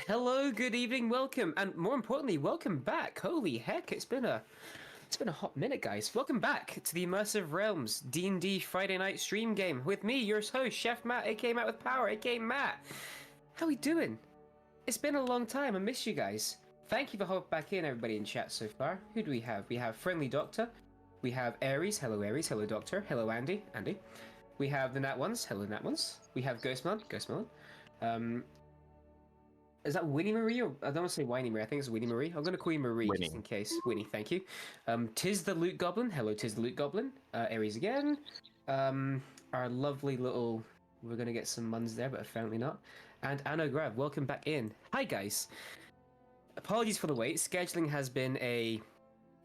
Hello, good evening, welcome, and more importantly, welcome back. Holy heck, it's been a hot minute, guys. Welcome back to the Immersive Realms D&D Friday night stream game with me, your host, Chef Matt, aka Matt with Power, aka Matt. How we doing? It's been a long time. I miss you guys. Thank you for hopping back in, everybody in chat so far. Who do we have? We have Friendly Doctor. We have Aries. Hello, Aries. Hello, Doctor. Hello, Andy. Andy. We have the Nat Ones. Hello, Nat Ones. We have Ghostmelon. Ghostmelon. Is that Winnie Marie or I don't want to say Winnie Marie? I think it's Winnie Marie. I'm going to call you Marie Winnie. just in case. Winnie, thank you. Tis the Loot Goblin. Hello, Tis the Loot Goblin. Aries again. Our lovely little. We're going to get some muns there, but apparently not. And Anna Grav, welcome back in. Hi guys. Apologies for the wait. Scheduling has been a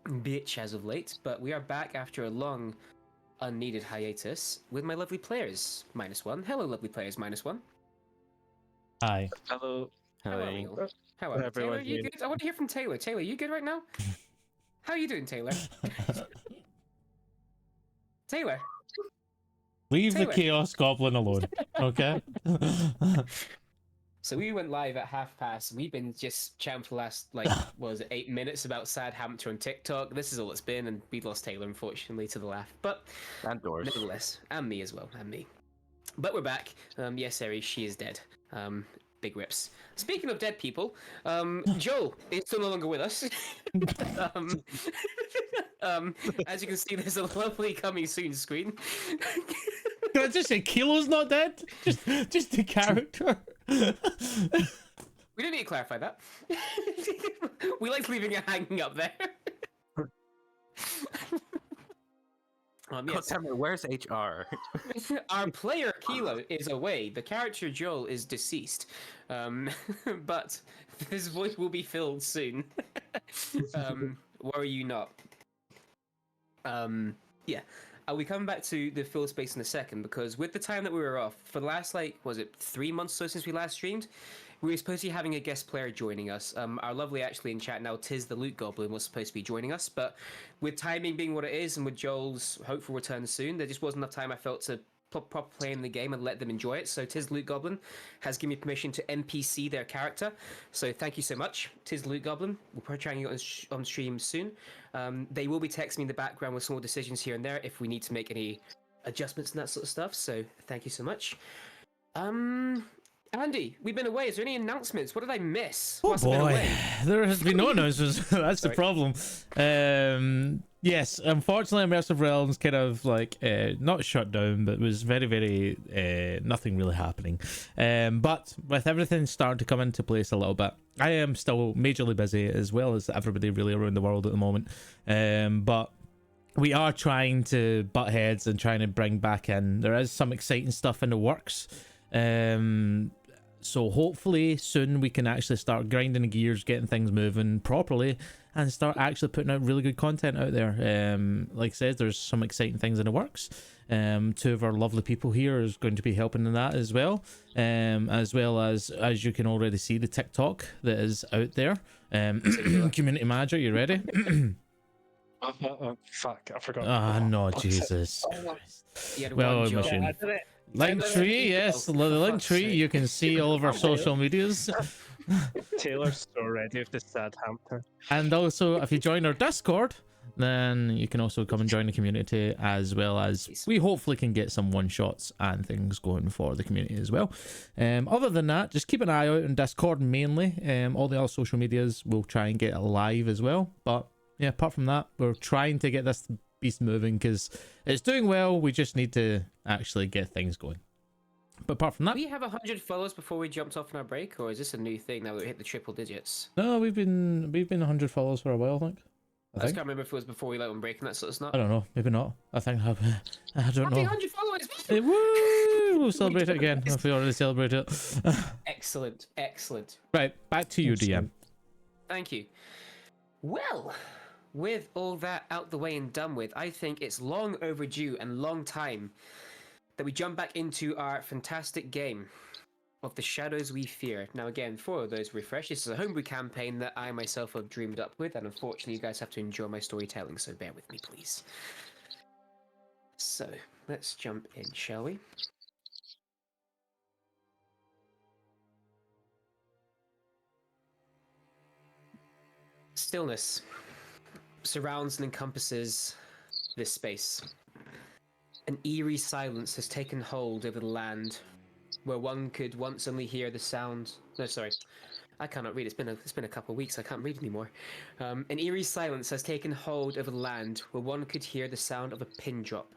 bitch as of late, but we are back after a long, unneeded hiatus with my lovely players -1. Hello, lovely players -1. Hi. Hello. How are we all? How are we? Taylor, you good? I want to hear from Taylor. Taylor, you good right now? How are you doing, Taylor? Taylor? Leave Taylor. the Chaos Goblin alone, okay? So we went live at past. We've been just chatting for the last, like, what was it, 8 minutes about Sad Hampton on TikTok. This is all it's been, and we lost Taylor, unfortunately, to the laugh. But And Doors. nevertheless, and me as well, and me. But we're back. Yes, Aries, she is dead. Big rips. Speaking of dead people, Joel is still no longer with us. As you can see, there's a lovely coming soon screen. Can I just say Kilo's not dead? Just the character. We didn't need to clarify that. We like leaving it hanging up there. Yes. Tell me, where's HR? Our player Kilo is away. The character Joel is deceased, but his voice will be filled soon. Worry you not. Yeah. We come back to the fill space in a second because with the time that we were off for the last was it 3 months or so since we last streamed, we were supposed to be having a guest player joining us. Our lovely actually in chat now, Tis the Loot Goblin was supposed to be joining us, but with timing being what it is and with Joel's hopeful return soon, there just wasn't enough time I felt to proper play in the game and let them enjoy it. So Tis the Loot Goblin has given me permission to NPC their character. So thank you so much, Tis the Loot Goblin. We'll probably try and get on stream soon. They will be texting me in the background with small decisions here and there if we need to make any adjustments and that sort of stuff. So thank you so much. Andy, we've been away. Is there any announcements? What did I miss? Oh boy, there has been no announcements. That's the problem. Yes, unfortunately, Immersive Realms kind of like not shut down, but was very nothing really happening. But with everything starting to come into place a little bit, I am still majorly busy as well as everybody really around the world at the moment. But we are trying to butt heads and trying to bring back in. There is some exciting stuff in the works. So hopefully soon we can actually start grinding the gears, getting things moving properly, and start actually putting out really good content out there. Like I said, there's some exciting things in the works. Two of our lovely people here is going to be helping in that as well as you can already see, the TikTok that is out there. Community manager, you ready? Fuck, I forgot. Ah, no, Jesus. Well, machine. Linktree, yes, the Linktree. You can see all of our social medias. Taylor's so ready with the Sad Hampton. And also, if you join our Discord, then you can also come and join the community, as well as we hopefully can get some one-shots and things going for the community as well. Other than that, just keep an eye out on Discord mainly. All the other social medias we'll try and get live as well. But yeah, apart from that, we're trying to get this beast moving because it's doing well. We just need to actually get things going. But apart from that, we have 100 followers before we jumped off on our break, or is this a new thing now that we hit the triple digits? No, we've been 100 followers for a while, I think. I just can't remember if it was before we let on break and that sort of stuff. I don't know, maybe not. I think I don't know. 100 followers! Woo! We'll celebrate it again if we already celebrate it. Excellent. Right, back to you, DM. Thank you. Well, with all that out the way and done with, I think it's long overdue and long time that we jump back into our fantastic game of The Shadows We Fear. Now again, for those refresh, this is a homebrew campaign that I myself have dreamed up with, and unfortunately you guys have to enjoy my storytelling, so bear with me please. So, let's jump in, shall we? Stillness surrounds and encompasses this space. An eerie silence has taken hold over the land, where one could once only hear the sound. No, sorry, I cannot read. It's been a couple of weeks. I can't read anymore. An eerie silence has taken hold over the land, where one could hear the sound of a pin drop.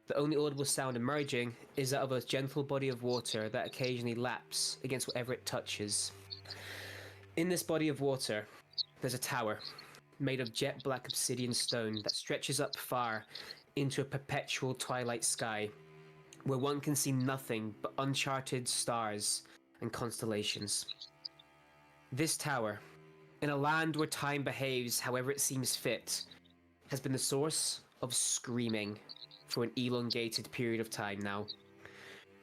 The only audible sound emerging is that of a gentle body of water that occasionally laps against whatever it touches. In this body of water, there's a tower made of jet black obsidian stone that stretches up far into a perpetual twilight sky, where one can see nothing but uncharted stars and constellations. This tower, in a land where time behaves however it seems fit, has been the source of screaming for an elongated period of time now.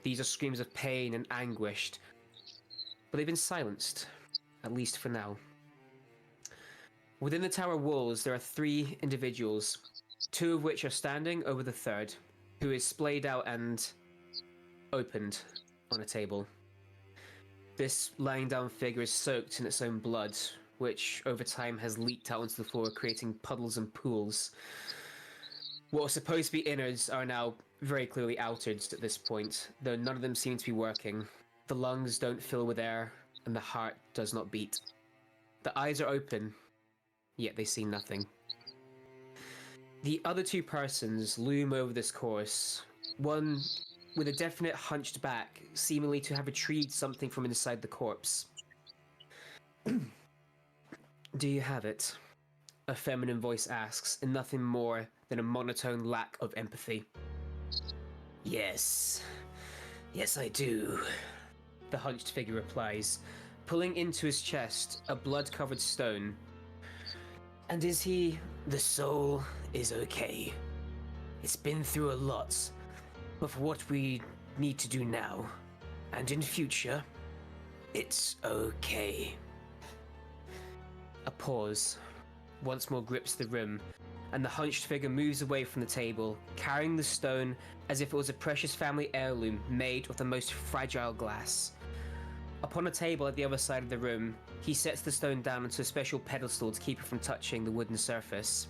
These are screams of pain and anguish, but they've been silenced, at least for now. Within the tower walls, there are 3 individuals, 2 of which are standing over the third, who is splayed out and opened on a table. This lying down figure is soaked in its own blood, which over time has leaked out onto the floor, creating puddles and pools. What were supposed to be innards are now very clearly outards at this point, though none of them seem to be working. The lungs don't fill with air, and the heart does not beat. The eyes are open, yet they see nothing. The other 2 persons loom over this corpse, one with a definite hunched back, seemingly to have retrieved something from inside the corpse. Do you have it? A feminine voice asks, in nothing more than a monotone lack of empathy. Yes. Yes, I do. The hunched figure replies, pulling into his chest a blood-covered stone. And is he... The soul is okay. It's been through a lot, but for what we need to do now, and in future, it's okay. A pause once more grips the room, and the hunched figure moves away from the table, carrying the stone as if it was a precious family heirloom made of the most fragile glass. Upon a table at the other side of the room, he sets the stone down onto a special pedestal to keep it from touching the wooden surface.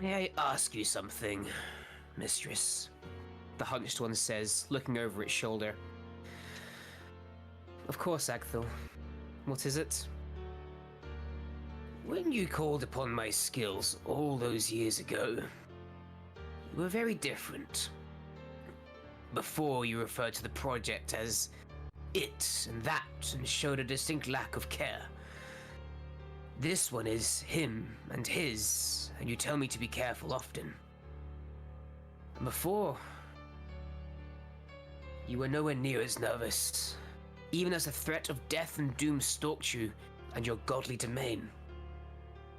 May I ask you something, mistress? The hunched one says, looking over its shoulder. Of course, Agthel. What is it? When you called upon my skills all those years ago, you were very different. Before, you referred to the project as it and that and showed a distinct lack of care. This one is him and his, and you tell me to be careful often. And before, you were nowhere near as nervous, even as the threat of death and doom stalked you and your godly domain.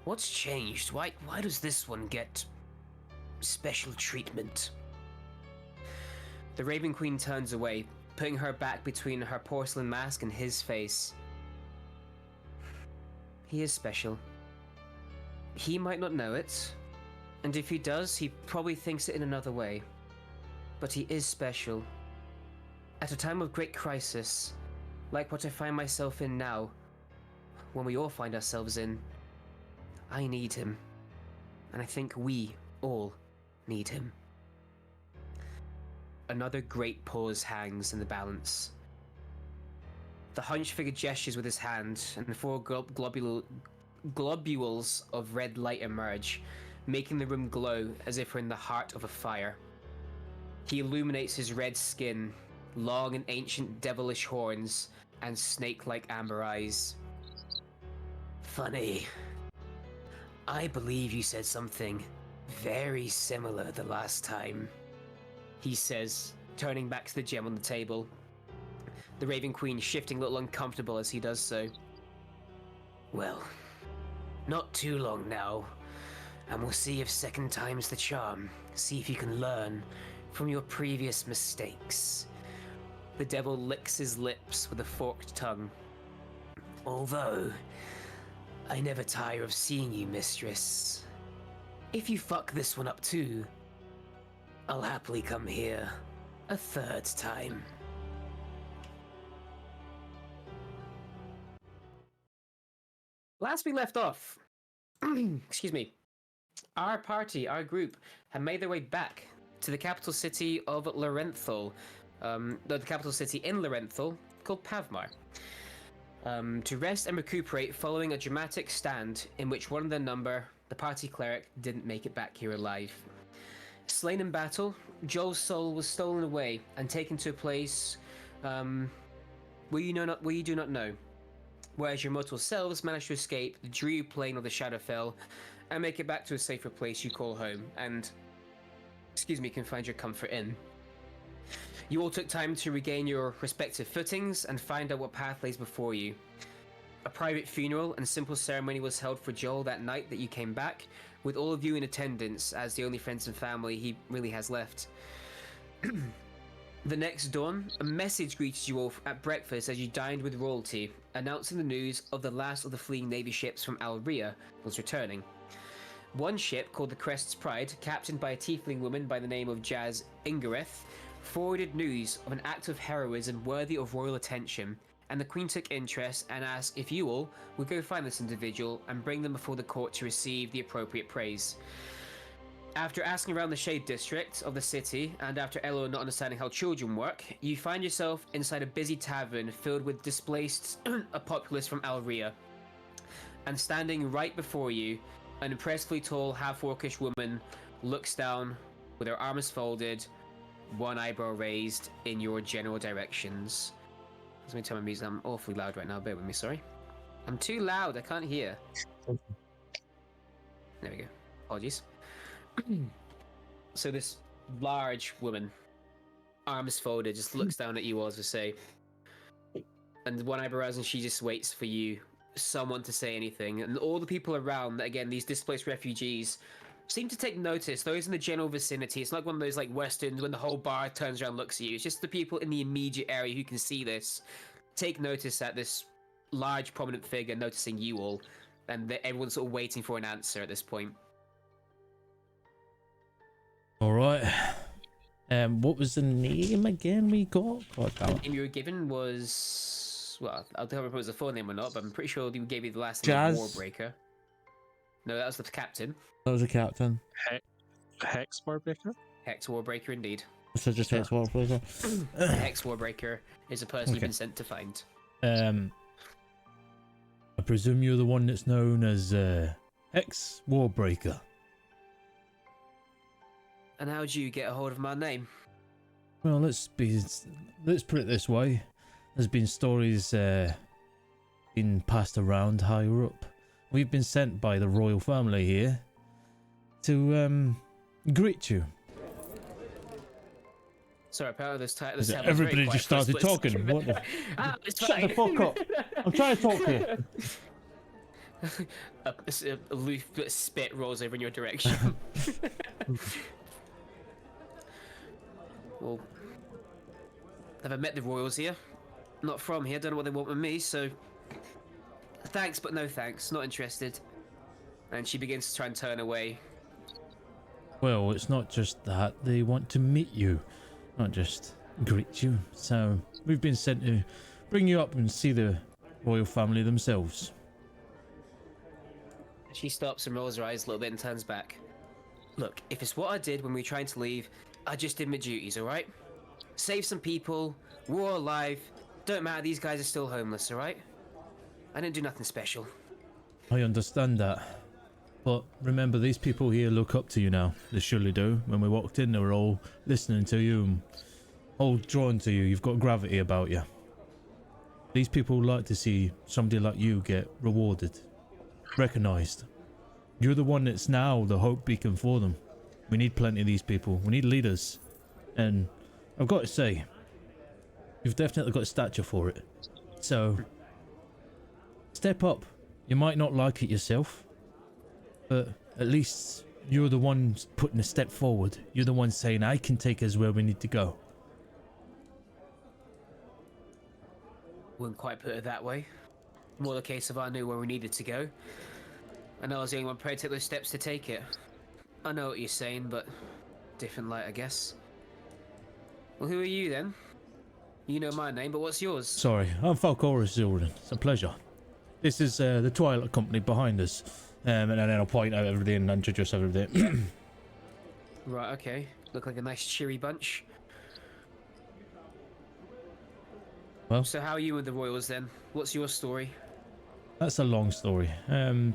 What's changed? Why does this one get special treatment? The Raven Queen turns away, putting her back between her porcelain mask and his face. He is special. He might not know it, and if he does, he probably thinks it in another way. But he is special. At a time of great crisis, like what I find myself in now, when we all find ourselves in, I need him. And I think we all need him. Another great pause hangs in the balance. The hunched figure gestures with his hand, and the 4 globules of red light emerge, making the room glow as if we're in the heart of a fire. He illuminates his red skin, long and ancient devilish horns, and snake-like amber eyes. Funny. I believe you said something very similar the last time, he says, turning back to the gem on the table. The Raven Queen shifting a little uncomfortable as he does so. Well, not too long now, and we'll see if second time's the charm. See if you can learn from your previous mistakes. The devil licks his lips with a forked tongue. Although, I never tire of seeing you, mistress. If you fuck this one up too, I'll happily come here a third time. Last we left off, excuse me, our party, our group, had made their way back to the capital city of Lorenthal, the capital city in Lorenthal, called Pavmar, to rest and recuperate following a dramatic stand in which one of their number, the party cleric, didn't make it back here alive. Slain in battle, Joel's soul was stolen away and taken to a place where you do not know, whereas your mortal selves managed to escape the dreary plane of the Shadowfell and make it back to a safer place you call home, and, can find your comfort in. You all took time to regain your respective footings and find out what path lays before you. A private funeral and simple ceremony was held for Joel that night that you came back, with all of you in attendance as the only friends and family he really has left. The next dawn, a message greeted you all at breakfast as you dined with royalty, announcing the news of the last of the fleeing navy ships from Alria was returning. One ship, called the Crest's Pride, captained by a tiefling woman by the name of Jazz Ingareth, forwarded news of an act of heroism worthy of royal attention, and the Queen took interest and asked if you all would go find this individual and bring them before the court to receive the appropriate praise. After asking around the Shade District of the city, and after Elo not understanding how children work, you find yourself inside a busy tavern filled with displaced a populace from Alria. And standing right before you, an impressively tall, half-orcish woman looks down with her arms folded, one eyebrow raised in your general directions. Let me turn my music. I'm awfully loud right now. Bear with me, sorry. I'm too loud. I can't hear. There we go. Apologies. So this large woman, arms folded, just looks down at you all to say, and one eyebrow raised, and she just waits for you, someone to say anything. And all the people around, again, these displaced refugees, seem to take notice. Those in the general vicinity. It's not one of those like westerns when the whole bar turns around and looks at you. It's just the people in the immediate area who can see this take notice at this large prominent figure noticing you all, and everyone's sort of waiting for an answer at this point. All right. What was the name again we got? God, The name you were given was, well, I don't remember if it was a full name or not, but I'm pretty sure you gave me the last name, Jazz? Warbreaker. No, that was the captain. That was a captain. Hex Warbreaker? Hex Warbreaker, indeed. So just Hex Warbreaker. Hex Warbreaker is a person you've been sent to find. I presume you're the one that's known as Hex Warbreaker. And how'd you get a hold of my name? Well, let's put it this way. There's been stories being passed around higher up. We've been sent by the royal family here to greet you. Sorry, apparently this Everybody just started talking. What the? Shut the fuck up! I'm trying to talk to you. A loose bit of spit rolls over in your direction. Well, have I met the royals here? Not from here, don't know what they want with me, so... Thanks, but no thanks, not interested. And she begins to try and turn away. Well, it's not just that. They want to meet you, not just greet you. So, we've been sent to bring you up and see the royal family themselves. She stops and rolls her eyes a little bit and turns back. Look, if it's what I did when we were trying to leave, I just did my duties, alright? Save some people, we're all alive, don't matter, these guys are still homeless, alright? I didn't do nothing special. I understand that. But remember, these people here look up to you now. They surely do. When we walked in, they were all listening to you and all drawn to you. You've got gravity about you. These people like to see somebody like you get rewarded, recognised. You're the one that's now the hope beacon for them. We need plenty of these people. We need leaders. And I've got to say, you've definitely got a stature for it. So, step up. You might not like it yourself, but at least you're the one putting a step forward. You're the one saying, I can take us where we need to go. Wouldn't quite put it that way. More the case of I knew where we needed to go. And I was the only one prepared to take those steps to take it. I know what you're saying, but different light, I guess. Well, who are you then? You know my name, but what's yours? Sorry, I'm Falcoris Zildin. It's a pleasure. this is the Twilight Company behind us. And then I'll point out everybody and introduce everybody. Right, okay. Look like a nice cheery bunch. Well. So how are you with the Royals then? What's your story? That's a long story.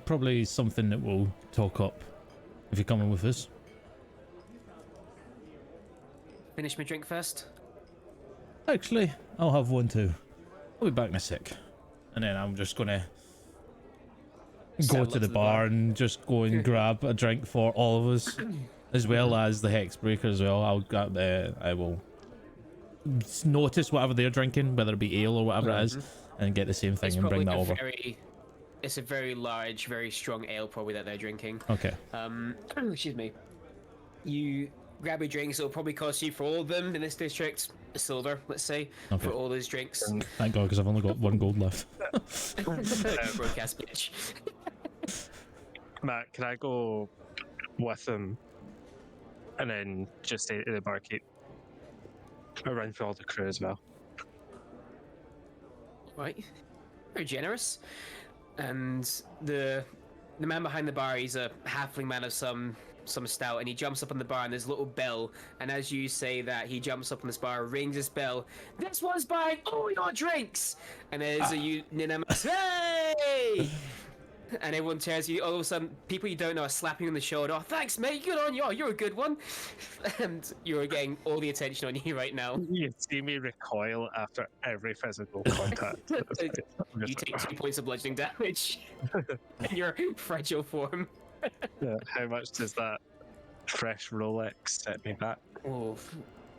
Probably something that we'll talk up if you're coming with us. Finish my drink first. Actually, I'll have one too. I'll be back in a sec. And then I'm just gonna go Settle to up the bar and just go and grab a drink for all of us, as well as the Hexbreaker as well. I will notice whatever they're drinking, whether it be ale or whatever it is, and get the same thing It's and bring probably that like over. It's a very large, very strong ale probably that they're drinking. Okay. Excuse me. You grab your drinks. It'll probably cost you for all of them in this district a silver, let's say, Okay. for all those drinks. Thank God, because I've only got 1 gold left. Broke ass bitch. Matt, can I go with him and then just stay at the barkeep? I run for all the crew as well. Right. Very generous. And the man behind the bar, he's a halfling man of some stout, and he jumps up on the bar and there's a little bell, and as you say that, he jumps up on this bar, rings this bell. This one's buying all your drinks! And there's a unanimous hey! And everyone turns to you. All of a sudden, people you don't know are slapping you on the shoulder. Oh, thanks, mate. Good on you. Oh, you're a good one. And you're getting all the attention on you right now. You see me recoil after every physical contact. You take 2 points of bludgeoning damage in your fragile form. Yeah, how much does that fresh Rolex set me back? Oh,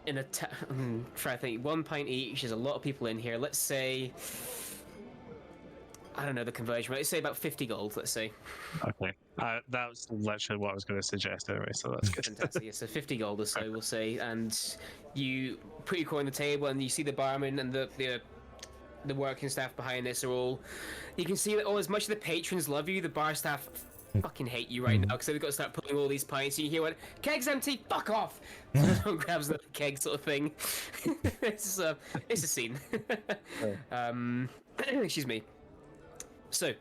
in a try to think. 1 pint each. There's a lot of people in here. Let's say, I don't know the conversion rate. Let's say about 50 gold. Let's say. Okay, that's literally what I was going to suggest anyway. So that's good. Fantastic. Yeah, so 50 gold or so, we'll say. And you put your coin on the table, and you see the barman and the working staff behind this are all. You can see that as much as the patrons love you, the bar staff fucking hate you right now because they've got to start pulling all these pints. You hear what? Keg's empty. Fuck off. Someone grabs the keg, sort of thing. it's a scene. Excuse me. So,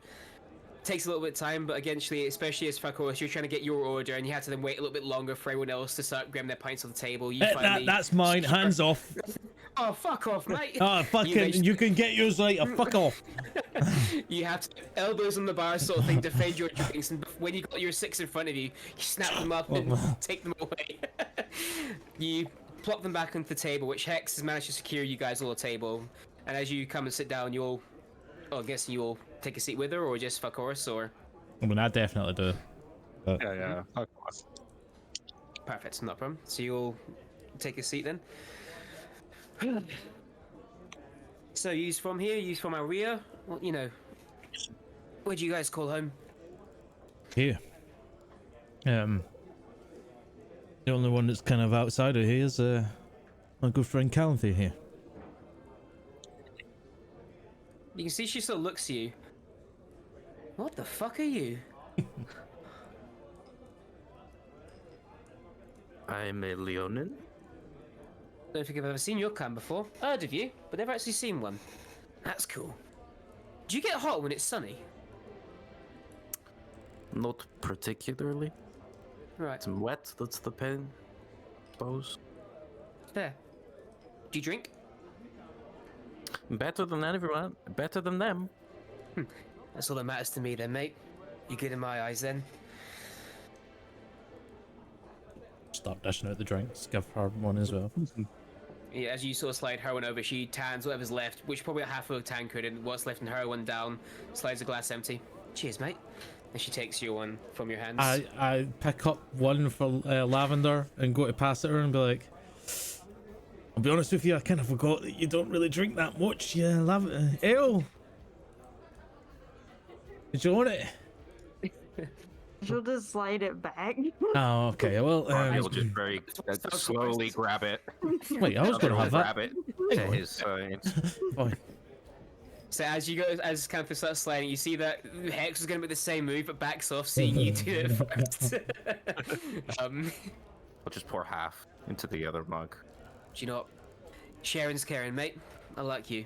takes a little bit of time, but eventually, especially as Fakoros, you're trying to get your order, and you have to then wait a little bit longer for everyone else to start grabbing their pints off the table. You finally... That's mine. Hands off. Oh, fuck off, mate. Oh, fucking, you can get yours later. Fuck off. You have to elbows on the bar sort of thing, defend your drinks, and when you got your 6 in front of you, you snap them up and take them away. You plop them back onto the table, which Hex has managed to secure you guys all a table, and as you come and sit down, you'll... Oh, I'm guessing you'll take a seat with her, or just fuck horse, or... I mean, I definitely do. But... Yeah. Perfect, not a problem. So you'll take a seat then. So, you's from here, you's from Aria? Well, you know, where do you guys call home? Here. The only one that's kind of outside of here is my good friend Calanthe here. You can see she sort of looks at you. What the fuck are you? I'm a Leonin. Don't think I've ever seen your kind before. Heard of you, but never actually seen one. That's cool. Do you get hot when it's sunny? Not particularly. Right. It's wet, that's the pain, suppose. Fair. Do you drink? Better than everyone. Better than them. That's all that matters to me then, mate. You're good in my eyes then. Start dishing out the drinks. Give her one as well. Yeah, as you sort of slide her one over, she tans whatever's left, which probably a half of a tankard, and what's left in her one down, slides the glass empty. Cheers, mate. And she takes your one from your hands. I pick up one for Lavender and go to pass it her and be like, I'll be honest with you, I kind of forgot that you don't really drink that much. Yeah, ale. Did you want it? She'll just slide it back. Oh, okay. Well, I'll just very slowly grab it. wait, I was going to have that. Grab it to his side. Fine. So as you go, as kind of starts sliding, you see that Hex was going to make the same move, but backs off, seeing you do it first. I'll just pour half into the other mug. Do you know what? Sharon's caring, mate. I like you.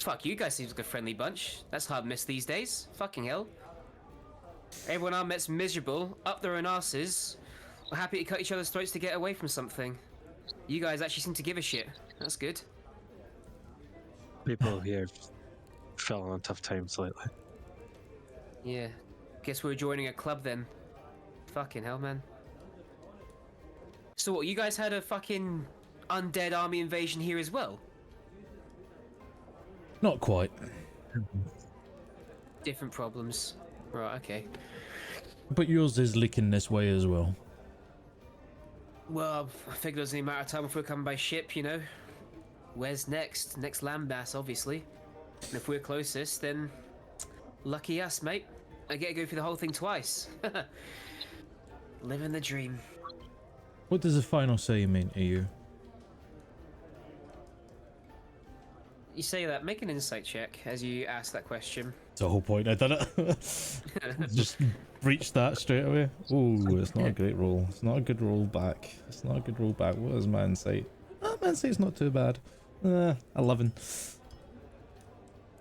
Fuck, you guys seem like a friendly bunch. That's hard miss these days. Fucking hell. Everyone I met's miserable, up their own asses. We're happy to cut each other's throats to get away from something. You guys actually seem to give a shit. That's good. People here fell on tough times lately. Yeah. Guess we're joining a club then. Fucking hell, man. So what, you guys had a fucking undead army invasion here as well? Not quite. Different problems. Right, okay. But yours is leaking this way as well. Well, I figured it was only a matter of time before we come by ship, you know? Where's next? Next landmass, obviously. And if we're closest, then lucky us, mate. I get to go through the whole thing twice. Living the dream. What does the final say mean to you? You say that, make an insight check as you ask that question. It's the whole point. I done it. Just breached that straight away. Oh, it's not a great roll. It's not a good roll back. It's not a good roll back. What is my insight? Oh, my insight's not too bad. 11.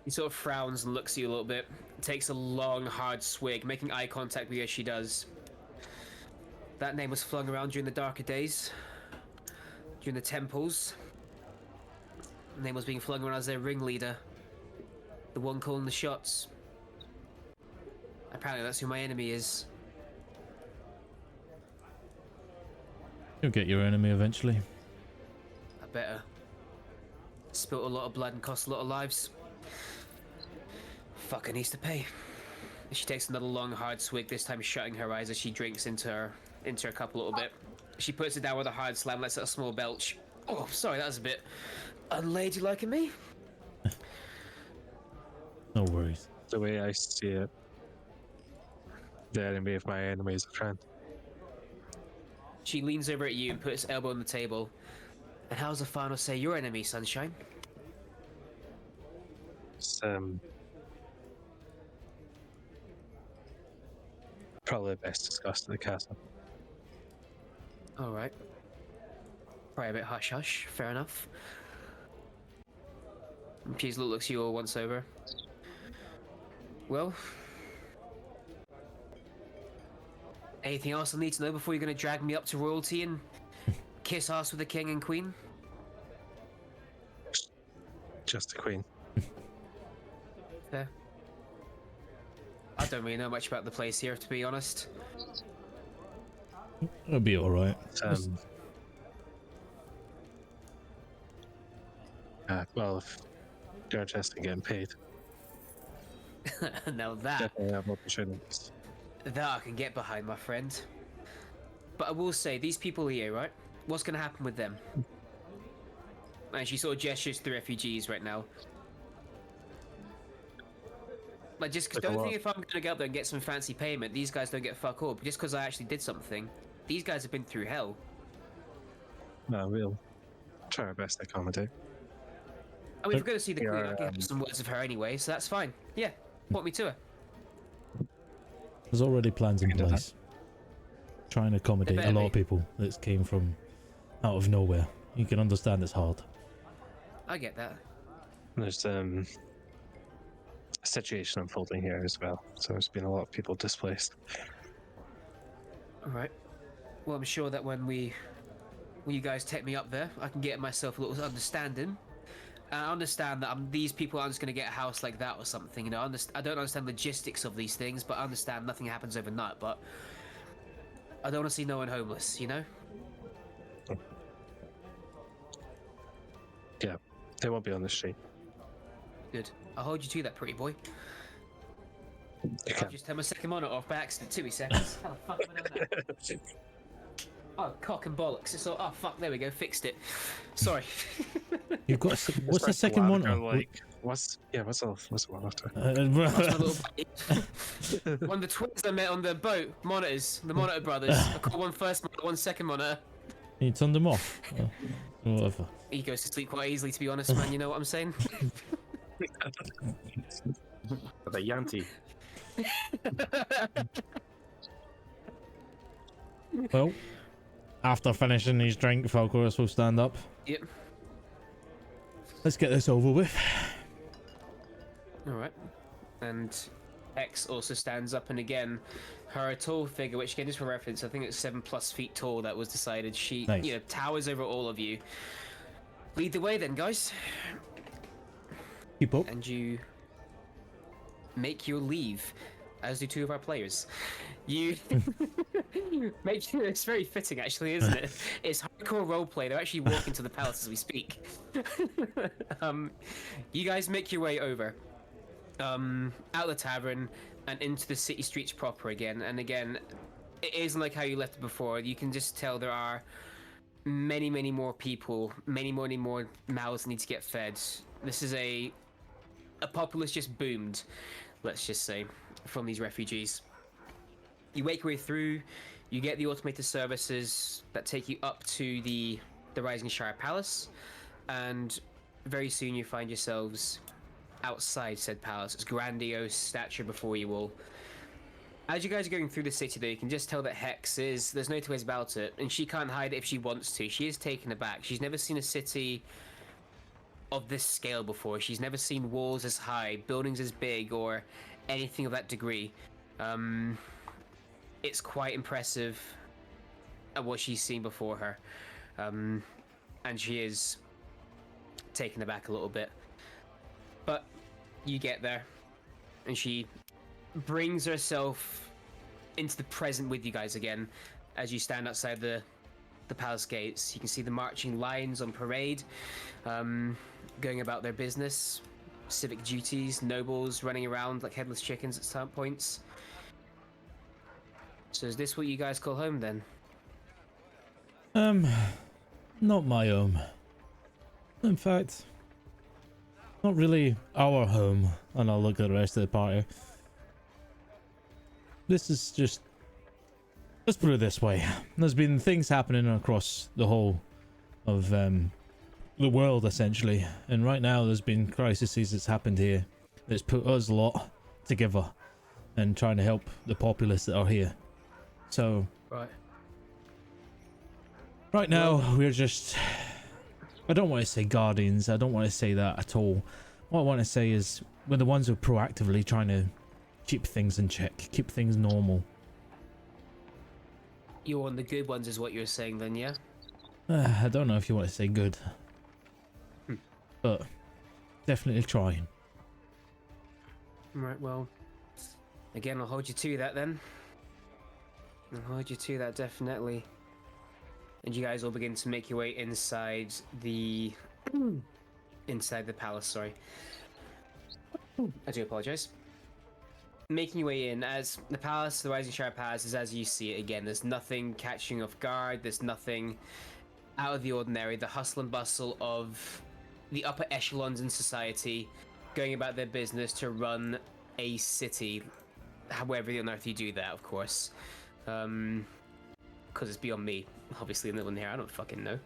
He sort of frowns and looks at you a little bit. Takes a long, hard swig, making eye contact with you as she does. That name was flung around during the darker days. During the temples. The name was being flung around as their ringleader. The one calling the shots. Apparently that's who my enemy is. You'll get your enemy eventually. I better. Spilt a lot of blood and cost a lot of lives. Fucker needs to pay. She takes another long, hard swig, this time shutting her eyes as she drinks into her cup a little bit. She puts it down with a hard slam, lets out a small belch. Oh, sorry, that was a bit unladylike of me. No worries. The way I see it, the enemy of my enemy is a friend. She leans over at you and puts her elbow on the table. And how's the final say your enemy, Sunshine? It's probably best discussed at the castle. Alright. Probably a bit hush-hush, fair enough. She looks you all once over. Well... anything else I need to know before you're going to drag me up to royalty and kiss ass with the king and queen? Just the queen. Fair. I don't really know much about the place here, to be honest. It'll be alright. Well, if you're interested in getting paid, Now that... definitely have opportunities. that I can get behind, my friend. But I will say, these people here, right? What's going to happen with them? And she sort of gestures to the refugees right now. Like, just Like a don't lot. think if I'm going to go up there and get some fancy payment, these guys don't get fuck all. Just because I actually did something. These guys have been through hell. No, we'll try our best to accommodate. I mean, if we're going to see the queen, I can um, have some words of her anyway, so that's fine. Yeah, point me to her. There's already plans in We can do that. place. Try and accommodate a better lot of be. people that came from out of nowhere. You can understand it's hard. I get that. There's a situation unfolding here as well, so there's been a lot of people displaced. Alright. Well, I'm sure that when you guys take me up there, I can get myself a little understanding. And I understand that these people aren't just going to get a house like that or something, you know. I don't understand logistics of these things, but I understand nothing happens overnight, but I don't want to see no one homeless, you know? Yeah, they won't be on the street. Good. I'll hold you to that, pretty boy. You I'll can. just turn my second monitor off by accident. 2 seconds. How the fuck have I done that? Oh, cock and bollocks. It's all, oh, fuck, there we go. Fixed it. Sorry. You've got what's the second one? Like, what's the one after? That's my little buddy. One of the twins I met on the boat, monitors, the monitor brothers. I called one first monitor, one second monitor. You turned them off. Whatever. He goes to sleep quite easily, to be honest, man. You know what I'm saying? The Yanti. Well, after finishing his drink, Falcoris will stand up. Yep. Let's get this over with. All right. And X also stands up, and again, her tall figure, which again, just for reference, I think it's 7+ feet tall. That was decided. She, Nice. towers over all of you. Lead the way, then, guys. Keep up. And you make your leave, as do 2 of our players. You make it's very fitting, actually, isn't it? It's hardcore roleplay. They're actually walking to the palace as we speak. You guys make your way over, out the tavern and into the city streets proper again. And again, it isn't like how you left it before. You can just tell there are many more people, many more mouths need to get fed. This is a populace just boomed, let's just say, from these refugees. You make your way through, you get the automated services that take you up to the Rising Shire Palace, and very soon you find yourselves outside said palace. It's grandiose stature before you all. As you guys are going through the city, though, you can just tell that Hex is, there's no two ways about it, and she can't hide it if she wants to. She is taken aback. She's never seen a city of this scale before. She's never seen walls as high, buildings as big, or anything of that degree. It's quite impressive at what she's seen before her. And she is taken aback a little bit. But you get there, and she brings herself into the present with you guys again. As you stand outside the palace gates, you can see the marching lines on parade, going about their business, civic duties, nobles running around like headless chickens at some points. So is this what you guys call home then? Not my home. In fact, not really our home. And I'll look at the rest of the party. This is just, let's put it this way. There's been things happening across the whole of the world, essentially. And right now there's been crises that's happened here that's put us a lot together and trying to help the populace that are here. So, right now we're just, I don't want to say guardians, I don't want to say that at all. What I want to say is we're the ones who are proactively trying to keep things in check, keep things normal. You're one of the good ones is what you're saying then, yeah? I don't know if you want to say good. But definitely trying. Right, well, again, I'll hold you to that then. I'll hold you to that, definitely. And you guys all begin to make your way inside the palace, sorry. I do apologize. Making your way in, as the palace, the Rising Shire Palace, is as you see it again. There's nothing catching you off guard, there's nothing out of the ordinary. The hustle and bustle of the upper echelons in society going about their business to run a city, however on earth you do that, of course. Because it's beyond me, obviously, in the one here. I don't fucking know.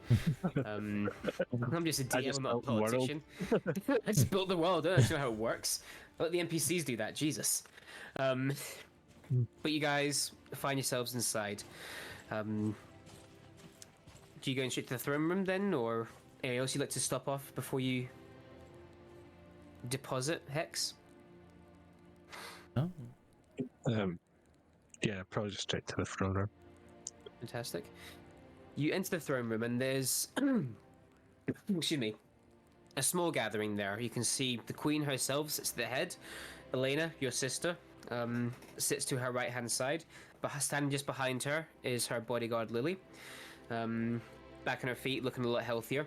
I'm just a DM, I'm not a politician. I just built the world, I don't know how it works. Let the NPCs do that, Jesus. But you guys find yourselves inside. Do you go straight to the throne room then, or anything else you'd like to stop off before you deposit Hex? No? Yeah, probably just straight to the throne room. Fantastic. You enter the throne room and there's, excuse me, a small gathering there. You can see the queen herself sits at the head. Elena, your sister, sits to her right-hand side. But standing just behind her is her bodyguard, Lily. Back on her feet, looking a lot healthier.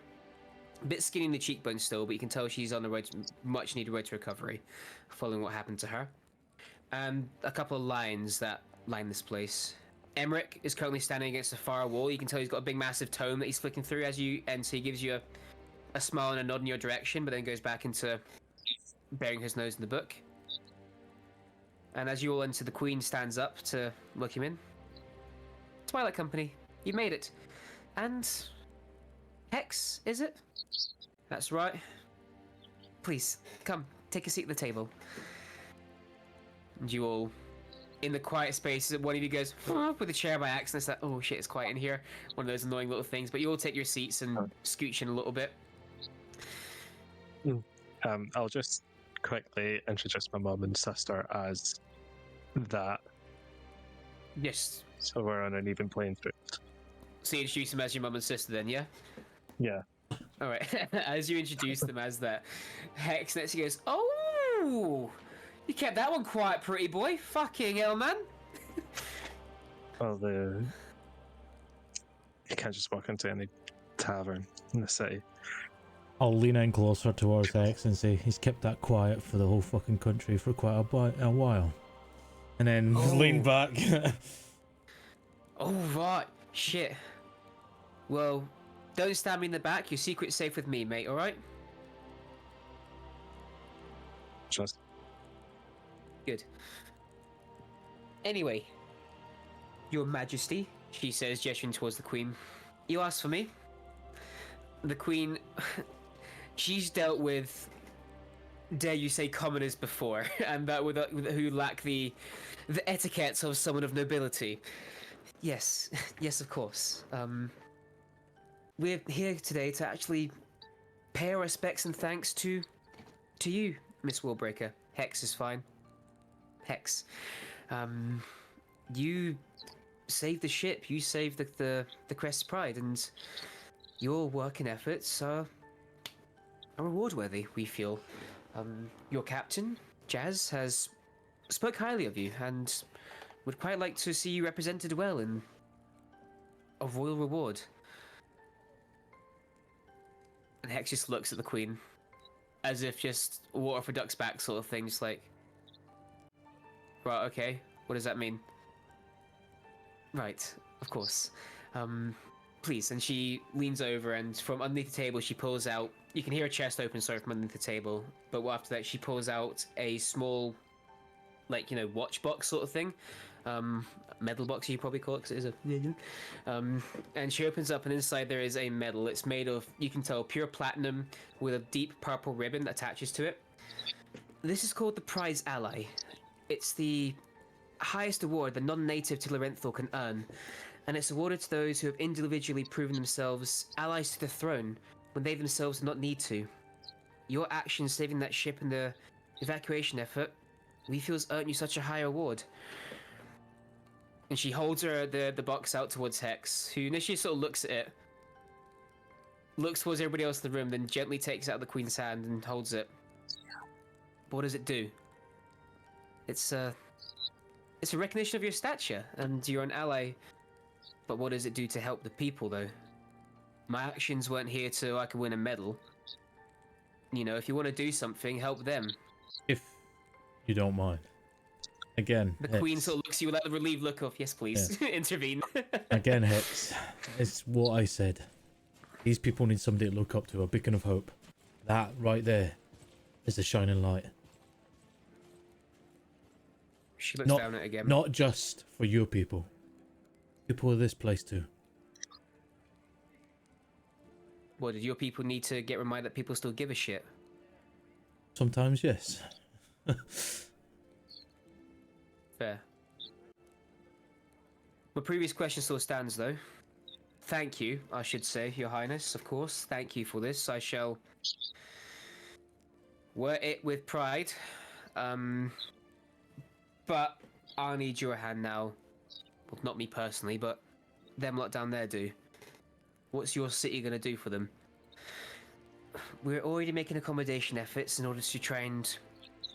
A bit skinny in the cheekbones still, but you can tell she's on the road to, much-needed road to recovery following what happened to her. And a couple of lions that line this place. Emmerich is currently standing against a far wall. You can tell he's got a big massive tome that he's flicking through as you enter. He gives you a smile and a nod in your direction, but then goes back into burying his nose in the book. And as you all enter, the queen stands up to look him in. Twilight Company, you made it. And Hex, is it? That's right. Please, come, take a seat at the table. And you all, in the quiet space, one of you goes with the chair by accident. It's like, oh shit, it's quiet in here. One of those annoying little things. But you all take your seats and scooch in a little bit. I'll just quickly introduce my mum and sister as that, Yes. so we're on an even playing field. So you introduce them as your mum and sister then, yeah? Yeah. All right. As you introduce them as that, Hex next to you goes, "Oh, you kept that one quiet, pretty boy. Fucking hell, man." Well, you can't just walk into any tavern in the city. I'll lean in closer towards X and say he's kept that quiet for the whole fucking country for quite a while. And then lean back. Oh, right. Shit. Well, don't stab me in the back. Your secret's safe with me, mate, alright? Just Good. Anyway, Your Majesty, she says, gesturing towards the Queen. You asked for me? The Queen, she's dealt with, dare you say, commoners before, and that with who lack the etiquettes of someone of nobility. Yes, yes, of course. We're here today to actually pay our respects and thanks to you, Miss Warbreaker. Hex is fine. Hex, you saved the ship. You saved the Crest's Pride, and your work and efforts are reward-worthy, we feel. Your captain, Jazz, has spoke highly of you, and would quite like to see you represented well in a royal reward. And Hex just looks at the Queen, as if just water for duck's back sort of thing, just like, right, okay, what does that mean? Right, of course. Please. And she leans over, and from underneath the table she pulls out, you can hear a chest open, sorry, from underneath the table, but after that she pulls out a small, like, you know, watch box sort of thing. Medal box you probably call it, because it is a... and she opens up, and inside there is a medal. It's made of, you can tell, pure platinum with a deep purple ribbon that attaches to it. This is called the Prize Ally. It's the highest award the non-native to Lorenthal can earn, and it's awarded to those who have individually proven themselves allies to the throne when they themselves do not need to. Your actions saving that ship in the evacuation effort, we feel, has earned you such a high award. And she holds her the box out towards Hex, who initially sort of looks at it, looks towards everybody else in the room, then gently takes out the Queen's hand and holds it. What does it do? It's a recognition of your stature, and you're an ally. But what does it do to help the people, though? My actions weren't here so I could win a medal. You know, if you want to do something, help them. If you don't mind. Again, The Queen sort of looks at you with that relieved look of, yes, please, intervene. Again, Hex, it's what I said. These people need somebody to look up to, a beacon of hope. That right there is the shining light. She looks down at it again. Not just for your people. People of this place too. What, did your people need to get reminded that people still give a shit? Sometimes, yes. Fair. My previous question still stands, though. Thank you, I should say, Your Highness, of course. Thank you for this. I shall wear it with pride. But I'll need your hand now. Well, not me personally, but them lot down there do. What's your city going to do for them? We're already making accommodation efforts in order to try and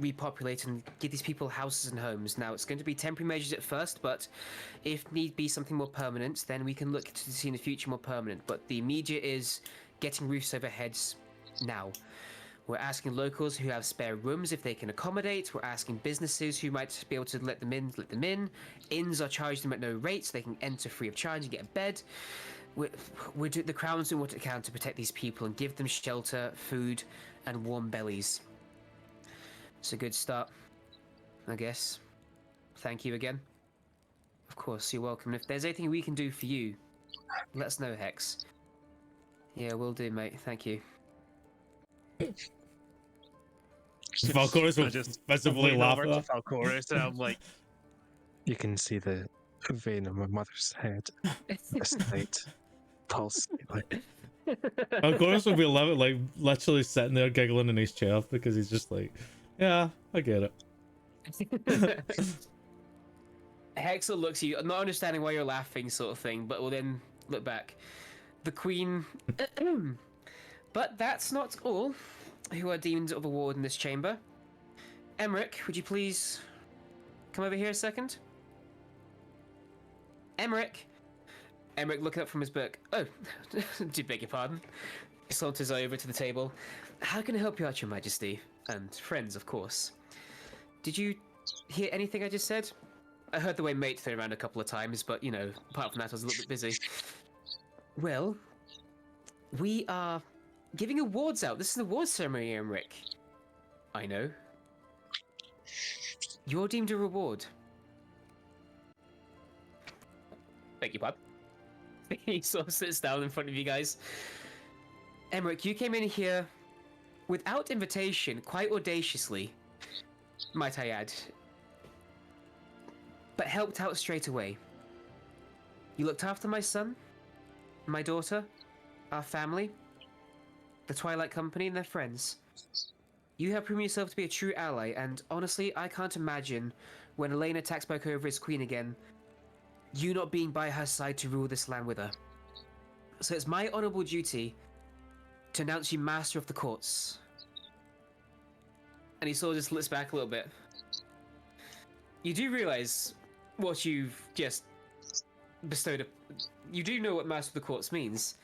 repopulate and give these people houses and homes. Now, it's going to be temporary measures at first, but if need be something more permanent, then we can look to see in the future more permanent. But the immediate is getting roofs over heads now. We're asking locals who have spare rooms if they can accommodate. We're asking businesses who might be able to let them in. Inns are charging them at no rate, so they can enter free of charge and get a bed. The Crown's doing what it can to protect these people and give them shelter, food, and warm bellies. It's a good start, I guess. Thank you again. Of course, you're welcome. If there's anything we can do for you, let us know, Hex. Yeah, will do, mate. Thank you. Falcoris will visibly laugh at that. Falcoris, and I'm like, you can see the vein on my mother's head this night pulse. Like, Falcoris will be like literally sitting there giggling in his chair because he's just like, Yeah, I get it. Hexel looks at you, not understanding why you're laughing, sort of thing, but will then look back. The Queen. But that's not all who are deemed of award in this chamber. Emmerich, would you please come over here a second? Emmerich! Emmerich looking up from his book. Oh, do beg your pardon. He saunters over to the table. How can I help you out, Your Majesty? And friends, of course. Did you hear anything I just said? I heard the way mate thrown around a couple of times, but, you know, apart from that, I was a little bit busy. Well, we are giving awards out. This is an awards ceremony, Emmerich. I know. You're deemed a reward. Beg your pardon. He sort of sits down in front of you guys. Emmerich, you came in here without invitation, quite audaciously, might I add, but helped out straight away. You looked after my son, my daughter, our family, the Twilight Company and their friends. You have proven yourself to be a true ally, and honestly, I can't imagine when Elaine attacks back over as queen again, you not being by her side to rule this land with her. So it's my honorable duty to announce you master of the courts. And he sort of just looks back a little bit. You do realize what you've just bestowed. You do know what master of the courts means.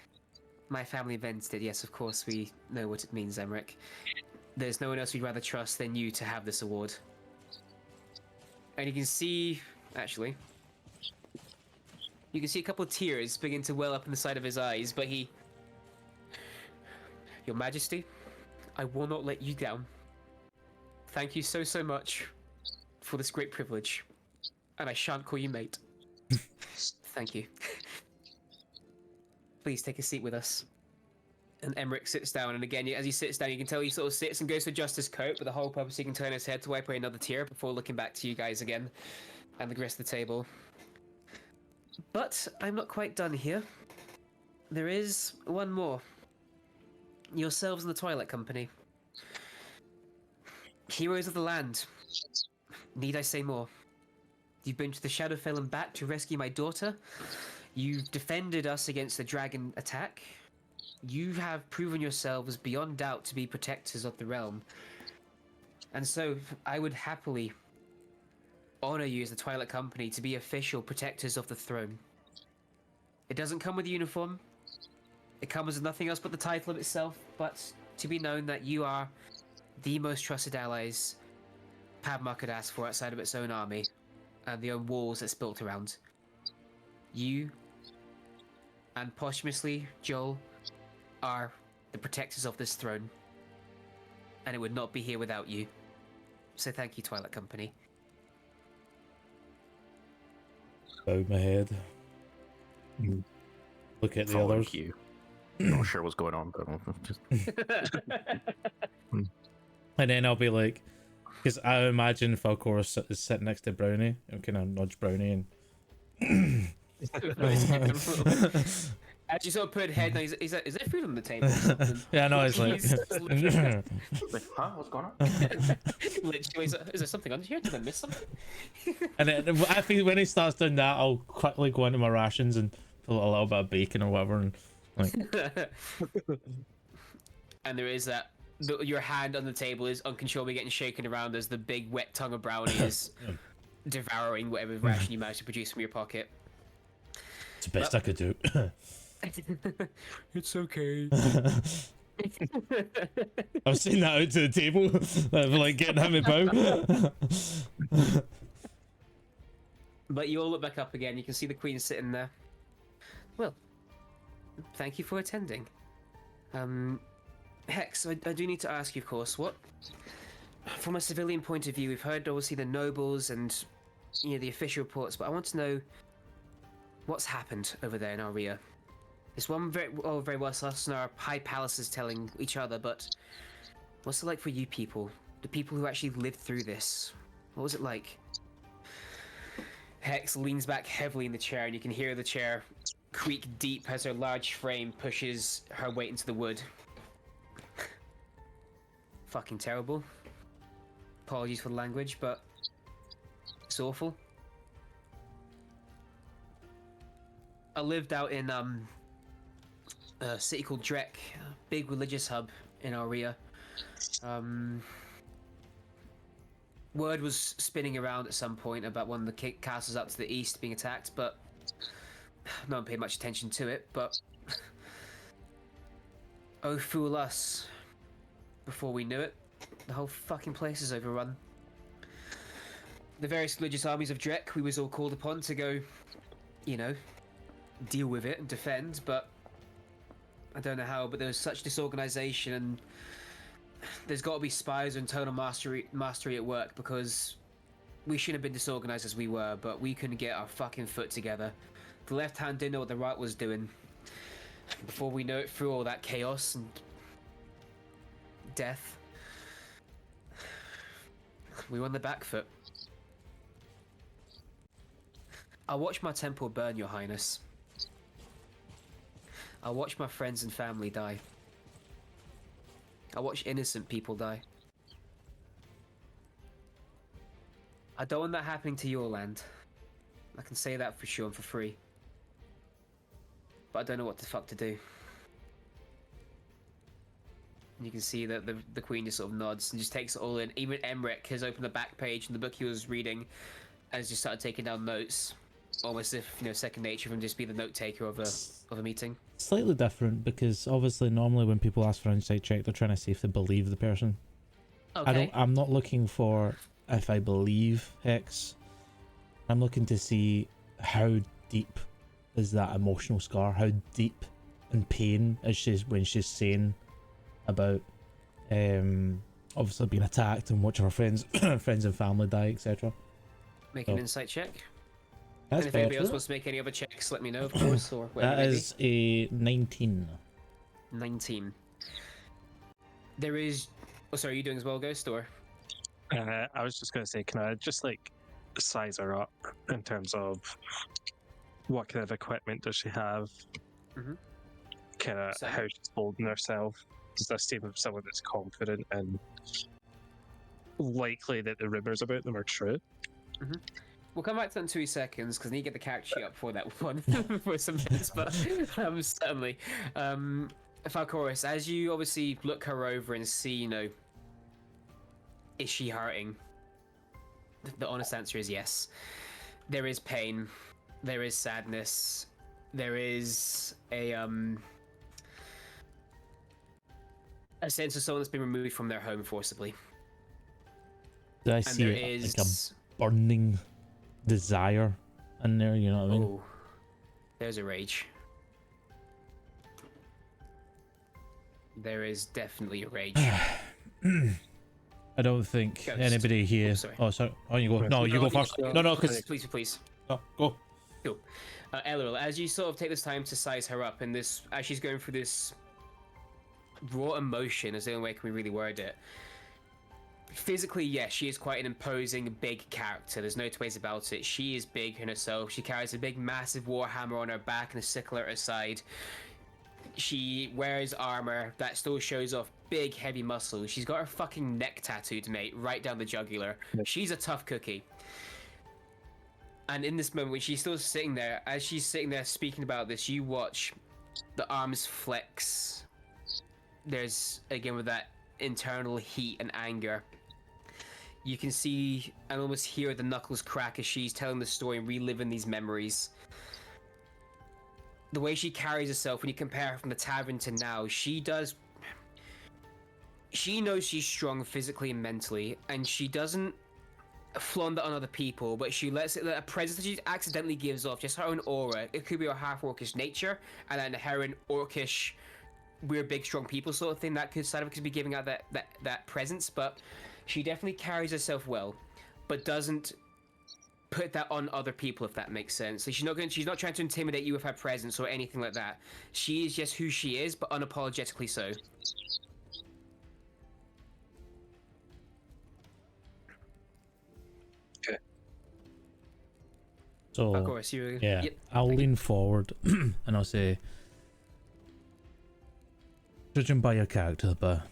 My family invented it. Yes, of course we know what it means, Emmerich. There's no one else we'd rather trust than you to have this award. And you can see, actually, you can see a couple of tears begin to well up in the side of his eyes, but he... Your Majesty, I will not let you down. Thank you so, so much for this great privilege. And I shan't call you mate. Thank you. Please take a seat with us. And Emmerich sits down, and again, as he sits down, you can tell he sort of sits and goes to adjust his coat, but the whole purpose he can turn his head to wipe away another tear before looking back to you guys again, and the rest of the table. But I'm not quite done here. There is one more. Yourselves and the Twilight Company. Heroes of the land. Need I say more? You've been to the Shadowfell and back to rescue my daughter. You've defended us against the dragon attack. You have proven yourselves beyond doubt to be protectors of the realm. And so, I would happily honor you as the Twilight Company to be official protectors of the throne. It doesn't come with a uniform. It comes with nothing else but the title of itself, but to be known that you are the most trusted allies Padmar could ask for outside of its own army and the own walls it's built around. You, and posthumously, Joel, are the protectors of this throne, and it would not be here without you. So thank you, Twilight Company. Bowed my head. Mm. Look at the Following others. you. Not sure what's going on, but just And then I'll be like, because I imagine Falcor is sitting next to Brownie and kind of nudge Brownie and. As you sort of put head down, is there food on the table? Or something? Yeah, no, it's like. like, huh? What's going on? Literally, is there something under here? Did I miss something? And then I think when he starts doing that, I'll quickly go into my rations and pull a little bit of bacon or whatever, and like. And there is that. Your hand on the table is uncontrollably getting shaken around as the big wet tongue of Brownie is devouring whatever ration you managed to produce from your pocket. It's the best I could do. It's okay. I was saying that out to the table, like getting him a bow. But you all look back up again. You can see the Queen sitting there. Well, thank you for attending. Hex, I do need to ask you, of course, what, from a civilian point of view, we've heard obviously the nobles and the official reports, but I want to know what's happened over there in Aria. It's one very well us and our high palaces telling each other, but what's it like for you people? The people who actually lived through this. What was it like? Hex leans back heavily in the chair, and you can hear the chair creak deep as her large frame pushes her weight into the wood. Fucking terrible. Apologies for the language, but it's awful. I lived out in a city called Drek, a big religious hub in our area. Word was spinning around at some point about one of the castles up to the east being attacked, but no one paid much attention to it. But oh, fool us! Before we knew it, the whole fucking place is overrun. The various religious armies of Drek, we was all called upon to go, you know, deal with it and defend, but I don't know how, but there was such disorganization, and there's got to be spies or internal mastery at work, because we shouldn't have been disorganized as we were, but we couldn't get our fucking foot together. The left hand didn't know what the right was doing. Before we know it, through all that chaos and death, we were on the back foot. I watched my temple burn, Your Highness. I watched my friends and family die. I watched innocent people die. I don't want that happening to your land. I can say that for sure and for free. But I don't know what the fuck to do. And you can see that the Queen just sort of nods and just takes it all in. Even Emmerich has opened the back page in the book he was reading and has just started taking down notes. Almost as if, you know, second nature for him just be the note taker of a meeting. Slightly different, because obviously normally when people ask for an insight check, they're trying to see if they believe the person. Okay. I'm not looking for if I believe X. I'm looking to see how deep is that emotional scar, how deep in pain is when she's saying about obviously being attacked and watching her friends and family die, etc. Make an insight check. That's And if anybody else better. wants to make any other checks, let me know, of course, or whatever That it may is a 19. 19. There is... Oh, sorry, are you doing as well, Ghost, or...? I was just going to say, can I just like size her up in terms of what kind of equipment does she have? Mhm. Kind of So- how she's holding herself. Does this seem of someone that's confident and likely that the rumors about them are true? We'll come back to that in 2 seconds, because I need to get the character sheet up for that one for some bits, but certainly. Falcoris, as you obviously look her over and see, you know, is she hurting? The honest answer is yes. There is pain. There is sadness. There is a sense of someone that's been removed from their home forcibly. Do I And see there it is... like a burning desire in there, you know what I mean? Oh, there's a rage. There is definitely a rage. I don't think Ghost. anybody here. Oh, sorry. Oh, sorry. Oh, you go. No, you go first. No, no, because Please. go. Cool. Elril, as you sort of take this time to size her up, and this, as she's going through this raw emotion, is the only way can we really word it. Physically, yes, she is quite an imposing, big character. There's no two ways about it. She is big in herself. She carries a big, massive warhammer on her back and a sickle at her side. She wears armor that still shows off big, heavy muscles. She's got her fucking neck tattooed, mate, right down the jugular. She's a tough cookie. And in this moment, when she's still sitting there, as she's sitting there speaking about this, you watch the arms flex. There's, again, with that internal heat and anger. You can see and almost hear the knuckles crack as she's telling the story and reliving these memories. The way she carries herself, when you compare her from the tavern to now, she knows she's strong physically and mentally, and she doesn't flaunt that on other people, but she lets it, a presence that she accidentally gives off, just her own aura. It could be her half-orcish nature, and then her own orcish, we're big, strong people sort of thing. That could side of it could be giving out that presence, but she definitely carries herself well, but doesn't put that on other people, if that makes sense. Like, she's not trying to intimidate you with her presence or anything like that. She is just who she is, but unapologetically so. So Of course, you. yeah, Yep. I'll lean forward and I'll say, judging by your character, but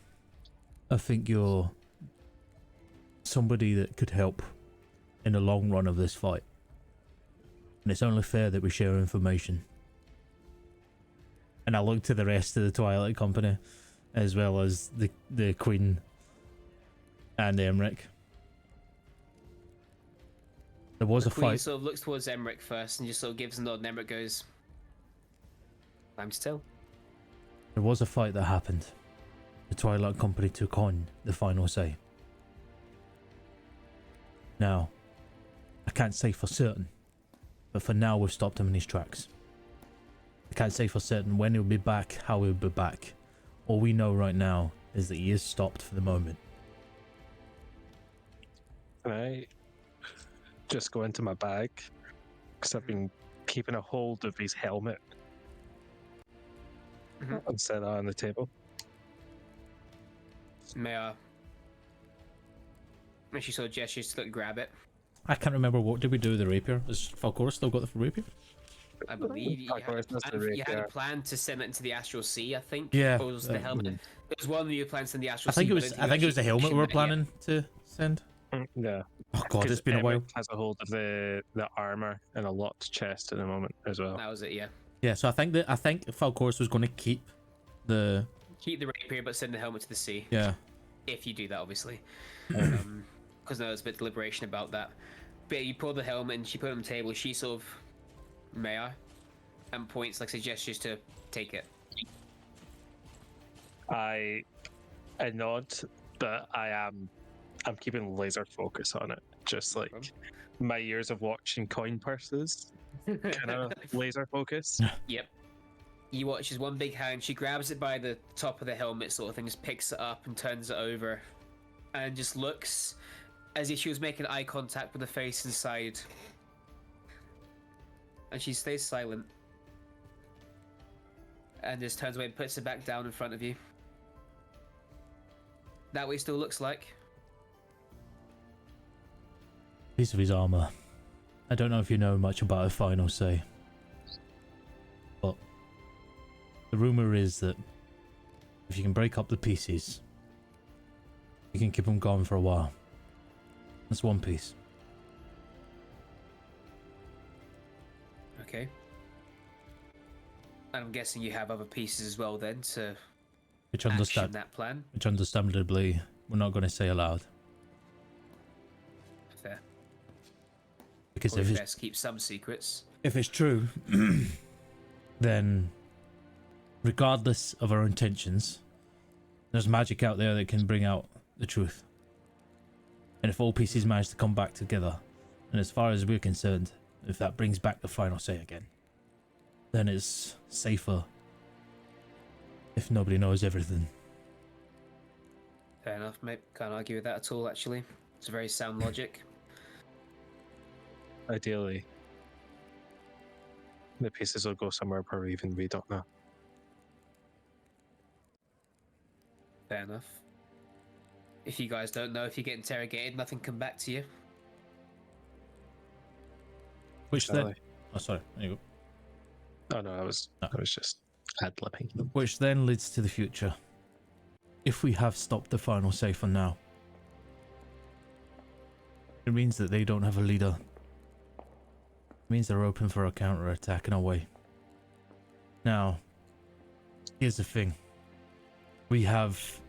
I think you're somebody that could help in the long run of this fight. And it's only fair that we share information. And I look to the rest of the Twilight Company, as well as the Queen and Emmerich. There was The a Queen fight. sort of looks towards Emmerich first and just sort of gives a nod, and Emmerich goes, I'm still. There was a fight that happened. The Twilight Company took on the final say. Now, I can't say for certain, but for now we've stopped him in his tracks. I can't say for certain when he'll be back, how he'll be back. All we know right now is that he is stopped for the moment. Can I just go into my bag? Because I've been keeping a hold of his helmet and set that on the table. May I? And she sort of gestures to grab it. I can't remember, what did we do with the rapier? Has Falcor still got the rapier? I believe you Of course, that's the you had a rapier. plan to send it into the Astral Sea, I think. Yeah, Or was it the helmet? It was one of your plans in the Astral I think Sea. it but was. don't I think it was the you helmet we were actually planning to send. Yeah. Oh god, it's 'Cause been a while. Emmerich has a hold of the armor and a locked chest at the moment as well. That was it, yeah. Yeah, so I think Falcorus was going to keep the. Keep the rapier, but send the helmet to the sea. Yeah. If you do that, obviously. Because there's a bit of deliberation about that. But you pull the helmet and she put it on the table. She sort of, may I? And points, like suggests to take it. I nod, but I'm keeping laser focus on it. Just like my years of watching coin purses, kind of laser focus. Yep. You watch as one big hand, she grabs it by the top of the helmet sort of thing, just picks it up and turns it over. And just looks as if she was making eye contact with the face inside. And she stays silent. And just turns away and puts it back down in front of you. That way still looks like. Piece of his armor. I don't know if you know much about a final say, but the rumor is that if you can break up the pieces, you can keep them going for a while. That's one piece. Okay. And I'm guessing you have other pieces as well then to Which action that plan. Which understandably we're not going to say aloud. Fair. Because Always if best to keep some secrets. it's true, then regardless of our intentions, there's magic out there that can bring out the truth. And if all pieces manage to come back together, and as far as we're concerned, if that brings back the final say again, then it's safer if nobody knows everything. Fair enough, mate. Can't argue with that at all, actually. It's a very sound logic. Ideally, the pieces will go somewhere where even we don't know. Fair enough. If you guys don't know, if you get interrogated, nothing come back to you. Which then... Charlie. Oh, sorry. There you go. Oh no, I was just ad-libbing. Which then leads to the future. If we have stopped the final say for now, it means that they don't have a leader. It means they're open for a counter-attack in a way. Now, here's the thing. We have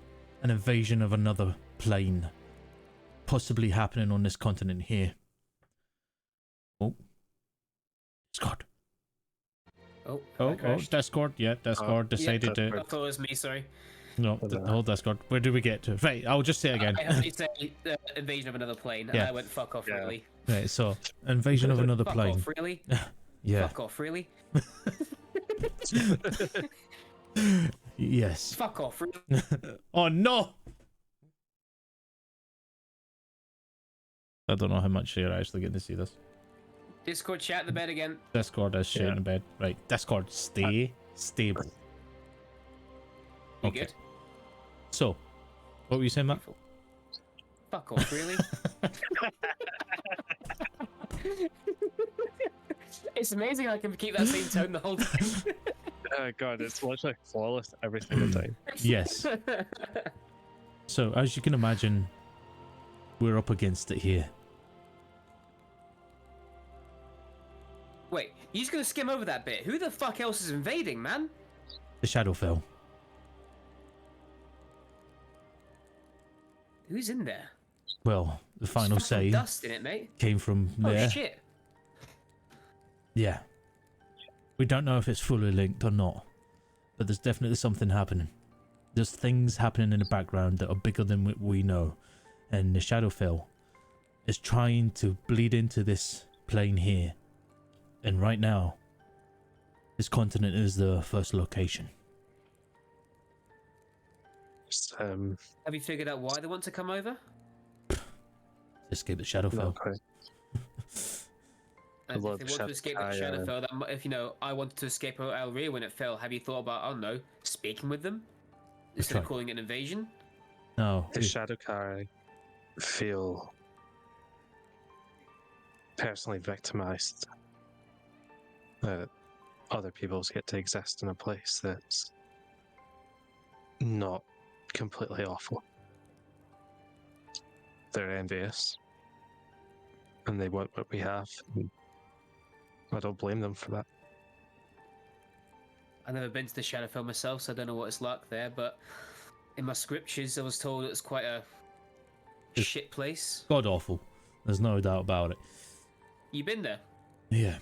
an invasion of another plane possibly happening on this continent here. Oh. Discord. Oh, Discord. Yeah, Discord decided to... I thought it was me, sorry. No, the whole Discord. Where do we get to? Right, I'll just say it again. I heard you say invasion of another plane, and Yeah. I went fuck off, Yeah. really. Right, so invasion of another Fuck plane. off, really? Yeah. Fuck off, really? Yes. Fuck off, really? Oh no! I don't know how much you're actually getting to see this. Discord chat in the bed again. Discord is shit Yeah. in bed. Right, Discord, stay stable. You Okay. good? So, what were you saying, Matt? Fuck off, really? It's amazing I can keep that same tone the whole time. Oh god, it's literally flawless every single time. Yes. So, as you can imagine, we're up against it here. Wait, you just gonna skim over that bit? Who the fuck else is invading, man? The Shadowfell. Who's in there? Well, the final There's fucking say dust in it, mate. came from Oh there. shit. Yeah. We don't know if it's fully linked or not, but there's definitely something happening. There's things happening in the background that are bigger than we know, and the Shadowfell is trying to bleed into this plane here. And right now, this continent is the first location. Just, Have you figured out why they want to come over? Escape the Shadowfell. not quite. And love if they want to escape the Shadowfell, that if I wanted to escape Alria when it fell, have you thought about, I don't know, speaking with them instead of right. calling it an invasion? No. The Shadowcar feel personally victimized. That other peoples get to exist in a place that's not completely awful. They're envious, and they want what we have. I don't blame them for that. I've never been to the Shadowfell myself, so I don't know what it's like there, but in my scriptures I was told it was quite a shit place. God awful. There's no doubt about it. You been there? Yeah.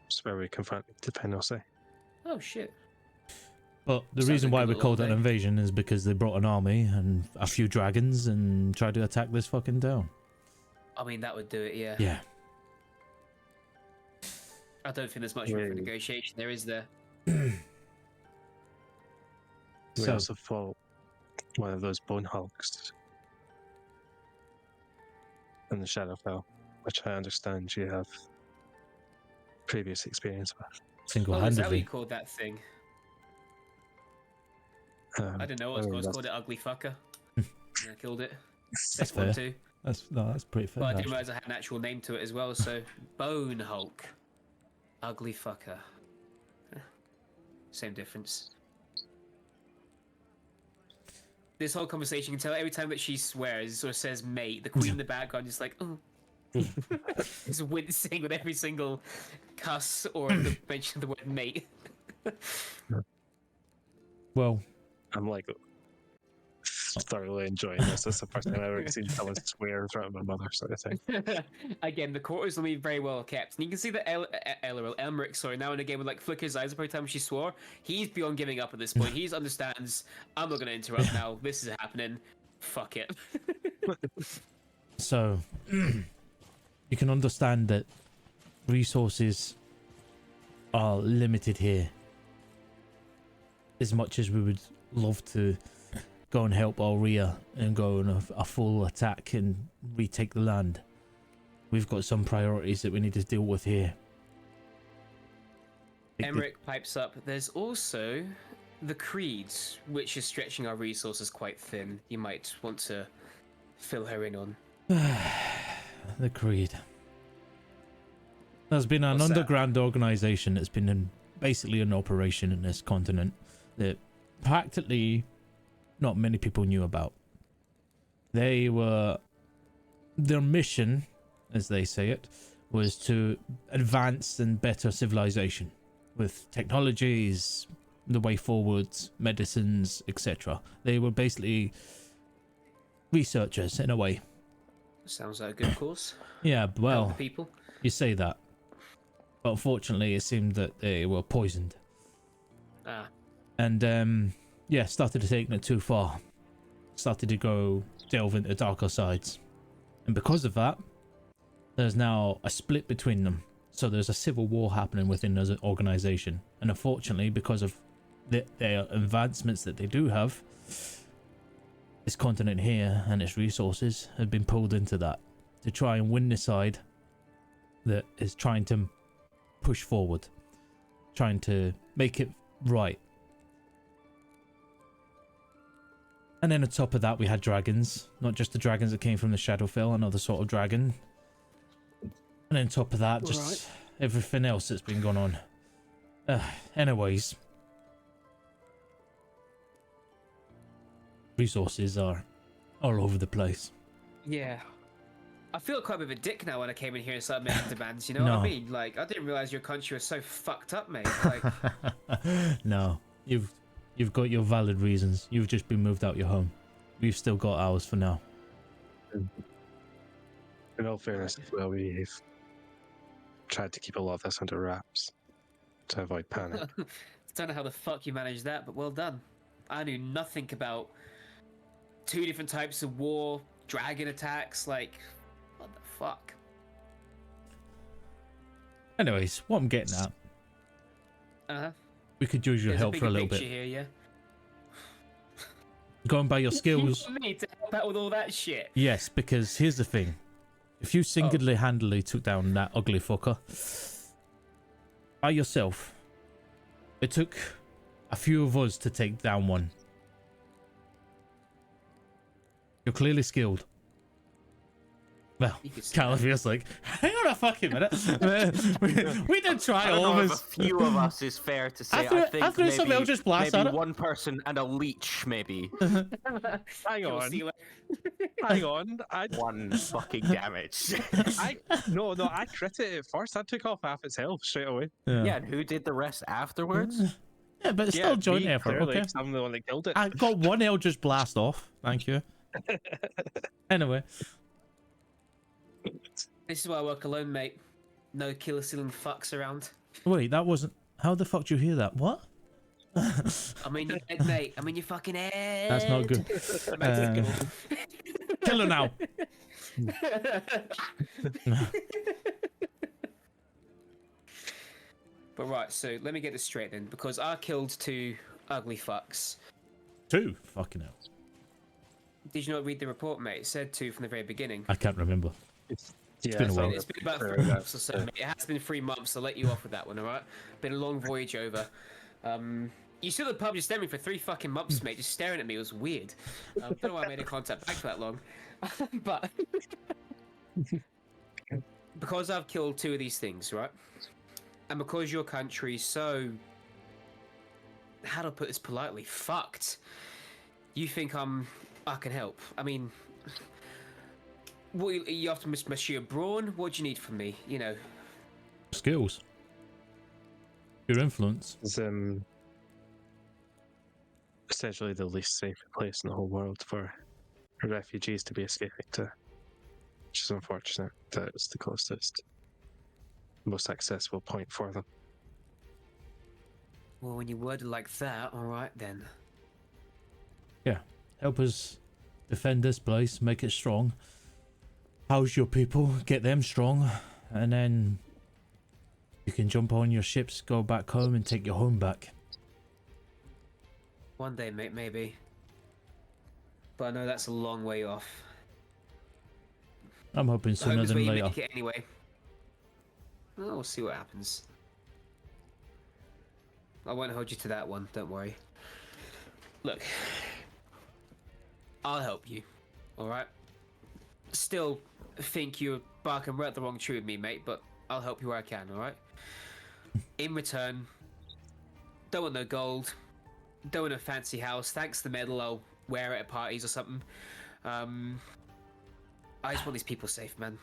It's where we confront the Penose. Oh shit. But the Sounds reason like why a we good called it little an day. invasion is because they brought an army and a few dragons and tried to attack this fucking town. I mean, that would do it, yeah. Yeah. I don't think there's much room for Yeah. negotiation there, is there? We So- also fought one of those bone hulks in the Shadowfell, which I understand you have previous experience with. Oh, is that what you Single-handedly. called that thing? I didn't know what it was called. It ugly fucker. Yeah, I killed it. That's Second one fair. too. That's pretty fair. But I didn't actually. realize I had an actual name to it as well. So, Bone Hulk, ugly fucker. Same difference. This whole conversation, you can tell every time that she swears or says mate, the queen in the background is like, oh. Just wincing with every single cuss or the mention of the word mate. Well, I'm like thoroughly enjoying this. This is the first time I've ever seen someone swear in front of my mother, sort of thing. Again, the quarters will be very well kept. And you can see that Elric, sorry, now and again would like flick his eyes every time she swore. He's beyond giving up at this point. He understands, I'm not going to interrupt now. This is happening. Fuck it. so you can understand that resources are limited here. As much as we would love to go and help Alria and go on a full attack and retake the land, we've got some priorities that we need to deal with here. Emmerich pipes up. There's also the creeds, which is stretching our resources quite thin. You might want to fill her in on. The Creed. There's been an What's that? underground organization that's been basically in operation in this continent that practically not many people knew about. Their mission, as they say it, was to advance and better civilization with technologies, the way forwards, medicines, etc. They were basically researchers in a way. Sounds like a good course. Yeah, Help well, the people. you say that. But unfortunately, it seemed that they were poisoned. Ah, And, yeah, started to take it too far. Started to go delve into darker sides. And because of that, there's now a split between them. So there's a civil war happening within the organization. And unfortunately, because of their advancements that they do have, this continent here and its resources have been pulled into that to try and win the side that is trying to push forward, trying to make it right. And then on top of that, we had dragons, not just the dragons that came from the Shadowfell, another sort of dragon. And on top of that, just everything else that's been going on. Anyways, resources are all over the place. Yeah. I feel quite a bit of a dick now when I came in here and started making demands, you know what No. I mean? Like, I didn't realize your country was so fucked up, mate. Like, No, you've got your valid reasons. You've just been moved out your home. We've still got ours for now. In all fairness, as well, we've tried to keep a lot of this under wraps to avoid panic. don't know how the fuck you managed that, but well done. I knew nothing about 2 different types of war, dragon attacks, like, what the fuck? Anyways, what I'm getting at, Uh-huh. we could use your There's help a for a bigger little picture bit. here, yeah? Go and buy your skills. You want me to help out with all that shit? Yes, because here's the thing. If you single-handedly took down that ugly fucker by yourself, it took a few of us to take down one. You're clearly skilled. Well, You could say Calaveras like, hang on a fucking minute. we did try I don't all know of if us. a few of us is fair to say. I I threw think some maybe, Eldritch Blast maybe at it. one person and a leech, maybe. Hang You'll on, see later. hang on. One fucking damage. No, I crit it at first. I took off half its health straight away. Yeah, and who did the rest afterwards? Yeah, but it's still joint me, effort, clearly, okay? 'cause I'm the one that killed it. I got one Eldritch Blast off. Thank you. Anyway. This is why I work alone, mate. No killer stealing fucks around. Wait, that wasn't... How the fuck did you hear that? What? I'm in your head, mate. I'm in your fucking head. That's not good. Kill her now. But right, so let me get this straight then, because I killed 2 ugly fucks. 2? Fucking hell. Did you not read the report, mate? It said 2 from the very beginning. I can't remember. Yeah, been a I while. thought It's it been about was 3 fair months or so, mate. It has been 3 months. I'll let you off with that one, alright? Been a long voyage over. You stood at the pub just staring for 3 fucking months, mate, just staring at me. It was weird. I don't know why I made a contact back for that long. But because I've killed 2 of these things, right? And because your country's so, how do I put this politely, fucked, you think I can help. I mean, what, you have to Monsieur Braun? What do you need from me? You know. Skills. Your influence. It's essentially the least safe place in the whole world for refugees to be escaping to, which is unfortunate that it's the closest, most accessible point for them. Well, when you word it like that, alright then. Yeah. Help us defend this place, make it strong. House your people, get them strong, and then you can jump on your ships, go back home, and take your home back. One day, mate, maybe. But I know that's a long way off. I'm hoping Home sooner is where than you later. make it anyway. Well, we'll see what happens. I won't hold you to that one, don't worry. Look, I'll help you, alright? Still think you're barking right the wrong tree with me, mate, but I'll help you where I can, alright? In return, don't want no gold, don't want a fancy house, thanks the medal, I'll wear it at parties or something. I just want these people safe, man.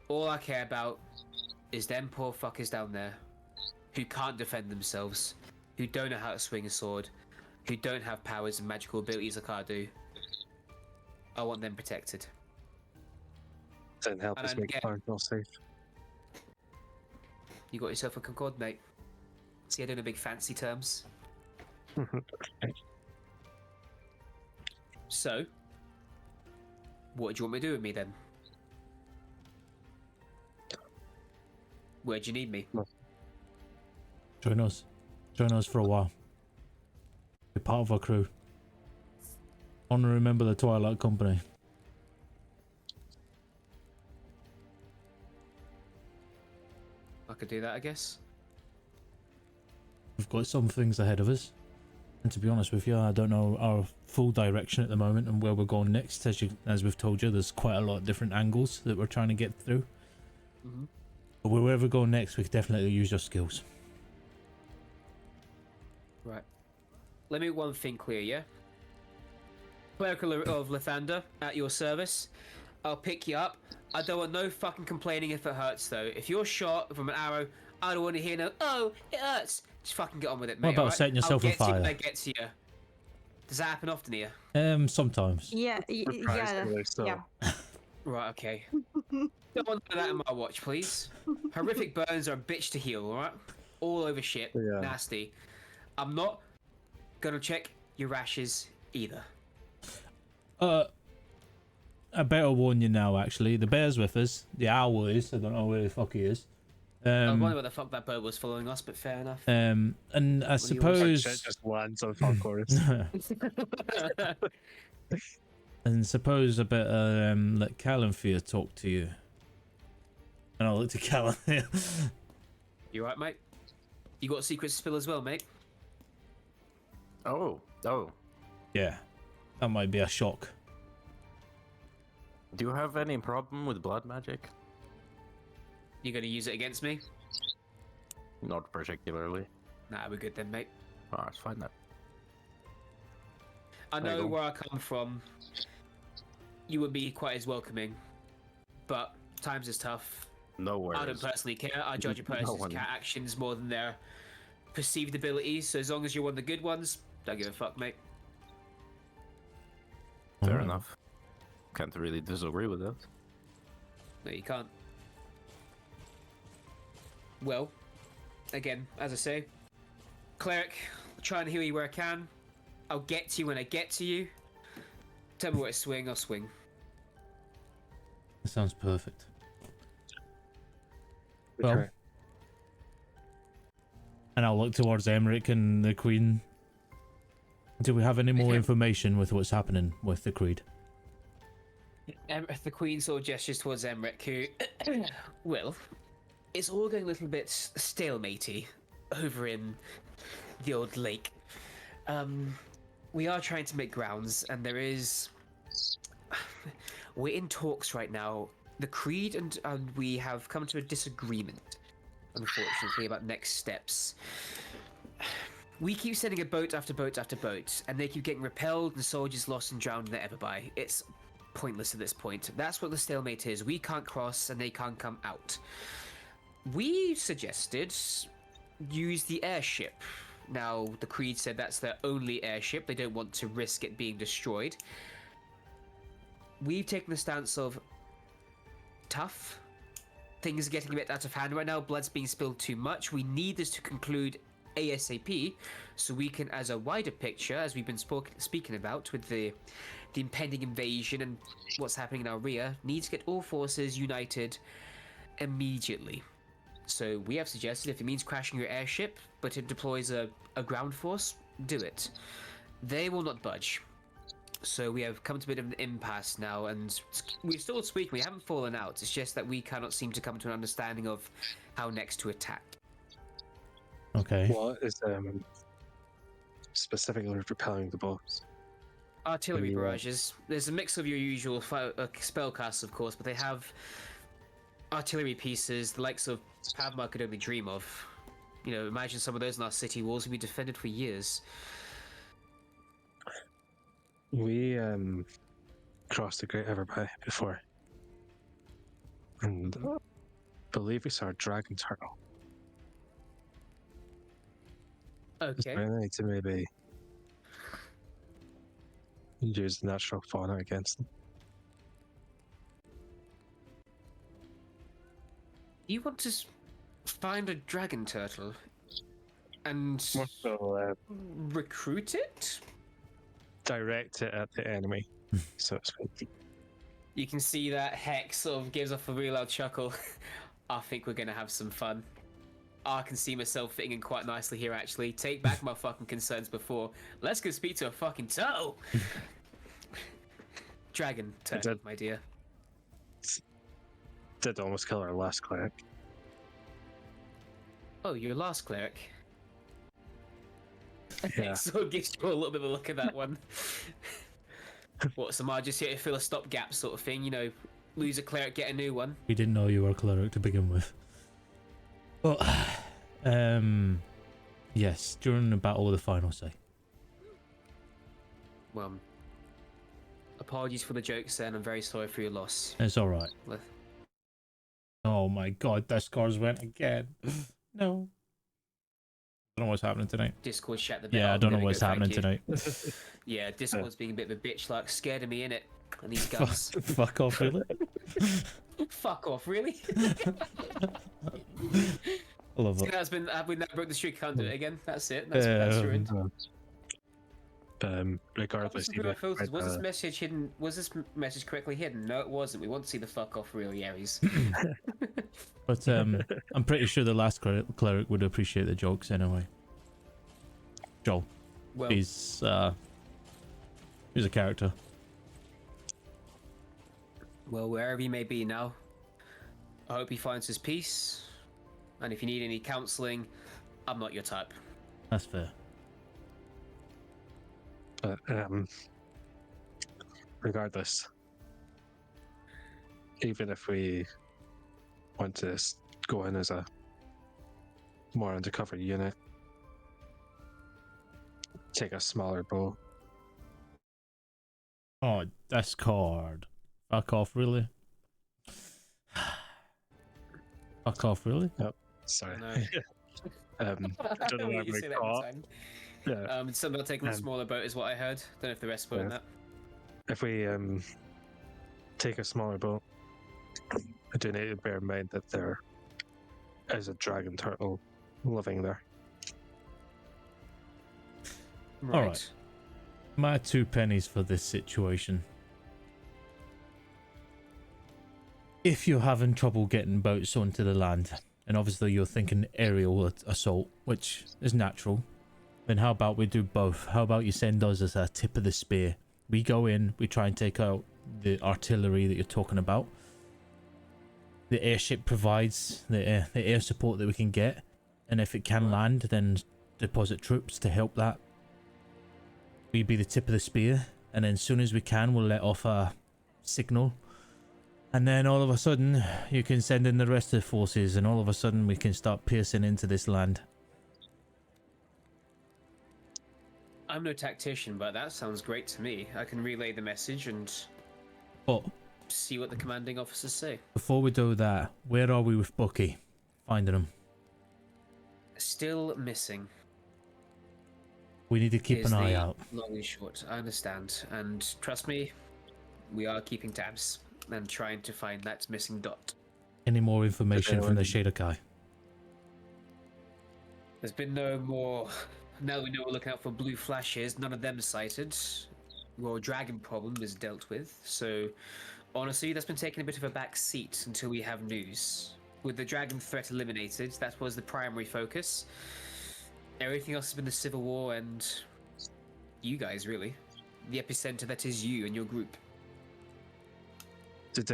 All I care about is them poor fuckers down there who can't defend themselves, who don't know how to swing a sword, who don't have powers and magical abilities like I do. I want them protected. Then help And us I make get- Farnville safe. You got yourself a Concord, mate. See, I don't know big fancy terms. So, what do you want me to do with me then? Where do you need me? Join us. Join us for a while. Be part of our crew. I want to remember the Twilight Company. I could do that, I guess. We've got some things ahead of us. And to be honest with you, I don't know our full direction at the moment and where we're going next. As we've told you, there's quite a lot of different angles that we're trying to get through. Mm-hmm. But wherever we go next, we could definitely use your skills. Right. Let me get one thing clear, yeah? Cleric of Lathander, at your service. I'll pick you up. I don't want no fucking complaining if it hurts, though. If you're shot from an arrow, I don't want to hear no, oh, it hurts. Just fucking get on with it, mate. What about alright? setting yourself I'll on get to you when fire? I get to you. Does that happen often here? Sometimes. Yeah, yeah, Surprisingly so. yeah. Right, okay. Don't want that in my watch, please. Horrific burns are a bitch to heal, alright? All over shit. Yeah. Nasty. I'm not gonna check your rashes either. I better warn you now, actually. The bear's with us. The owl is. I don't know where the fuck he is. I wonder what the fuck that bird was following us, but fair enough. And I you want? suppose... Shit just lands on Falcorus. and suppose I better let Callanfear talk to you. And I'll look to Callanfear. You right, mate? You got secrets to spill as well, mate? Oh. Yeah, that might be a shock. Do you have any problem with blood magic? You gonna use it against me? Not particularly. Nah, we're good then, mate. Oh, it's fine then. I There you know go. where I come from. You would be quite as welcoming, but times is tough. No worries. I don't personally care. I judge a No person's one- actions more than their perceived abilities. So as long as you're one of the good ones, don't give a fuck, mate. Fair Alright. enough. Can't really disagree with that. No, you can't. Well, again, as I say, cleric, try and heal you where I can. I'll get to you when I get to you. Tell me where to swing, I'll swing. That sounds perfect. Well, Okay. and I'll look towards Emmerich and the Queen. Do we have any more information with what's happening with the Creed? The Queen sort of gestures towards Emmerich, who, well, it's all going a little bit stalematey over in the old lake. We are trying to make grounds, and there is. We're in talks right now. The Creed and we have come to a disagreement, unfortunately, about next steps. We keep sending a boat after boat after boat, and they keep getting repelled, and soldiers lost and drowned in the Everby. It's pointless at this point. That's what the stalemate is. We can't cross, and they can't come out. We suggested use the airship. Now, the Creed said that's their only airship. They don't want to risk it being destroyed. We've taken the stance of tough. Things are getting a bit out of hand right now. Blood's being spilled too much. We need this to conclude ASAP, so we can, as a wider picture, as we've been speaking about with the impending invasion and what's happening in our rear, need to get all forces united immediately. So we have suggested if it means crashing your airship, but it deploys a ground force, do it. They will not budge. So we have come to a bit of an impasse now, and we're still speaking. We haven't fallen out. It's just that we cannot seem to come to an understanding of how next to attack. Okay. What is specifically repelling the boats? Artillery Yeah. barrages. There's a mix of your usual spellcasts, of course, but they have artillery pieces, the likes of Pavmar could only dream of. You know, imagine some of those in our city walls would be defended for years. We crossed the Great Everby before, and believe we saw a dragon turtle. Okay. I need to maybe use the natural fauna against them. You want to find a dragon turtle and So recruit it? direct it at the enemy, so to speak. You can see that Hex sort of gives off a real loud chuckle. I think we're gonna have some fun. I can see myself fitting in quite nicely here, actually. Take back my fucking concerns before. Let's go speak to a fucking turtle. Dragon turtle, did. my dear. Did almost kill our last cleric. Oh, your last cleric. Yeah. So it gives you a little bit of a look at that one. What, so am I just here to fill a stopgap sort of thing? You know, lose a cleric, get a new one? We didn't know you were a cleric to begin with. But, yes, during the battle with the final say. Well, Apologies for the jokes, and I'm very sorry for your loss. It's all right. Le- Oh my god, that scars went again. No. I don't know what's happening tonight. Discord chat the bit. Yeah, I Oh, don't know there we what's go, happening thank you. tonight. Yeah, Discord's being a bit of a bitch, like scared of me in it. And these Fuck, guns. fuck off, really? Fuck off, really? I love it. That's been. Have we now broke the streak? Can't do it again. That's it. That's ruined. Regardless, Was this message hidden? Was this message correctly hidden? No, it wasn't. We want to see the fuck off, really, Aries. But I'm pretty sure the last cleric would appreciate the jokes anyway. Joel. Well, He's a character. well, wherever he may be now, I hope he finds his peace. And if you need any counselling, I'm not your type. That's fair. But regardless, even if we want to go in as a more undercover unit, take a smaller bow. Oh, discord. Fuck off, really? Fuck off, really? Sorry. No. I don't know why You we say that every caught. time. Yeah. Something about taking a smaller boat is what I heard. Don't know if the rest put in that. If we take a smaller boat, I do need to bear in mind that there is a dragon turtle living there. Right. Alright. My 2 pennies for this situation. If you're having trouble getting boats onto the land, and obviously you're thinking aerial assault, which is natural, then how about we do both? How about you send us as a tip of the spear? We go in, we try and take out the artillery that you're talking about. The airship provides the air support that we can get, and if it can land, then deposit troops to help that. We be the tip of the spear, and then as soon as we can, we'll let off a signal. And then all of a sudden, you can send in the rest of the forces, and all of a sudden we can start piercing into this land. I'm no tactician, but that sounds great to me. I can relay the message and But see what the commanding officers say. before we do that, where are we with Bucky? Finding him. Still missing. We need to keep is an eye the out. Long and short. I understand. And trust me, we are keeping tabs and trying to find that missing dot. Any more information from the Shader Kai? There's been no more. Now we know we're looking out for blue flashes. None of them sighted. Well, dragon problem is dealt with. So, honestly, that's been taking a bit of a back seat until we have news. With the dragon threat eliminated, that was the primary focus. Everything else has been the civil war and you guys, really. The epicenter that is you and your group. Did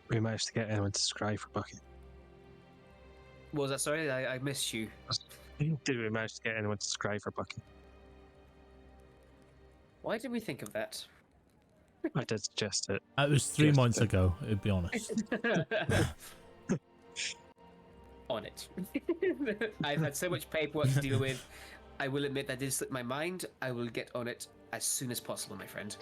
we manage to get anyone to scry for Bucky? What was that? Sorry, I missed you. Did we manage to get anyone to scry for Bucky? Why did we think of that? I did suggest it. It was 3 Yes, months but- ago, to be honest. On it. I've had so much paperwork to deal with. I will admit that did slip my mind. I will get on it as soon as possible, my friend.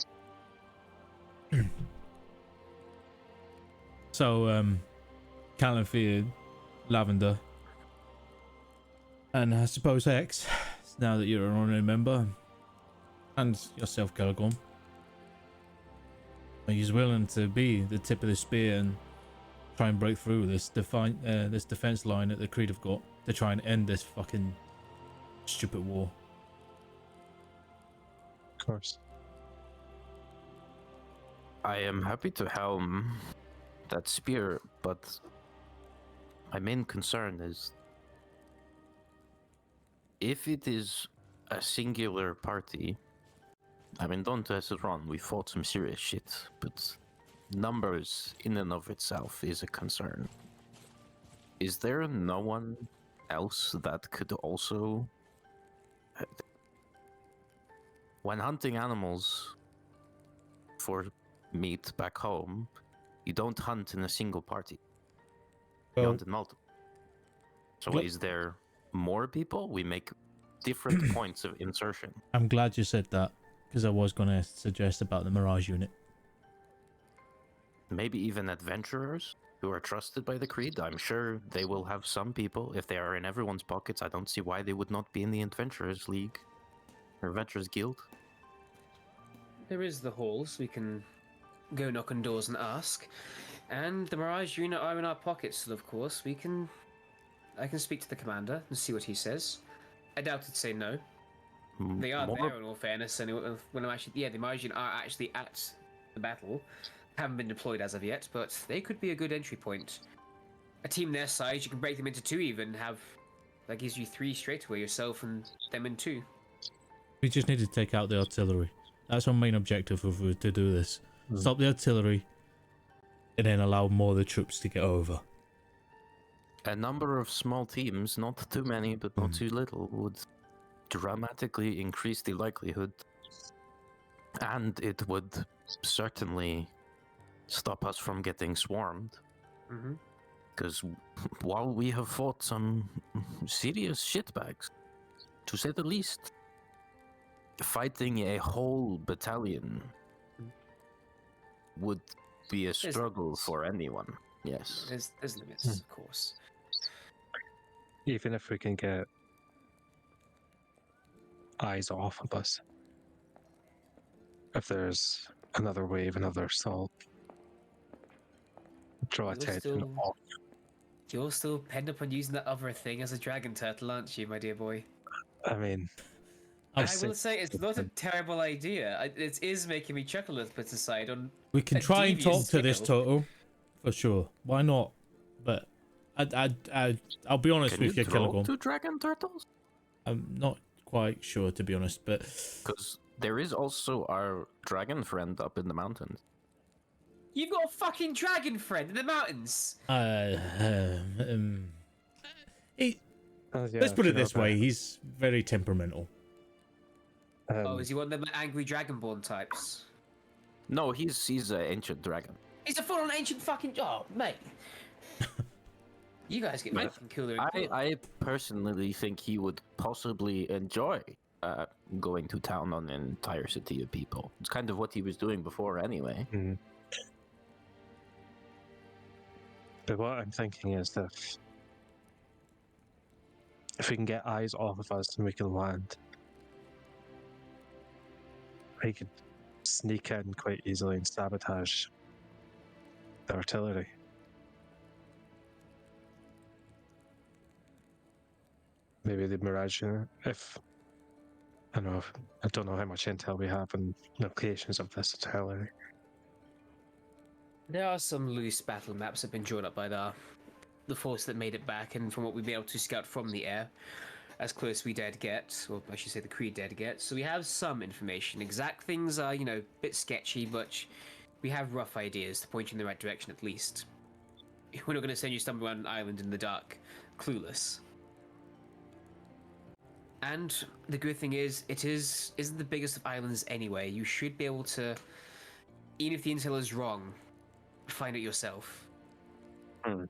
So, Callum Field, Lavender, and I suppose X, now that you're an honorary member, and yourself, Kelagorm. He's willing to be the tip of the spear and try and break through this defense line that the Creed have got to try and end this fucking stupid war. Of course. I am happy to helm that spear, but my main concern is if it is a singular party. I mean, don't get us wrong, we fought some serious shit, but numbers in and of itself is a concern. Is there no one else that could also... When hunting animals for meat back home, you don't hunt in a single party. You Well, hunt in multiple. So Well- is there more people? We make different points of insertion. I'm glad you said that, because I was going to suggest about the Mirage unit. Maybe even adventurers who are trusted by the Creed. I'm sure they will have some people. If they are in everyone's pockets, I don't see why they would not be in the Adventurers League or Adventurers Guild. There is the halls. We can go knock on doors and ask. And the Mirage unit are in our pockets, so of course I can speak to the commander and see what he says. I doubt he'd say no. They are there, in all fairness, and when I'm actually, the Mirage unit are actually at the battle. Haven't been deployed as of yet, but they could be a good entry point. A team their size, you can break them into 2 even, that gives you 3 straight away, yourself and them in 2. We just need to take out the artillery. That's our main objective if we were to do this. Stop the artillery, and then allow more of the troops to get over. A number of small teams, not too many, but not too little, would dramatically increase the likelihood. And it would certainly stop us from getting swarmed. Because while we have fought some serious shitbags, to say the least, fighting a whole battalion would be a struggle for anyone. Yes. There's limits, of course. Even if we can get eyes off of us. If there's another wave, another assault, draw attention off. You're still penned up on using that other thing as a dragon turtle, aren't you, my dear boy? I mean, I will say it's not a terrible idea. It is making me chuckle a little bit aside on. We can try and talk to this turtle, for sure. Why not? But I'll be honest with you, Killigorm. 2 dragon turtles? I'm not quite sure, to be honest, but because there is also our dragon friend up in the mountains. You've got a fucking dragon friend in the mountains. Let's put it this way: he's very temperamental. Is he one of them angry dragonborn types? No, he's an ancient dragon. He's a full-on ancient fucking. Oh, mate. You guys get fucking cooler and cooler. I personally think he would possibly enjoy going to town on an entire city of people. It's kind of what he was doing before, anyway. But what I'm thinking is that if we can get eyes off of us and we can land, we could sneak in quite easily and sabotage the artillery. Maybe the Mirage unit, if I don't know how much intel we have on locations of this artillery. There are some loose battle maps that have been drawn up by the force that made it back, and from what we've been able to scout from the air, as close as we dared get, or I should say the Creed dared get. So we have some information. Exact things are, a bit sketchy, but we have rough ideas to point you in the right direction at least. We're not going to send you stumbling around an island in the dark, clueless. And the good thing is, isn't the biggest of islands anyway. You should be able to, even if the intel is wrong, find it yourself. I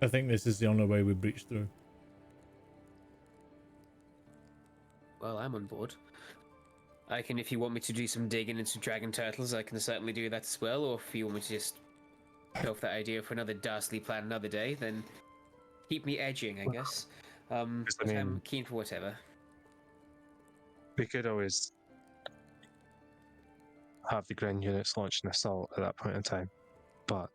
think this is the only way we breach through. Well, I'm on board. I can, if you want me to do some digging into dragon turtles, I can certainly do that as well. Or if you want me to just go off that idea for another dastardly plan another day, then keep me edging, I guess. But I'm keen for whatever. We could always have the ground units launch an assault at that point in time, but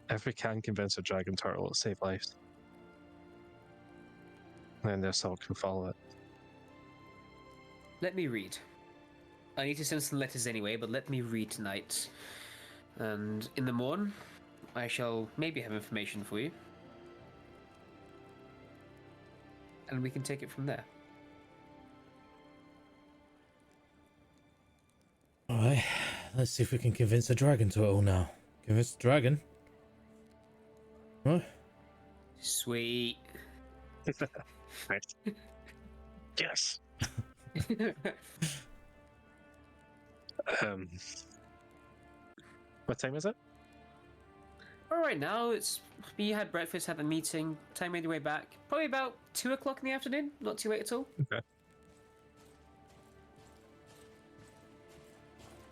if we can convince a dragon turtle to save lives, then the assault can follow it. Let me read. I need to send some letters anyway, but let me read tonight. And in the morn, I shall maybe have information for you. And we can take it from there. Alright, let's see if we can convince the dragon turtle now. Convince the dragon? What? Sweet. Yes. What time is it? All right, now it's you had breakfast, had a meeting, time made your way back. Probably about 2 o'clock in the afternoon. Not too late at all. Okay.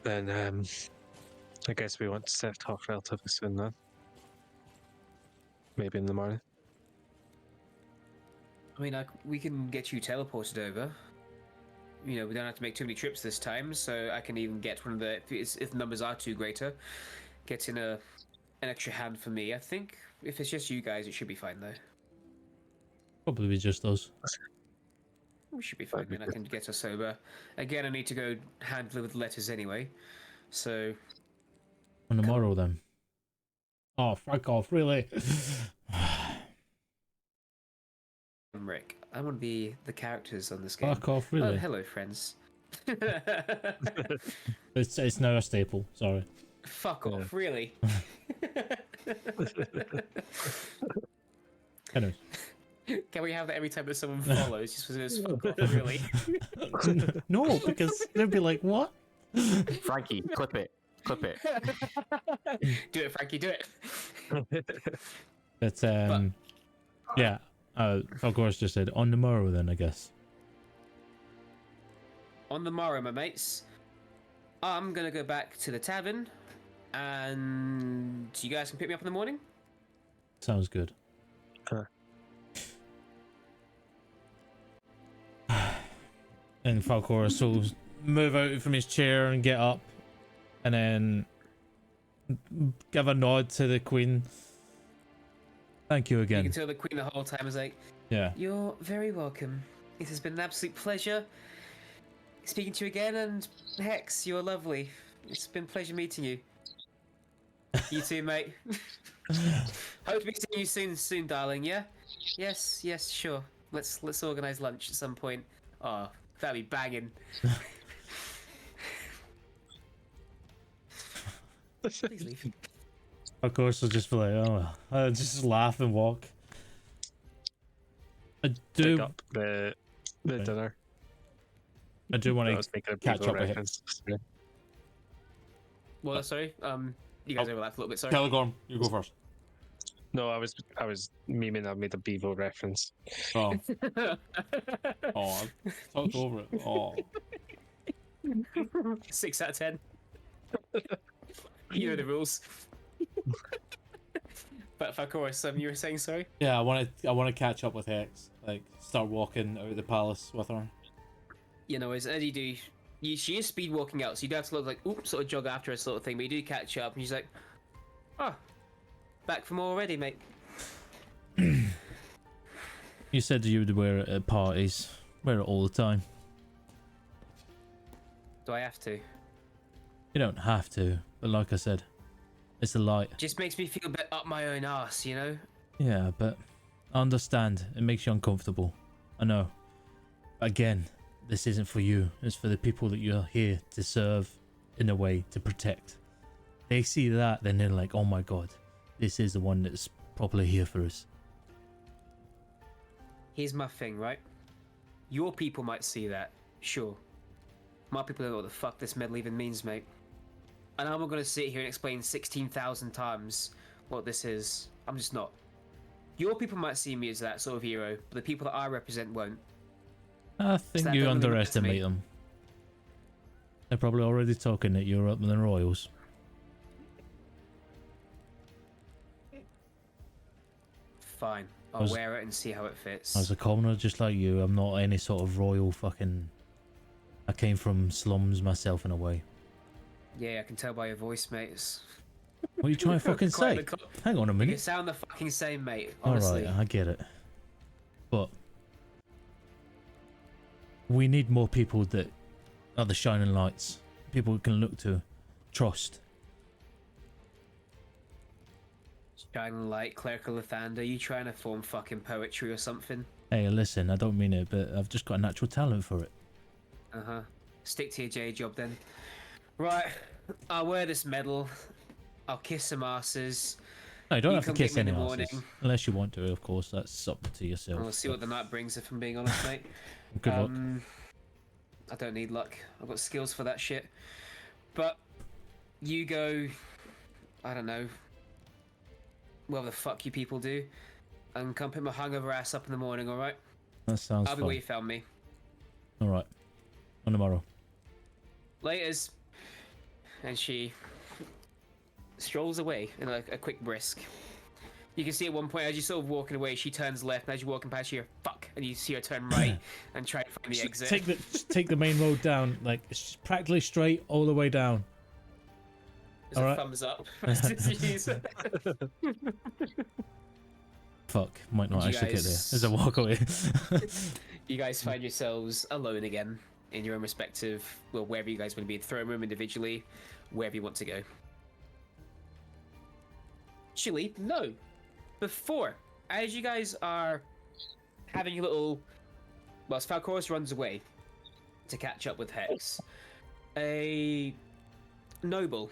Then I guess we want to set off relatively soon then. Maybe in the morning. I mean, we can get you teleported over. You know, we don't have to make too many trips this time, so I can even get one of the if the numbers are too greater, get in an extra hand for me. I think if it's just you guys, it should be fine though. Probably be just us. We should be fine, man. I can get us over. Again, I need to go handle it with letters anyway, so. On tomorrow then. Oh, fuck off! Really? Rick, I want to be the characters on this game. Fuck off! Oh, Really? hello, friends. It's now a staple. Sorry. Fuck off! Really? Anyways. Can we have that every time that someone follows? Just because it's fuck off, really? No, because they'd be like, "What?" Frankie, clip it. Clip it. Do it, Frankie. Do it. But yeah. Of course, just said on the morrow then, I guess. On the morrow, my mates, I'm gonna go back to the tavern, and you guys can pick me up in the morning. Sounds good. And Falcoris will move out from his chair and get up, and then give a nod to the queen. Thank you You again. can tell the queen the whole time is like, Yeah. "You're very welcome. It has been an absolute pleasure speaking to you again, and Hex, you're lovely. It's been a pleasure meeting you. You too, mate. Hope to be seeing you soon, darling. Yeah, yes, sure. Let's organize lunch at some point. Oh, that'd be banging." Please leave. Of course, I'll just be like, oh, well. I'll just laugh and walk. I Pick do up the Okay. dinner. want I to was making a catch Bevo up with him. reference. Sorry. Well, sorry. You guys overlapped a little bit. Sorry. Telegorm, you go first. No, I was memeing. I made a Bevo reference. Oh, oh, I talked over it. Oh, 6 out of 10. You know the rules. But of course, you were saying sorry. yeah. I want to catch up with Hex. Like, start walking out of the palace with her. You know, as you do, she is speed walking out, so you do have to look like, oops, sort of jog after her sort of thing. But you do catch up, and she's like, "Oh, back from already, mate." You said you would wear it at parties. Wear it all the time. Do I have to? You don't have to, but like I said, it's a light. Just makes me feel a bit up my own ass, you know. Yeah, but I understand. It makes you uncomfortable. I know. Again, this isn't for you. It's for the people that you're here to serve, in a way, to protect. They see that, then they're like, oh my god, this is the one that's properly here for us. Here's my thing, right? Your people might see that, sure. My people don't know what the fuck this medal even means, mate. And I'm not gonna sit here and explain 16,000 times what this is. I'm just not. Your people might see me as that sort of hero, but the people that I represent won't. I think that you don't really matter to underestimate me. them. They're probably already talking that you're up than royals. Fine, I'll Was- wear it and see how it fits. As a commoner just like you, I'm not any sort of royal fucking... I came from slums myself in a way. Yeah, I can tell by your voice, mate. It's What are you trying to fucking quite say? the Hang on a You minute. sound the fucking same, mate. Honestly. Alright, I get it. But... we need more people that are the shining lights. People we can look to. Trust. Shining light, clerical Lathander. You trying to form fucking poetry or something? Hey, listen, I don't mean it, but I've just got a natural talent for it. Uh-huh. Stick to your J job then. Right, I'll wear this medal. I'll kiss some asses. No, you don't You have to come get kiss me in any the asses. morning. Unless you want to, of course. That's up to yourself. We'll see what the night brings, if I'm being honest, mate. Good luck. I don't need luck. I've got skills for that shit. But you go, I don't know, whatever the fuck you people do, and come pick my hungover ass up in the morning, alright? That sounds I'll be fun. where you found me. All right. On tomorrow. Laters. And she strolls away in like a quick brisk. You can see at one point as you're sort of walking away, she turns left, and as you're walking past, you hear fuck, and you see her turn right and try to find the exit. Take the main road down, like it's practically straight all the way down. There's a Alright. thumbs up. Fuck, might not You actually get there. guys- There's a walk away. You guys find yourselves alone again in your own respective, well, wherever you guys want to be, in the throne room individually, wherever you want to go. Actually, no. Before, as you guys are having a little, well, as Falcoris runs away to catch up with Hex, a noble.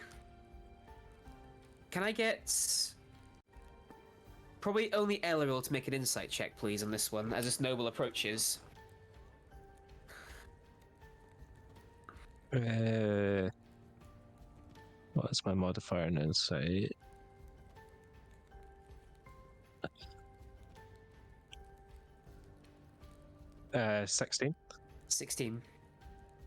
Can I get probably only Elriel to make an insight check, please, on this one, as this noble approaches? What's my modifier in insight? Uh, 16. 16.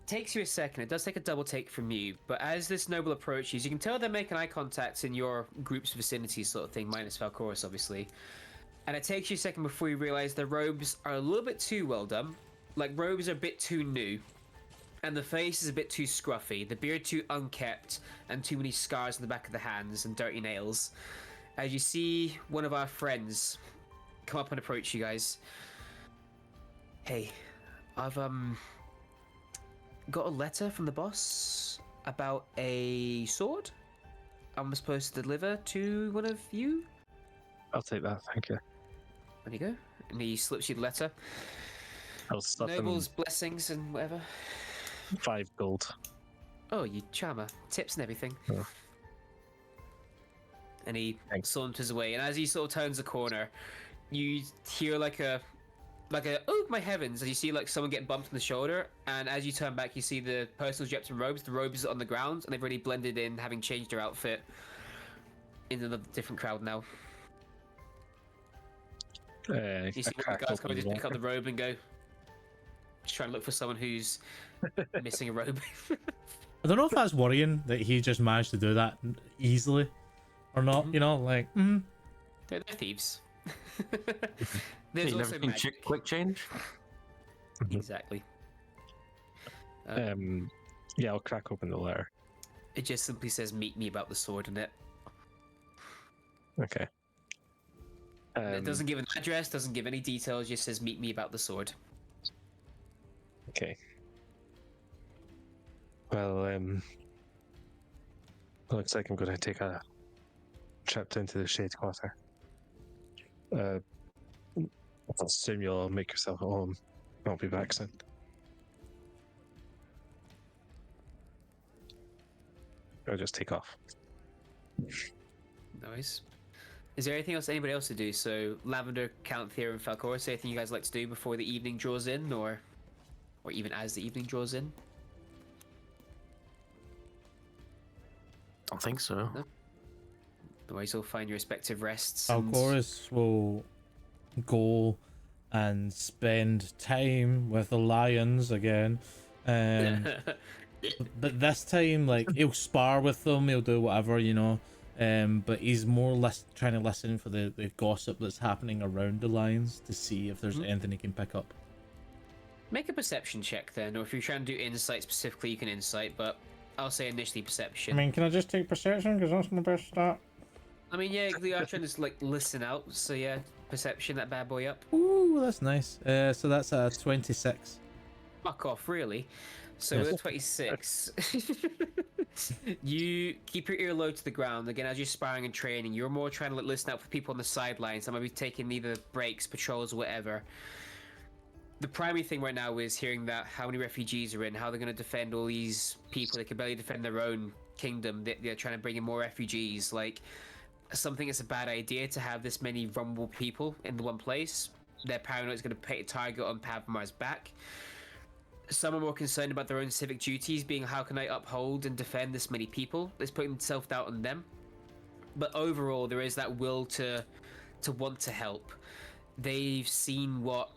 Takes you a second. It does take a double take from you, but as this noble approaches, you can tell they're making eye contact in your group's vicinity, sort of thing, minus Falcoris, obviously. And it takes you a second before you realize the robes are a little bit too well done. Like, robes are a bit too new. And the face is a bit too scruffy, the beard too unkept, and too many scars on the back of the hands and dirty nails. As you see one of our friends come up and approach you guys. Hey, I've got a letter from the boss about a sword I'm supposed to deliver to one of you. I'll take that, thank you. There you go. And he slips you the letter. I'll stuff Noble's blessings and whatever. him 5 gold. Oh, you charmer. Tips and everything. Oh. And he Thanks. saunters away. And as he sort of turns the corner, you hear like a oh my heavens, as you see like someone get bumped on the shoulder, and as you turn back you see the person who's dressed in robes. The robes are on the ground and they've already blended in, having changed their outfit into a different crowd now. You see one of the guys come and just pick up the robe and go, just trying to look for someone who's missing a robe. I don't know if that's worrying that he just managed to do that easily or not. You know, like. They're thieves. There's You also never seen magic. quick change? Exactly. Yeah, I'll crack open the letter. It just simply says, "Meet me about the sword," in it. Okay. It doesn't give an address, doesn't give any details. Just says, "Meet me about the sword." Okay. Well, looks like I'm going to take a trip into the Shade Quarter. I assume you'll make yourself at home. I'll be back soon. I'll just take off. Nice. Is there anything else anybody else to do? So Lavender, Calanthier, and Falcoris, anything you guys like to do before the evening draws in, or even as the evening draws in? I don't think so. No. Otherwise, you'll find your respective rests. and- Alcoris will go and spend time with the lions again. But this time, like, he'll spar with them, he'll do whatever, you know. But he's more trying to listen for the gossip that's happening around the lions to see if there's anything he can pick up. Make a perception check then, or if you're trying to do insight specifically, you can insight, but I'll say initially perception. I mean, can I just take perception? Because that's my best stat. Yeah, you are trying to, like, listen out, so yeah, perception, that bad boy up. Ooh, that's nice. So that's a 26. Fuck off, really? So Yes. with a 26, you keep your ear low to the ground. Again, as you're sparring and training, you're more trying to like, listen out for people on the sidelines. Some might be taking either breaks, patrols, or whatever. The primary thing right now is hearing that how many refugees are in, how they're going to defend all these people. They can barely defend their own kingdom. They're trying to bring in more refugees. Like, something it's a bad idea to have this many vulnerable people in the one place. They're paranoid it's going to put a target on Pavmar's back. Some are more concerned about their own civic duties, being how can I uphold and defend this many people? It's putting self-doubt on them. but overall there is that will to want to help. They've seen what,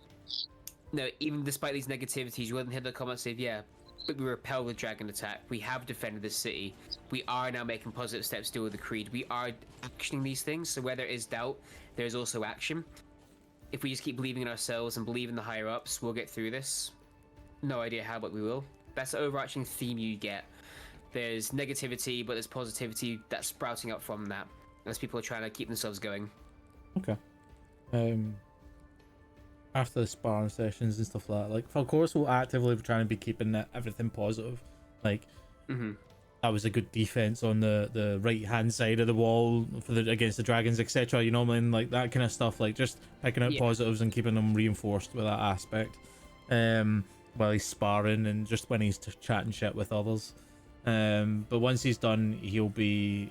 no, even despite these negativities, you wouldn't hear the comments say, yeah, but we repel the dragon attack. We have defended the city. We are now making positive steps to deal with the creed. We are actioning these things. So where there is doubt, there is also action. If we just keep believing in ourselves and believe in the higher ups, we'll get through this. No idea how, but we will. That's the overarching theme you get. There's negativity, but there's positivity that's sprouting up from that, as people are trying to keep themselves going. Okay. After the sparring sessions and stuff like that, like of course we'll actively be trying to be keeping everything positive. Like that was a good defense on the right hand side of the wall for against the dragons, etc. You know what I mean? Like that kind of stuff. Like just picking out positives and keeping them reinforced with that aspect. While he's sparring and just when he's chatting shit with others. But once he's done, he'll be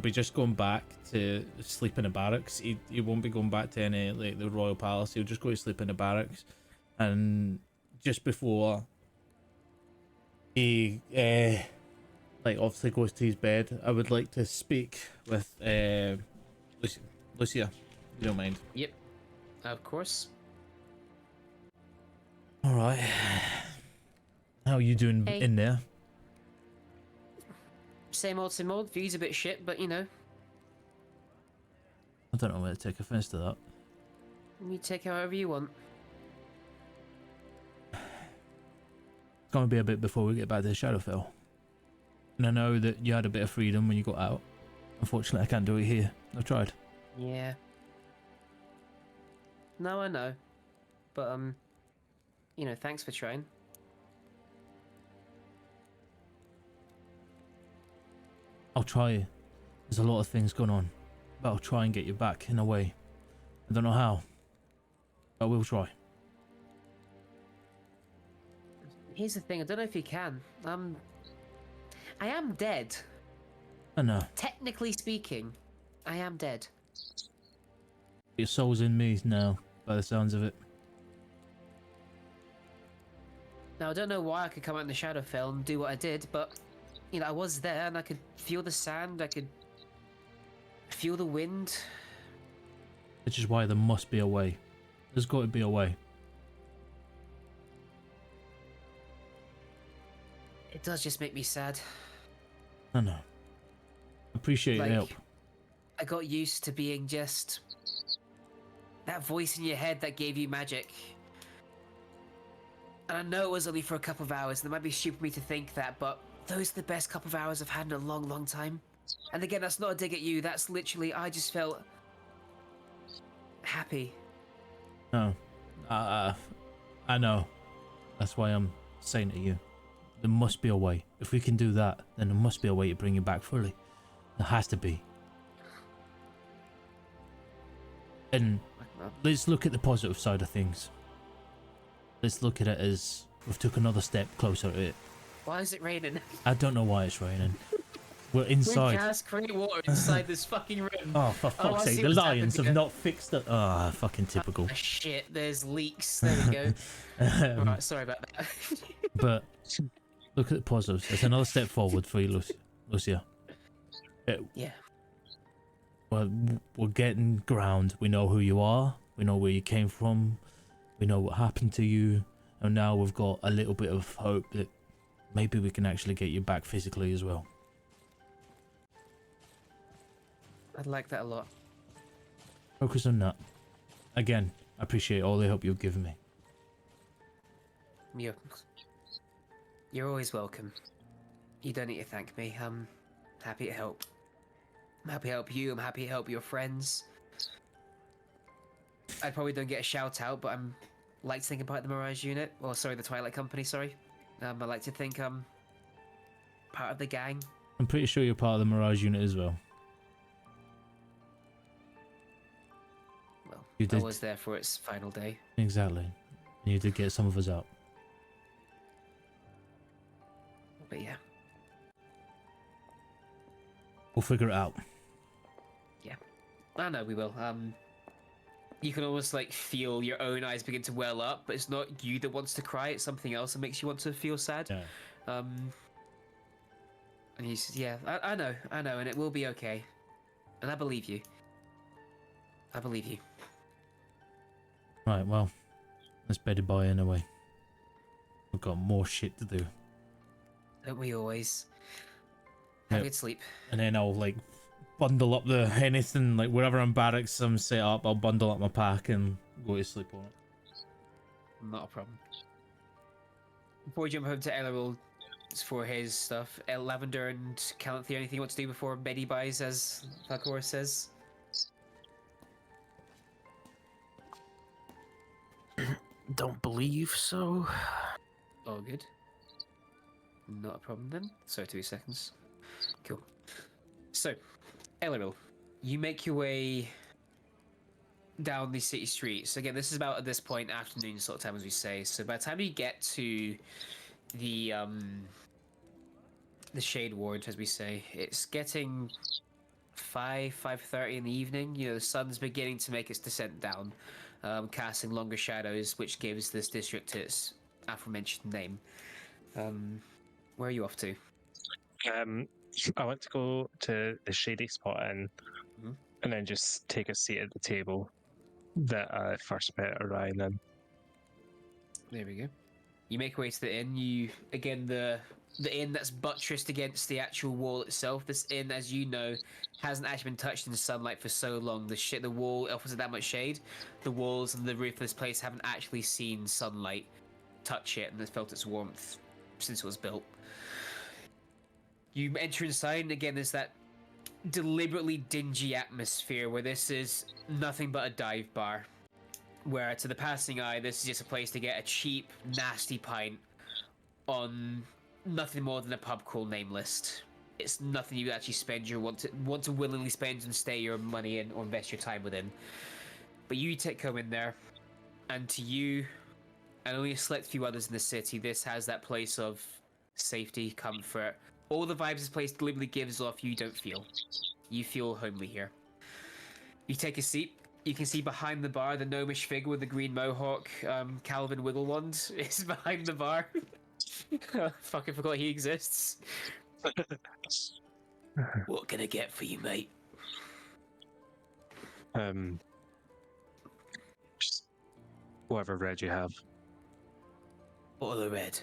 just going back to sleep in the barracks. He won't be going back to any like the royal palace. He'll just go to sleep in the barracks, and just before he like obviously goes to his bed, I would like to speak with Lucia. You don't mind? Yep, of course. All right. How are you doing in there? Same old, same old. View's a bit shit, but you know. I don't know where to take offense to that. You take it however you want. It's gonna be a bit before we get back to Shadowfell. And I know that you had a bit of freedom when you got out. Unfortunately, I can't do it here. I've tried. Yeah. No, I know. But, you know, thanks for trying. I'll try. There's a lot of things going on. But I'll try and get you back in a way. I don't know how. But I will try. Here's the thing, I don't know if you can. I am dead. I know. Technically speaking, I am dead. Your soul's in me now, by the sounds of it. Now, I don't know why I could come out in the Shadowfell and do what I did, but, you know, I was there and I could feel the sand, I could feel the wind. Which is why there must be a way. There's got to be a way. It does just make me sad. I know. Appreciate your help. I got used to being just that voice in your head that gave you magic. And I know it was only for a couple of hours, and it might be stupid for me to think that, but those are the best couple of hours I've had in a long, long time. And again, that's not a dig at you, that's literally, I just felt happy. No. I know. That's why I'm saying to you. There must be a way. If we can do that, then there must be a way to bring you back fully. There has to be. And let's look at the positive side of things. Let's look at it as we've took another step closer to it. Why is it raining? I don't know why it's raining. We're inside. Gas create water inside this fucking room. Oh, for fuck's sake, the Lions have not fixed it. Ah, fucking typical. Oh, shit, there's leaks. There we go. Alright, sorry about that. But look at the positives. It's another step forward for you, Lucia. Yeah. Well, we're getting ground. We know who you are. We know where you came from. We know what happened to you. And now we've got a little bit of hope that maybe we can actually get you back physically as well. I'd like that a lot. Focus on that. Again, I appreciate all the help you've given me. You're always welcome. You don't need to thank me. I'm happy to help. I'm happy to help you. I'm happy to help your friends. I probably don't get a shout out, but I'm like to think about the Mirage unit. Or sorry, the Twilight Company, sorry. I like to think I'm part of the gang. I'm pretty sure you're part of the Mirage unit as well. Well, You I did. was there for its final day. Exactly. And you did get some of us out. But yeah. We'll figure it out. Yeah. I know we will. You can almost like feel your own eyes begin to well up, but it's not you that wants to cry, it's something else that makes you want to feel sad. Yeah. And he's, yeah, I know, and it will be okay. And I believe you. I believe you. Right, well, let's Betty Boy anyway. We've got more shit to do. Don't we always? Have a Yep. good sleep. And then I'll like bundle up the anything, like wherever I'm barracks I'm set up, I'll bundle up my pack and go to sleep on it. Not a problem. Before we jump home to Elleril for his stuff, Lavender and Calanthea, anything you want to do before Betty buys, as Falcor says? Don't believe so. All good. Not a problem then. So 2 seconds. Cool. So, Elleril, you make your way down the city streets. Again, this is about at this point afternoon sort of time, as we say. So by the time you get to the Shade Ward, as we say, it's getting 5:30 in the evening. You know, the sun's beginning to make its descent down, casting longer shadows, which gives this district its aforementioned name. Where are you off to? I want to go to the shady spot in, Mhm. and then just take a seat at the table that I first met Orion in. There we go. You make your way to the inn. You again the inn that's buttressed against the actual wall itself. This inn, as you know, hasn't actually been touched in sunlight for so long. The wall offers it that much shade. The walls and the roof of this place haven't actually seen sunlight touch it and has felt its warmth since it was built. You enter inside, and again, there's that deliberately dingy atmosphere where this is nothing but a dive bar. Where to the passing eye, this is just a place to get a cheap, nasty pint on nothing more than a pub crawl name list. It's nothing you actually spend your want to willingly spend and stay your money in or invest your time within. But you come in there, and to you, and only a select few others in the city, this has that place of safety, comfort. All the vibes this place deliberately gives off, you don't feel. You feel homely here. You take a seat. You can see behind the bar the gnomish figure with the green mohawk, Calvin Wigglewand, is behind the bar. Fucking forgot he exists. What can I get for you, mate? Just whatever red you have. Bottle of red.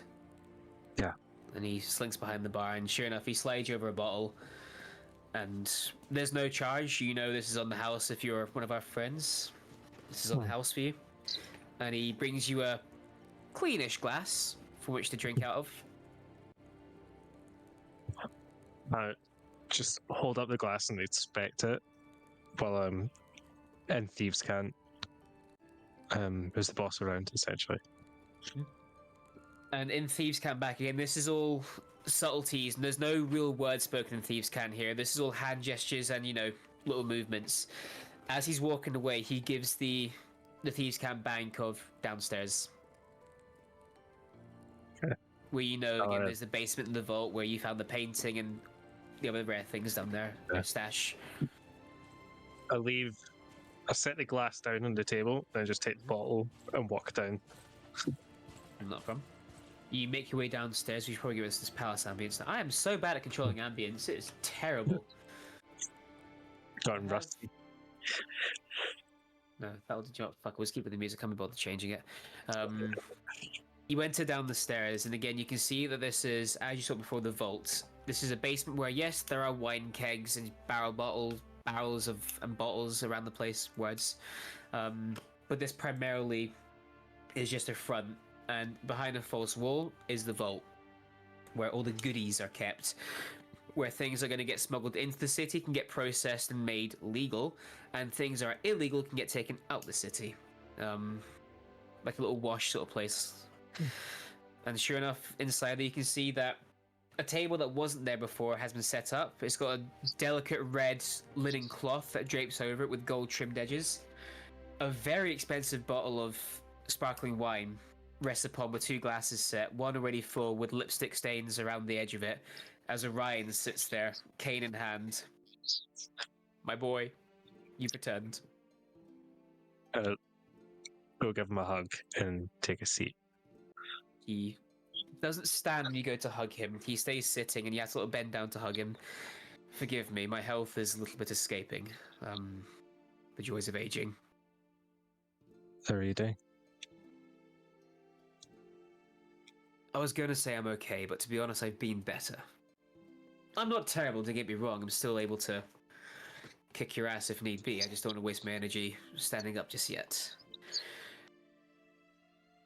Yeah. And he slinks behind the bar, and sure enough, he slides you over a bottle. And there's no charge. You know this is on the house if you're one of our friends. This is on the house for you. And he brings you a cleanish glass for which to drink out of. Just hold up the glass and inspect it while I'm in Thieves' Cant. Is the boss around, essentially? And in Thieves' Cant back again, this is all subtleties, and there's no real word spoken in Thieves' Cant here. This is all hand gestures and, you know, little movements. As he's walking away, he gives the Thieves' Cant bank of downstairs. Okay. Where you know, again, there's the basement and the vault where you found the painting and the other rare things down there. Yeah. Your stash. I set the glass down on the table, then just take the bottle and walk down. Not a problem. You make your way downstairs. We should probably give us this palace ambience. I am so bad at controlling ambience. It is terrible. Gotten rusty. No, that'll do. Fuck, we'll just keep with the music. Can't be bothered changing it. You enter down the stairs, and again, you can see that this is, as you saw before, the vault. This is a basement where, yes, there are wine kegs and barrels and bottles around the place, words. But this primarily is just a front, and behind a false wall is the vault, where all the goodies are kept, where things are going to get smuggled into the city, can get processed and made legal, and things are illegal can get taken out the city. Like a little wash sort of place. And sure enough, inside there you can see that a table that wasn't there before has been set up. It's got a delicate red linen cloth that drapes over it with gold trimmed edges. A very expensive bottle of sparkling wine rests upon with 2 glasses set, one already full with lipstick stains around the edge of it, as Orion sits there, cane in hand. My boy, you've returned. Go give him a hug and take a seat. He Doesn't stand when you go to hug him. He stays sitting, and you have to sort of bend down to hug him. Forgive me, my health is a little bit escaping. The joys of aging. How are you doing? I was going to say I'm okay, but to be honest, I've been better. I'm not terrible, don't get me wrong. I'm still able to kick your ass if need be. I just don't want to waste my energy standing up just yet.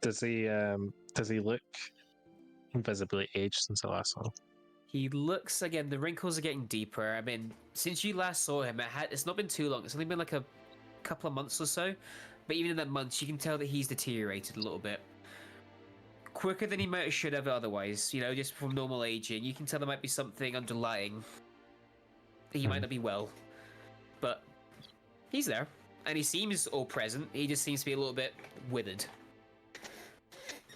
Does he look invisibly aged since I last saw him? He looks, again, the wrinkles are getting deeper. I mean, since you last saw him, it's not been too long. It's only been like a couple of months or so. But even in that months, you can tell that he's deteriorated a little bit. Quicker than he might have should have otherwise, you know, just from normal aging. You can tell there might be something underlying. He might not be well. But he's there. And he seems all present. He just seems to be a little bit withered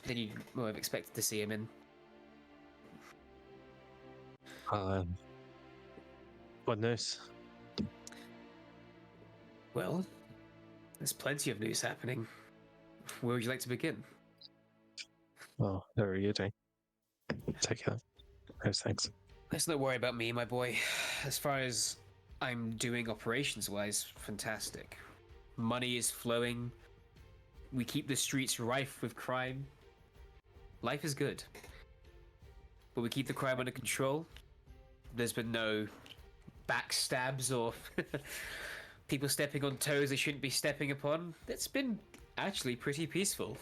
than you might have expected to see him in. What news? Well, there's plenty of news happening. Where would you like to begin? Oh, how are you doing? Take care. How's things? Let's not worry about me, my boy. As far as I'm doing operations-wise, fantastic. Money is flowing. We keep the streets rife with crime. Life is good. But we keep the crime under control. There's been no backstabs or people stepping on toes they shouldn't be stepping upon. It's been actually pretty peaceful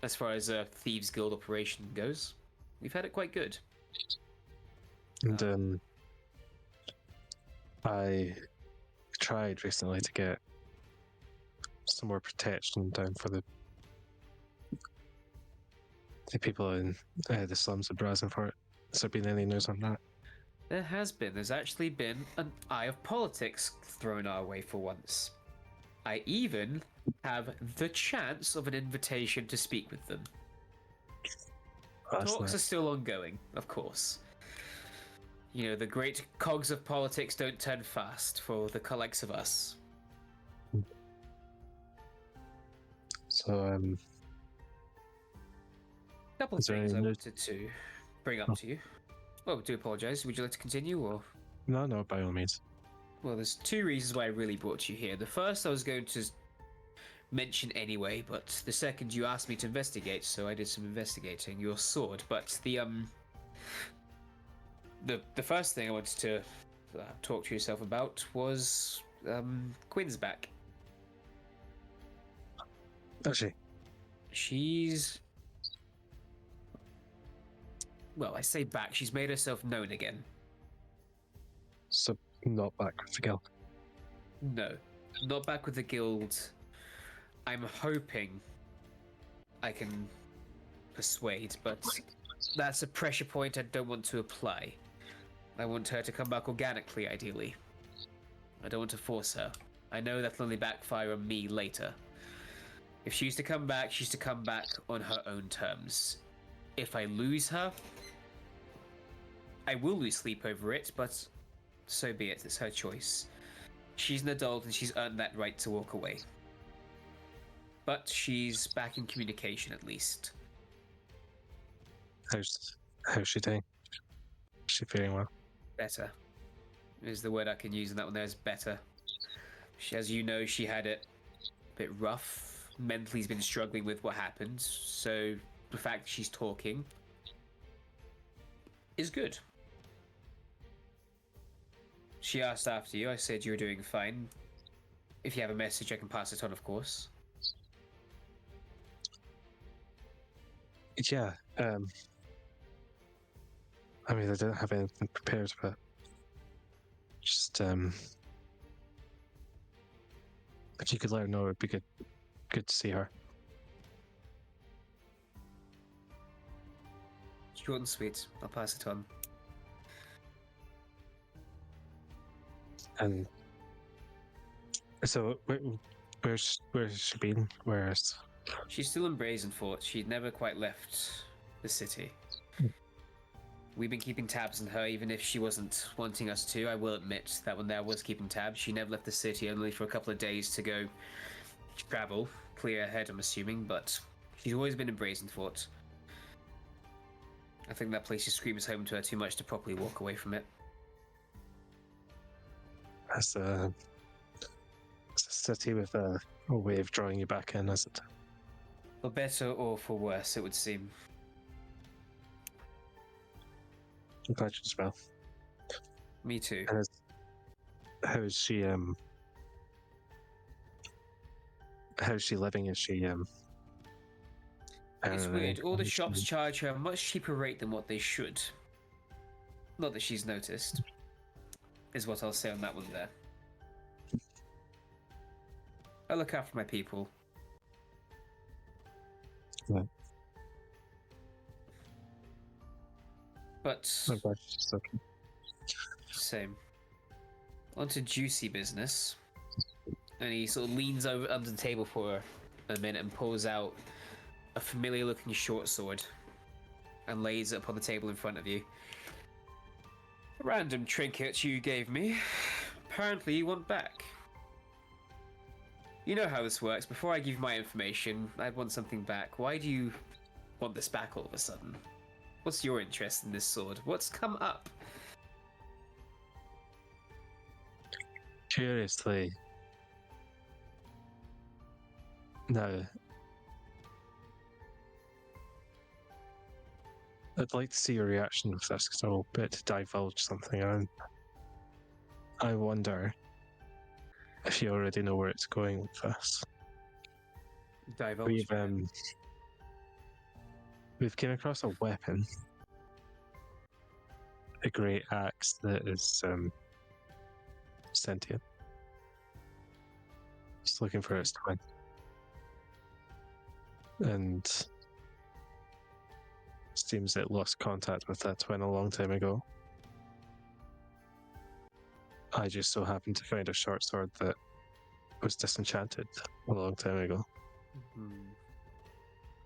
as far as a Thieves Guild operation goes. We've had it quite good. And I tried recently to get some more protection down for the people in the slums of Brazenfort. Has there been any news on that? There has been. There's actually been an eye of politics thrown our way for once. I even have the chance of an invitation to speak with them. That's Talks nice. are still ongoing, of course. You know, the great cogs of politics don't turn fast for the likes of us. So, Couple of Is there things any I news? wanted to bring up to you. Oh, I do apologise. Would you like to continue, or...? no, by all means. Well, there's two reasons why I really brought you here. The first I was going to mention anyway, but the second you asked me to investigate, so I did some investigating. Your sword, but the first thing I wanted to talk to yourself about was Quinn's back. Actually, She's... Well, I say back. She's made herself known again. so not back with the guild. No, not back with the guild. I'm hoping I can persuade, but that's a pressure point I don't want to apply. I want her to come back organically, ideally. I don't want to force her. I know that'll only backfire on me later. If she's to come back, she's to come back on her own terms. If I lose her, I will lose sleep over it, but so be it. It's her choice. She's an adult and she's earned that right to walk away. But she's back in communication at least. How's she doing? Is she feeling well? Better is the word I can use, and that one there is better. She, as you know, she had it a bit rough. Mentally's been struggling with what happened, so the fact that she's talking is good. She asked after you. I said you were doing fine. If you have a message, I can pass it on, of course. Yeah. I mean, I don't have anything prepared, but just if you could let her know, it'd be good. Good to see her. Short and sweet. I'll pass it on. And so, where's she been? Where's She's still in Brazenfort. She'd never quite left the city. We've been keeping tabs on her, even if she wasn't wanting us to. I will admit that when there was keeping tabs, she never left the city, only for a couple of days to go travel, clear ahead, I'm assuming, but she's always been in Brazenfort. I think that place just screams home to her too much to properly walk away from it. It's a city with a way of drawing you back in, is it? For better or for worse, it would seem. I'm glad she's well. Me too. And how's she how's she living? Is she It's weird. All the is shops she- charge her a much cheaper rate than what they should. Not that she's noticed, is what I'll say on that one there. I look after my people. Yeah. But I'm glad she's okay. same. On to juicy business. And he sort of leans over under the table for a minute and pulls out a familiar looking short sword and lays it upon the table in front of you. A random trinket you gave me. Apparently you want back. You know how this works. Before I give you my information, I'd want something back. Why do you want this back all of a sudden? What's your interest in this sword? What's come up? Curiously, no. I'd like to see your reaction with this because I'm a bit to divulge something. And I wonder if you already know where it's going with this. Divulge. We've came across a weapon, a great axe that is sentient. Just looking for its twin, and seems it lost contact with that twin a long time ago. I just so happened to find a short sword that was disenchanted a long time ago. Hmm.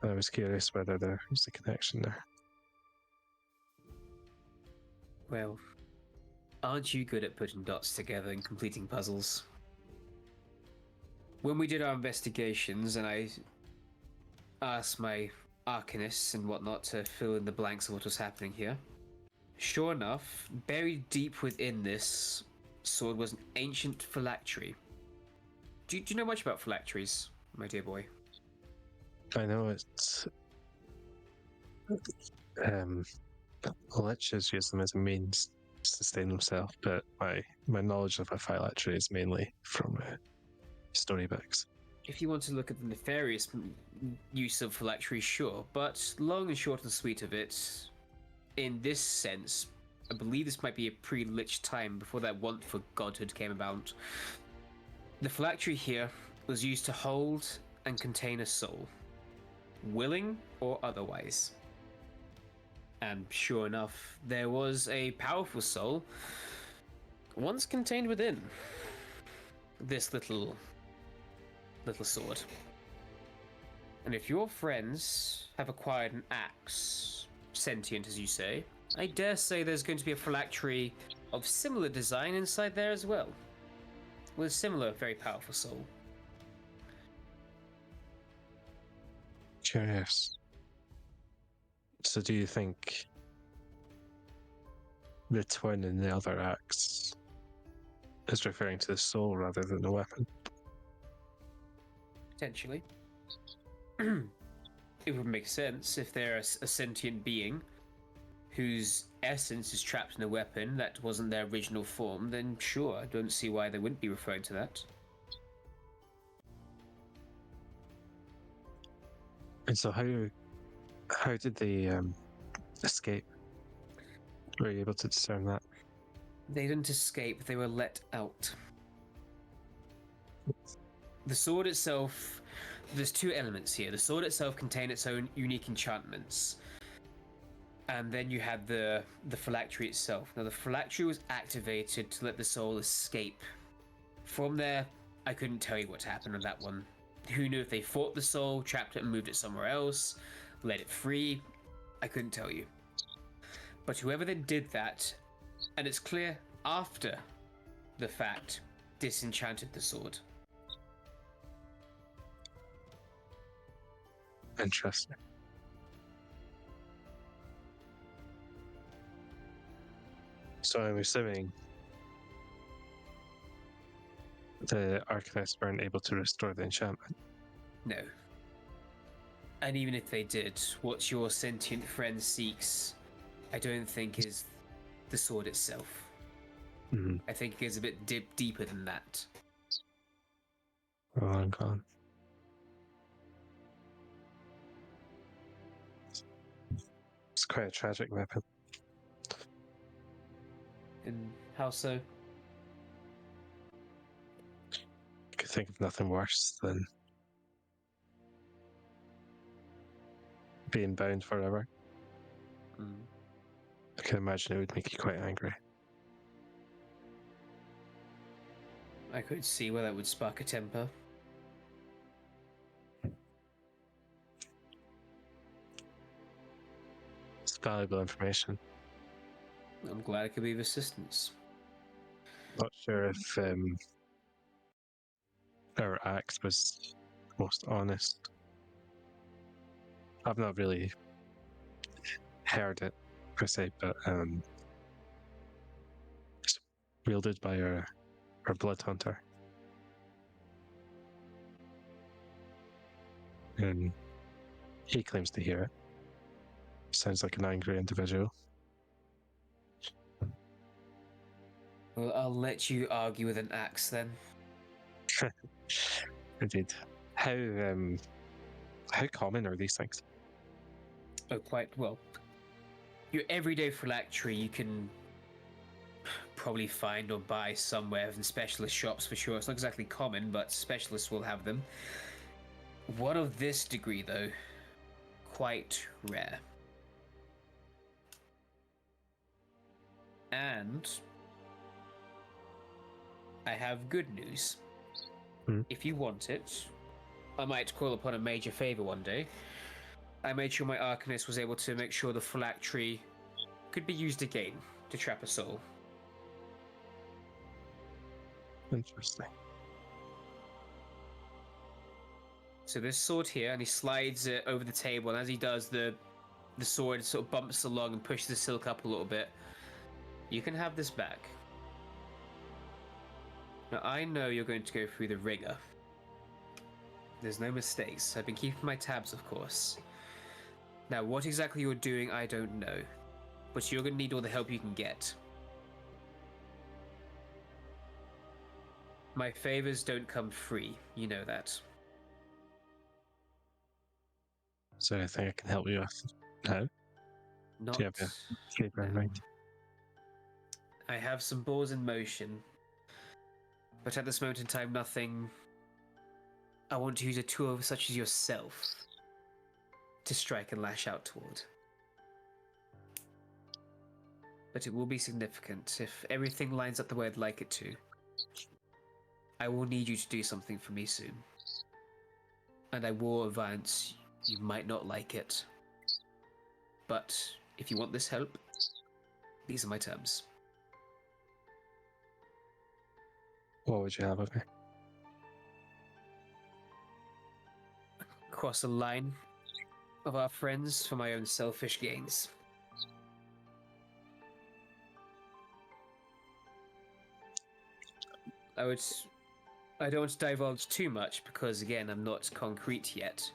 And I was curious whether there was a connection there. Well, aren't you good at putting dots together and completing puzzles? When we did our investigations and I asked my arcanists and whatnot to fill in the blanks of what was happening here, sure enough, buried deep within this sword was an ancient phylactery. Do you know much about phylacteries, my dear boy? I know it's liches use them as a means to sustain themselves, but my knowledge of a phylactery is mainly from storybooks. If you want to look at the nefarious use of phylactery, sure, but long and short and sweet of it, in this sense, I believe this might be a pre-lich time before that want for godhood came about. The phylactery here was used to hold and contain a soul, willing or otherwise. And sure enough, there was a powerful soul once contained within this little sword. And if your friends have acquired an axe, sentient as you say, I dare say there's going to be a phylactery of similar design inside there as well, with a similar very powerful soul. Curious. So do you think the twin in the other axe is referring to the soul rather than the weapon? Potentially. It would make sense if they're a sentient being whose essence is trapped in a weapon that wasn't their original form, then sure, I don't see why they wouldn't be referring to that. And so how did they escape? Were you able to discern that? They didn't escape, they were let out. The sword itself, there's two elements here. The sword itself contained its own unique enchantments. And then you had the phylactery itself. Now the phylactery was activated to let the soul escape. From there, I couldn't tell you what happened on that one. Who knew if they fought the soul, trapped it and moved it somewhere else, let it free? I couldn't tell you. But whoever then did that, and it's clear after the fact, disenchanted the sword. Interesting. So I'm assuming the Arcanists weren't able to restore the enchantment. No. And even if they did, what your sentient friend seeks, I don't think is the sword itself. Mm-hmm. I think it goes a bit deeper than that. Oh, I'm gone. It's quite a tragic weapon. And how so? I could think of nothing worse than being bound forever. Mm. I can imagine it would make you quite angry. I could see where that would spark a temper. It's valuable information. I'm glad I could be of assistance. Not sure if our axe was most honest. I've not really heard it per se, but it's wielded by our blood hunter. And he claims to hear it. Sounds like an angry individual. Well, I'll let you argue with an axe then. Indeed. How common are these things? Oh, quite well. Your everyday phylactery you can probably find or buy somewhere in specialist shops for sure. It's not exactly common, but specialists will have them. One of this degree, though, quite rare. And I have good news. If you want it, I might call upon a major favor one day. I made sure my Arcanist was able to make sure the phylactery could be used again to trap a soul. Interesting. So this sword here, and he slides it over the table, and as he does, the sword sort of bumps along and pushes the silk up a little bit. You can have this back. Now, I know you're going to go through the rigor. There's no mistakes. I've been keeping my tabs, of course. Now, what exactly you're doing, I don't know. But you're going to need all the help you can get. My favors don't come free. You know that. Is there anything I can help you with? No? Not. Do you have a favor in no. mind? I have some balls in motion. But at this moment in time, nothing. I want to use a tool such as yourself to strike and lash out toward. But it will be significant if everything lines up the way I'd like it to. I will need you to do something for me soon. And I will advance, you might not like it. But if you want this help, these are my terms. What would you have of me? Cross a line of our friends for my own selfish gains. I don't want to divulge too much because, again, I'm not concrete yet.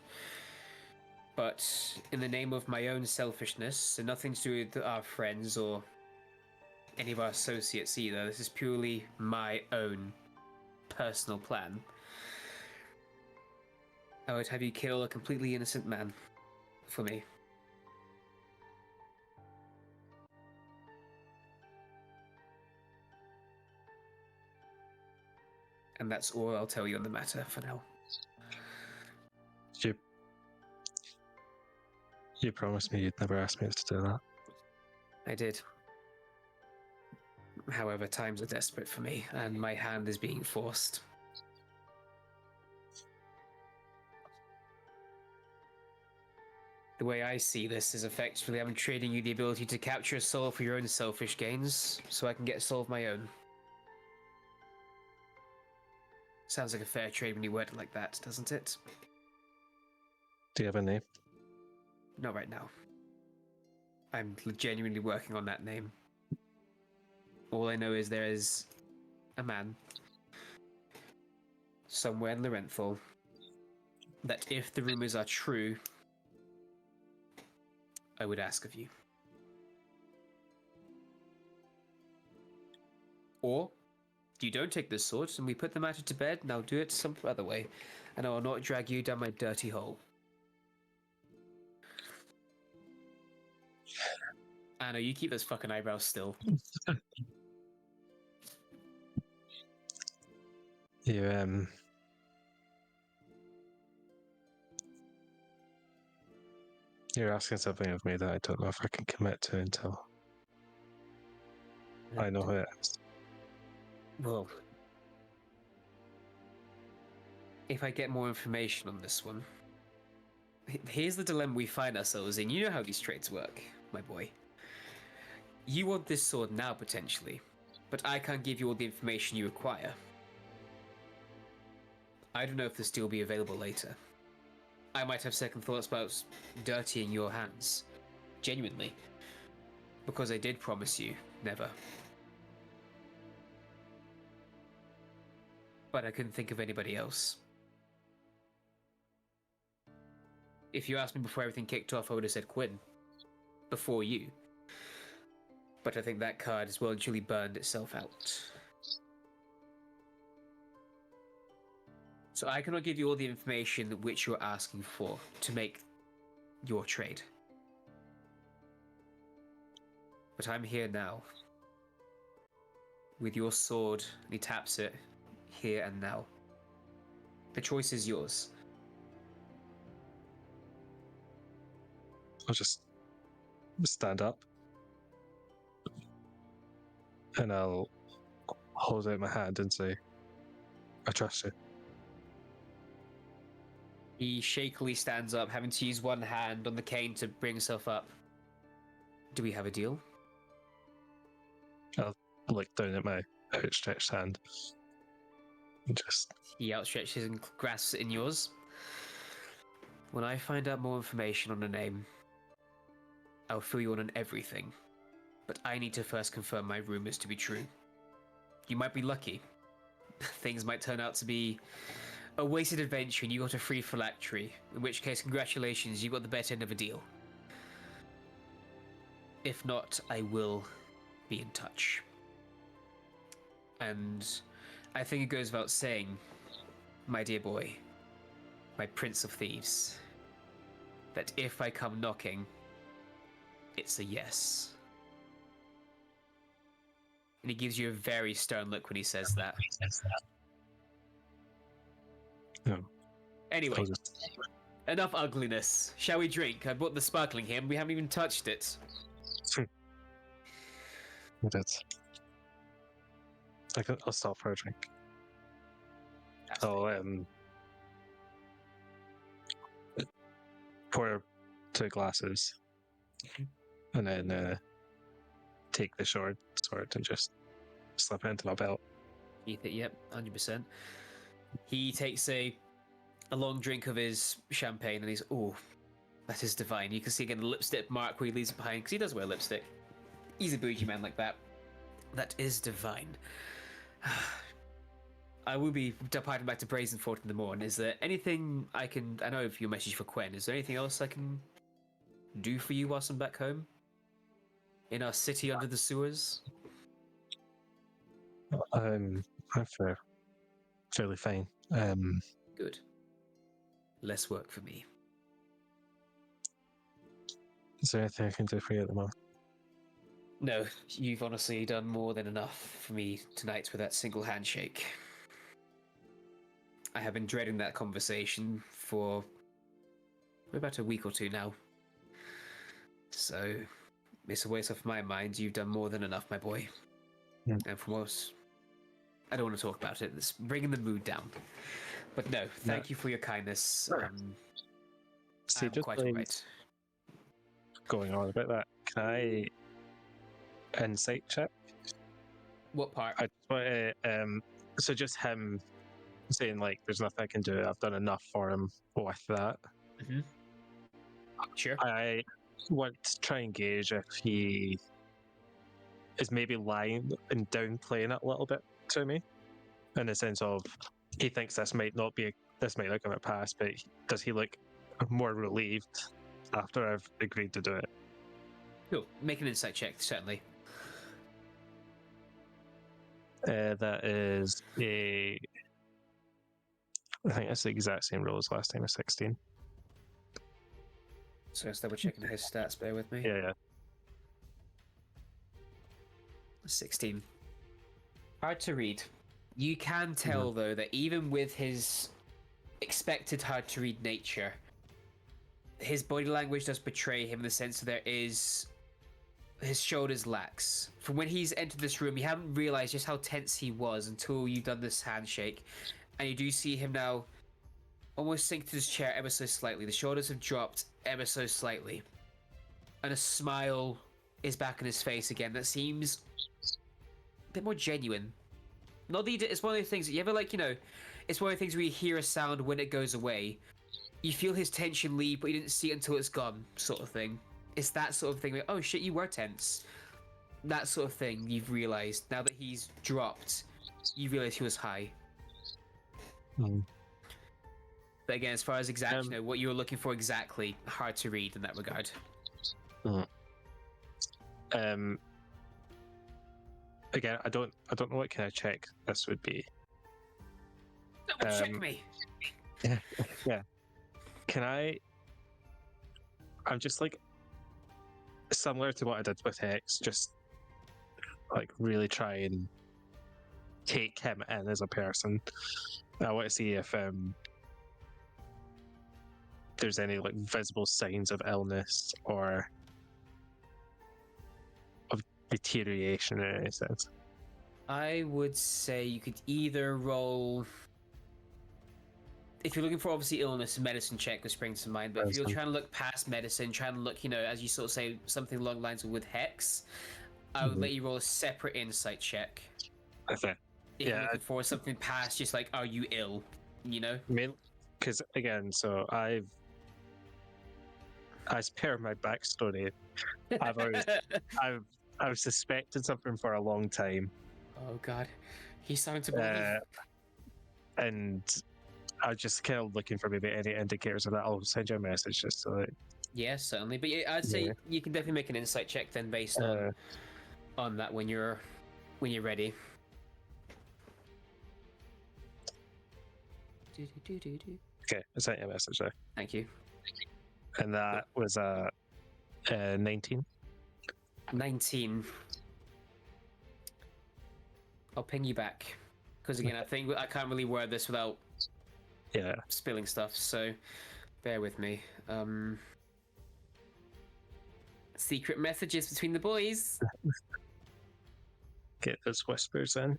But in the name of my own selfishness, so nothing to do with our friends or any of our associates either, this is purely my own personal plan. I would have you kill a completely innocent man for me. And that's all I'll tell you on the matter for now. You promised me you'd never ask me to do that. I did. However, times are desperate for me, and my hand is being forced. The way I see this is effectively I'm trading you the ability to capture a soul for your own selfish gains, so I can get a soul of my own. Sounds like a fair trade when you word it like that, doesn't it? Do you have a name? Not right now. I'm genuinely working on that name. All I know is there is a man somewhere in Larenthal that, if the rumors are true, I would ask of you. Or you don't take this sword and we put the matter to bed, and I'll do it some other way, and I will not drag you down my dirty hole. Anna, you keep those fucking eyebrows still. You you're asking something of me that I don't know if I can commit to until I know who it is. Well, if I get more information on this one, here's the dilemma we find ourselves in. You know how these trades work, my boy. You want this sword now, potentially, but I can't give you all the information you require. I don't know if the steel will be available later. I might have second thoughts about dirtying your hands. Genuinely. Because I did promise you, never. But I couldn't think of anybody else. If you asked me before everything kicked off, I would have said Quinn. Before you. But I think that card has well and truly burned itself out. So I cannot give you all the information which you're asking for to make your trade. But I'm here now. With your sword, and he taps it here and now. The choice is yours. I'll just stand up and I'll hold out my hand and say, I trust you. He shakily stands up, having to use one hand on the cane to bring himself up. Do we have a deal? I'll look down at my outstretched hand and just... He outstretches and grasps it in yours. When I find out more information on the name, I'll fill you in on everything. But I need to first confirm my rumors to be true. You might be lucky. Things might turn out to be a wasted adventure and you got a free phylactery, in which case, congratulations, you got the better end of a deal. If not, I will be in touch. And I think it goes without saying, my dear boy, my prince of thieves, that if I come knocking, it's a yes. And he gives you a very stern look when he says that. No. Anyway, I'll just... enough ugliness. Shall we drink? I bought the sparkling here, and we haven't even touched it. That's... I'll stop for a drink. That's I'll pour 2 glasses and then take the sword and just slip it into my belt. Ethan, yep, 100%. He takes a long drink of his champagne, and he's, oh, that is divine. You can see again the lipstick mark where he leaves it behind, because he does wear lipstick. He's a bougie man like that. That is divine. I will be departing back to Brazenford in the morning. Is there anything I can... I know if your message for Quen, is there anything else I can do for you whilst I'm back home? In our city under the sewers? I'm fairly fine. Good. Less work for me. Is there anything I can do for you at the moment? No, you've honestly done more than enough for me tonight with that single handshake. I have been dreading that conversation for about a week or two now. So, it's a waste off my mind. You've done more than enough, my boy. Yeah. And from what... I don't want to talk about it. It's bringing the mood down. But no, thank you for your kindness. Sure. See, I'm just quite alright. going on about that, can I insight check? What part? I just want to, so just him saying, like, there's nothing I can do, I've done enough for him with that. Mm-hmm. Sure. I want to try and gauge if is maybe lying and downplaying it a little bit to me, in the sense of he thinks this might not come at pass, but does he look more relieved after I've agreed to do it? Cool. Make an insight check, certainly. That is a. I think that's the exact same roll as last time, a 16. So let's double checking his stats. Bear with me. Yeah. 16. Hard to read. You can tell though that even with his expected hard to read nature, his body language does betray him in the sense that there is his shoulders lax. From when he's entered this room, you haven't realized just how tense he was until you've done this handshake, and you do see him now almost sink to his chair ever so slightly. The shoulders have dropped ever so slightly, and a smile is back on his face again that seems a bit more genuine. Not that it's one of those things that you ever it's one of the things where you hear a sound when it goes away. You feel his tension leave, but you didn't see it until it's gone, sort of thing. It's that sort of thing. Like, oh shit, you were tense. That sort of thing you've realized. Now that he's dropped, you realize he was high. But again, as far as exactly what you were looking for exactly, hard to read in that regard. Again, I don't know what kind of check this would be. Check me. Yeah. Can I'm just like similar to what I did with Hex, just like really try and take him in as a person. I want to see if there's any like visible signs of illness or of deterioration in any sense. I would say you could either roll. If you're looking for obviously illness, medicine check was springs to mind. But if you're trying to look past medicine, trying to look, as you sort of say, something along the lines of with Hex, I would let you roll a separate insight check. Okay. If you're looking for something past, just like, are you ill? I mean, because again, so as per my backstory, I've suspected something for a long time. Oh god, he's starting to believe. And I was just kind of looking for maybe any indicators of that. I'll send you a message just so that. Yeah, certainly. But I'd say you can definitely make an insight check then based on that when you're ready. Okay, I sent you a message there. Thank you. And that was 19. 19. I'll ping you back because again, I think I can't really word this without spilling stuff. So bear with me. Secret messages between the boys. Get those whispers in.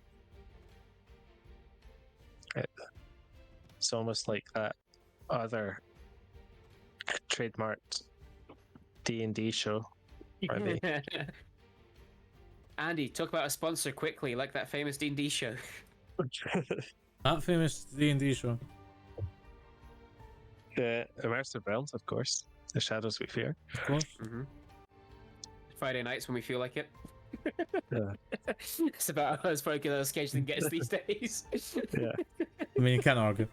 It's almost like that other trademarked D&D show. Andy, talk about a sponsor quickly, like that famous D&D show. That famous D&D show. The Immersive Realms, of course. The Shadows We Fear. Of course. Mm-hmm. Friday nights when we feel like it. Yeah. It's about as broken as scheduling gets these days. Yeah. I mean, you can't argue.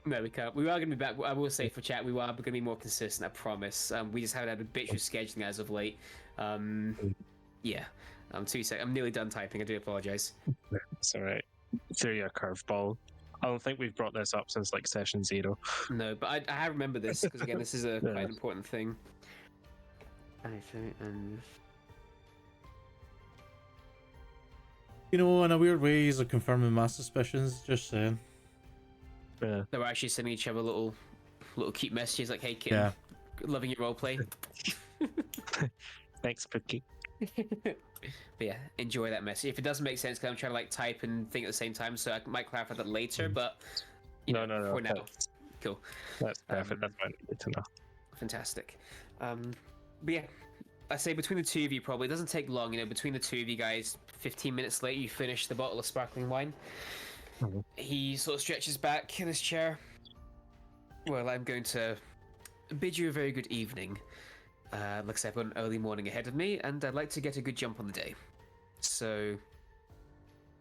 No, we can't. We are going to be back. I will say for chat, we are going to be more consistent, I promise. We just haven't had a bitch with scheduling as of late. Yeah. 2 seconds. I'm nearly done typing. I do apologize. It's alright. Threw you a curveball. I don't think we've brought this up since like session 0. No, but I remember this because again, this is a quite important thing. You know, in a weird way, he's confirming my suspicions. Just saying. Yeah. They were actually sending each other little cute messages like, "Hey, kid, loving your roleplay." Thanks, Pookie. But yeah, enjoy that message. If it doesn't make sense, because I'm trying to like type and think at the same time, so I might clarify that later. But No. for now, cool. That's perfect. That's what I need to know. Fantastic. But yeah, I say between the two of you, probably it doesn't take long. Between the two of you guys, 15 minutes later, you finish the bottle of sparkling wine. Mm-hmm. He sort of stretches back in his chair. Well, I'm going to bid you a very good evening. Looks like I've got an early morning ahead of me, and I'd like to get a good jump on the day. So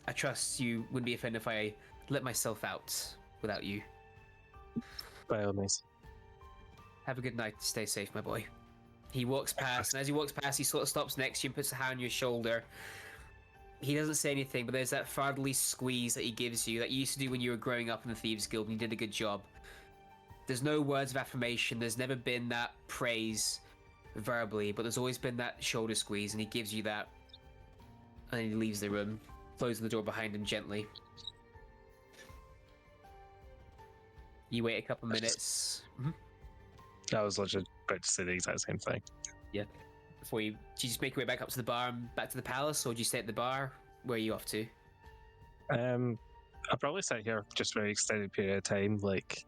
I trust you wouldn't be offended if I let myself out without you. By all means. Have a good night. Stay safe, my boy. He walks past, and as he walks past, he sort of stops next to you and puts a hand on your shoulder. He doesn't say anything, but there's that fatherly squeeze that he gives you that you used to do when you were growing up in the Thieves Guild, and you did a good job. There's no words of affirmation. There's never been that praise verbally, but there's always been that shoulder squeeze, and he gives you that. And he leaves the room, closing the door behind him gently. You wait a couple minutes. I was legit about to say the exact same thing. Yeah. Before you, do you just make your way back up to the bar and back to the palace, or do you stay at the bar? Where are you off to? I'll probably sit here just for an extended period of time, like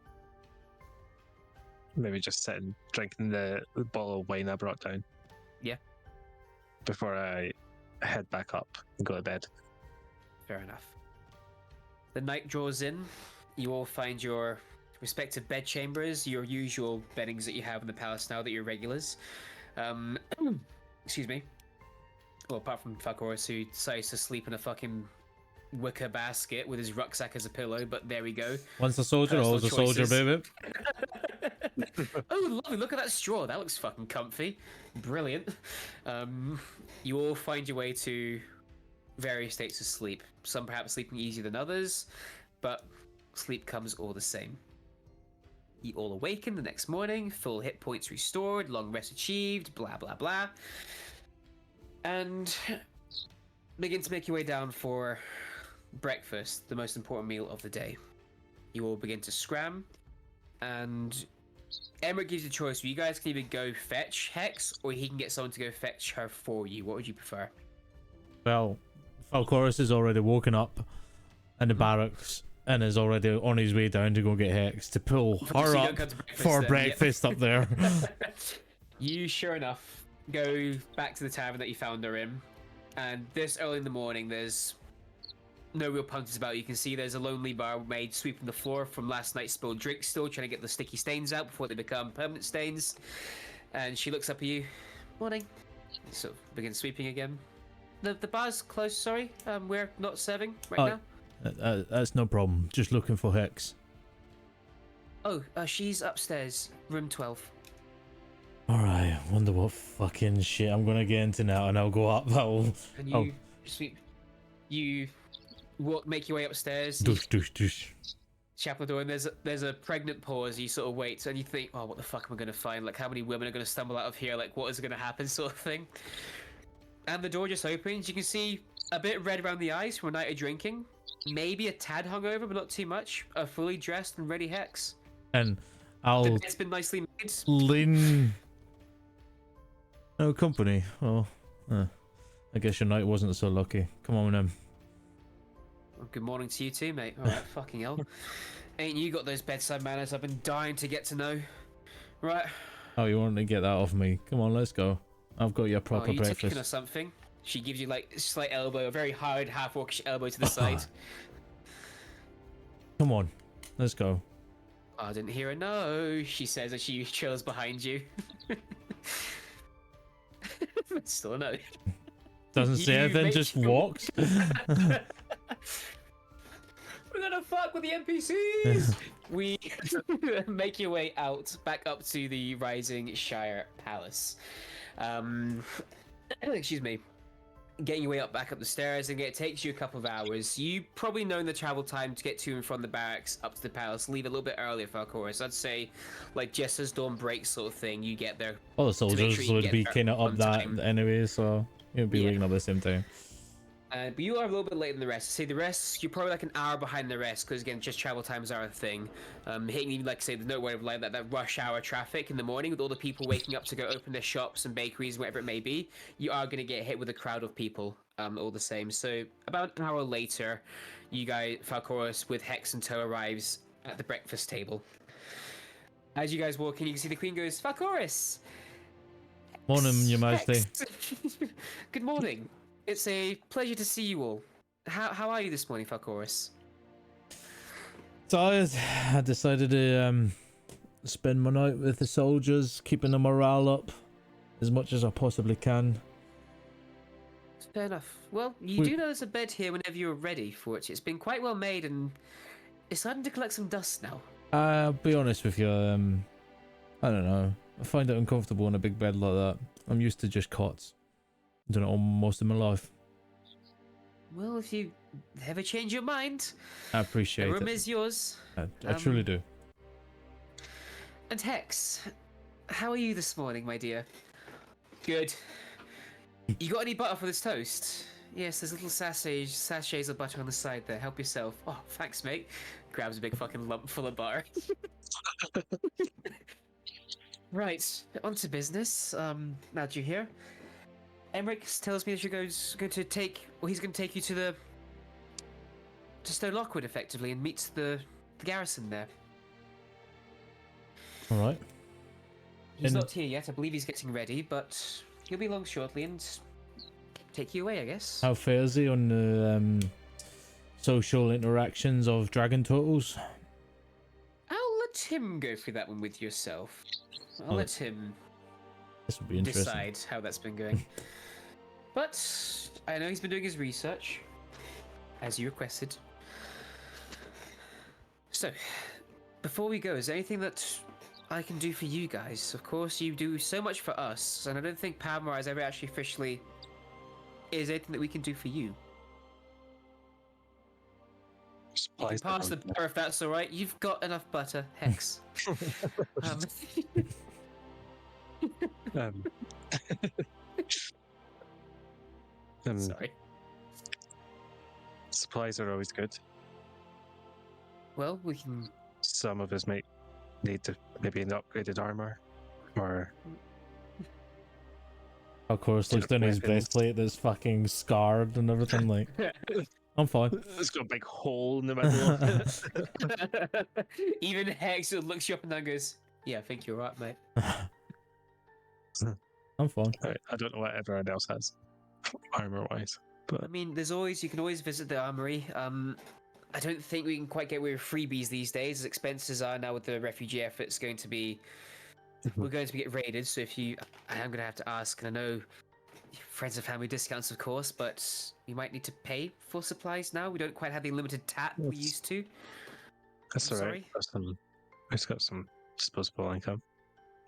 maybe just sitting drinking the bottle of wine I brought down. Yeah. Before I head back up and go to bed. Fair enough. The night draws in. You all find your respective bed chambers, your usual beddings that you have in the palace now that you're regulars. Excuse me. Well, apart from Falcoris, who decides to sleep in a fucking wicker basket with his rucksack as a pillow, but there we go. Once a soldier, Personal always a soldier, choices. baby. Oh, lovely. Look at that straw. That looks fucking comfy. Brilliant. You all find your way to various states of sleep. Some perhaps sleeping easier than others, but sleep comes all the same. You all awaken the next morning, full hit points restored, long rest achieved, blah blah blah. And begin to make your way down for breakfast, the most important meal of the day. You all begin to scram, and Emmerich gives you a choice. You guys can either go fetch Hex, or he can get someone to go fetch her for you. What would you prefer? Well, Falcoris is already woken up in the barracks and is already on his way down to go get Hex to pull her So you up don't come to breakfast for then, breakfast up there. You, sure enough, go back to the tavern that you found her in, and this early in the morning, there's no real punters about. You can see there's a lonely barmaid sweeping the floor from last night's spilled drink, still trying to get the sticky stains out before they become permanent stains. And she looks up at you. Morning. Sort of begins sweeping again. The bar's closed, sorry. We're not serving right now. That's no problem. Just looking for Hex. Oh, she's upstairs, room 12. Alright, wonder what fucking shit I'm gonna get into now, and I'll go up. And you sweep. You make your way upstairs. Douche, douche, douche. Chap the door, and there's a pregnant pause. You sort of wait, and you think, oh, what the fuck am I gonna find? Like, how many women are gonna stumble out of here? Like, what is gonna happen, sort of thing. And the door just opens. You can see a bit red around the eyes from a night of drinking. Maybe a tad hungover, but not too much. A fully dressed and ready Hex. And The I'll bed's been nicely made. lean. No company. Oh, I guess your night wasn't so lucky. Come on then. Well, good morning to you too, mate. All right, fucking hell. Ain't you got those bedside manners I've been dying to get to know? Right. Oh, you want to get that off me? Come on, let's go. I've got your proper you taking or breakfast. something? She gives you like a slight elbow, a very hard half-orcish elbow to the side. Come on, let's go. I didn't hear a no, she says as she trails behind you. Still a no. Doesn't say You anything, make just your- walks. We're gonna fuck with the NPCs! We make your way out, back up to the Rising Shire Palace. Excuse me. Getting your way back up the stairs, and it takes you a couple of hours. You probably know the travel time to get to and from the barracks up to the palace. Leave a little bit earlier, Falcoris. I'd say, like, just as dawn breaks sort of thing, you get there. All the make soldiers sure you would get be there kind of on up that time. anyway, so you'll be Yeah. waking up at the same time. But you are a little bit later than the rest. See, the rest, you're probably like an hour behind the rest, because again, just travel times are a thing. Hitting even, like I say, there's no way of like that rush hour traffic in the morning with all the people waking up to go open their shops and bakeries, whatever it may be. You are going to get hit with a crowd of people, all the same. So about an hour later, you guys, Falcoris with Hex and tow arrives at the breakfast table. As you guys walk in, you can see the Queen goes, Falcoris! Morning, Your Majesty. Hex." Good morning. It's a pleasure to see you all. How are you this morning, Falcoris? Tired. I decided to spend my night with the soldiers, keeping the morale up as much as I possibly can. Fair enough. Well, you do know there's a bed here whenever you're ready for it. It's been quite well made and it's starting to collect some dust now. I'll be honest with you. I don't know. I find it uncomfortable in a big bed like that. I'm used to just cots. I've done it all most of my life. Well, if you ever change your mind, I appreciate the room it. is yours. I truly do. And Hex, how are you this morning, my dear? Good. You got any butter for this toast? Yes, there's little sachets of butter on the side there. Help yourself. Oh, thanks, mate. Grabs a big fucking lump full of butter. Right, on to business. Now that you're here, Emmerich tells me that he's going to take you to Stowe Lockwood, effectively, and meet the garrison there. All right. He's not here yet. I believe he's getting ready, but he'll be along shortly and take you away, I guess. How fair is he on the social interactions of dragon turtles? I'll let him go through that one with yourself. I'll let him This would be interesting. decide how that's been going. But I know he's been doing his research, as you requested. So, before we go, is there anything that I can do for you guys? Of course, you do so much for us, and I don't think Palmer has ever actually officially... Is there anything that we can do for you? You can pass the butter if that's alright. You've got enough butter, Hex. Sorry. Supplies are always good. Well, we can... Some of us might need to maybe an upgraded armor, or Of course, looks down at his weapons. breastplate that's fucking scarred and everything. Like, I'm fine. it's got a big hole in the middle. Even Hex looks you up and down and goes, yeah, I think you're right, mate. I'm fine. I don't know what everyone else has, armor wise. I mean, you can always visit the armory. I don't think we can quite get away with freebies these days, as expenses are now with the refugee efforts going to be... We're going to get raided, so I am going to have to ask, and I know friends and family discounts, of course, but we might need to pay for supplies now. We don't quite have the limited tat we used to. That's I'm alright. I just got some disposable income.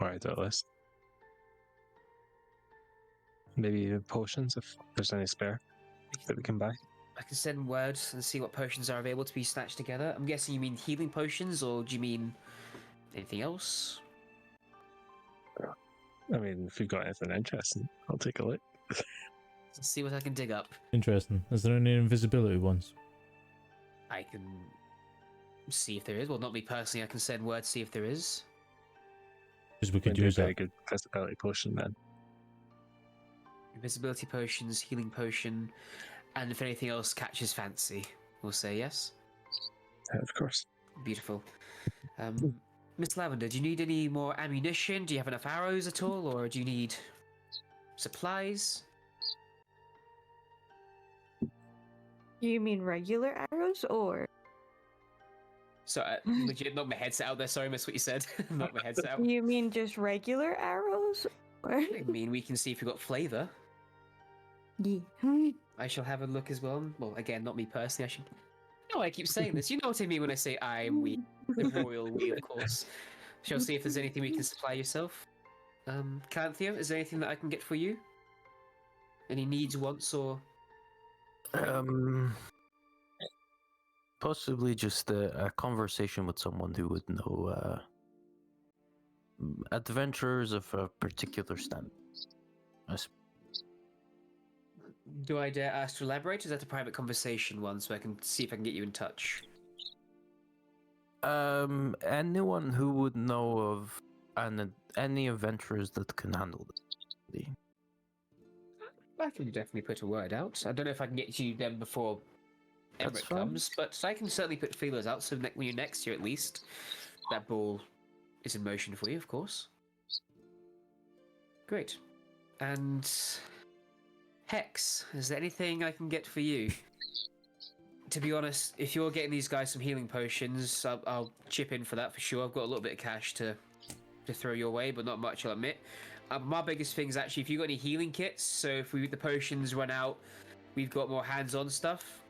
Alright, at least. Maybe potions if there's any spare that we can buy. I can send word and see what potions are available to be snatched together. I'm guessing you mean healing potions, or do you mean anything else? I mean, if you've got anything interesting, I'll take a look. Let's see what I can dig up. Interesting. Is there any invisibility ones? I can see if there is. Well, not me personally. I can send word, see if there is. Because we could Maybe a use very that. good visibility potion then. Invisibility potions, healing potion, and if anything else catches fancy, we'll say yes. Of course. Beautiful. Miss Lavender, do you need any more ammunition? Do you have enough arrows at all, or do you need supplies? You mean regular arrows or? So, legit, knock my headset out there. Sorry, miss what you said. Knock my headset out. You mean just regular arrows? Or? I mean, we can see if we've got flavour. Yeah. I shall have a look as well. Well, again, not me personally. I should. No, I keep saying this. You know what I mean when I say I am we, the royal we, of course. Shall see if there's anything we can supply yourself. Canthea, is there anything that I can get for you? Any needs, wants, or? Possibly just a conversation with someone who would know adventurers of a particular stand. Do I dare ask to elaborate? Is that a private conversation one, so I can see if I can get you in touch? Anyone who would know of any adventurers that can handle it. I can definitely put a word out. I don't know if I can get you them before That's Emmerich fine. comes, but I can certainly put feelers out, so when you're next year at least, that ball is in motion for you, of course. Great. And Hex, is there anything I can get for you? To be honest, if you're getting these guys some healing potions, I'll chip in for that for sure. I've got a little bit of cash to throw your way, but not much, I'll admit. My biggest thing is actually if you've got any healing kits, so if the potions run out, we've got more hands-on stuff.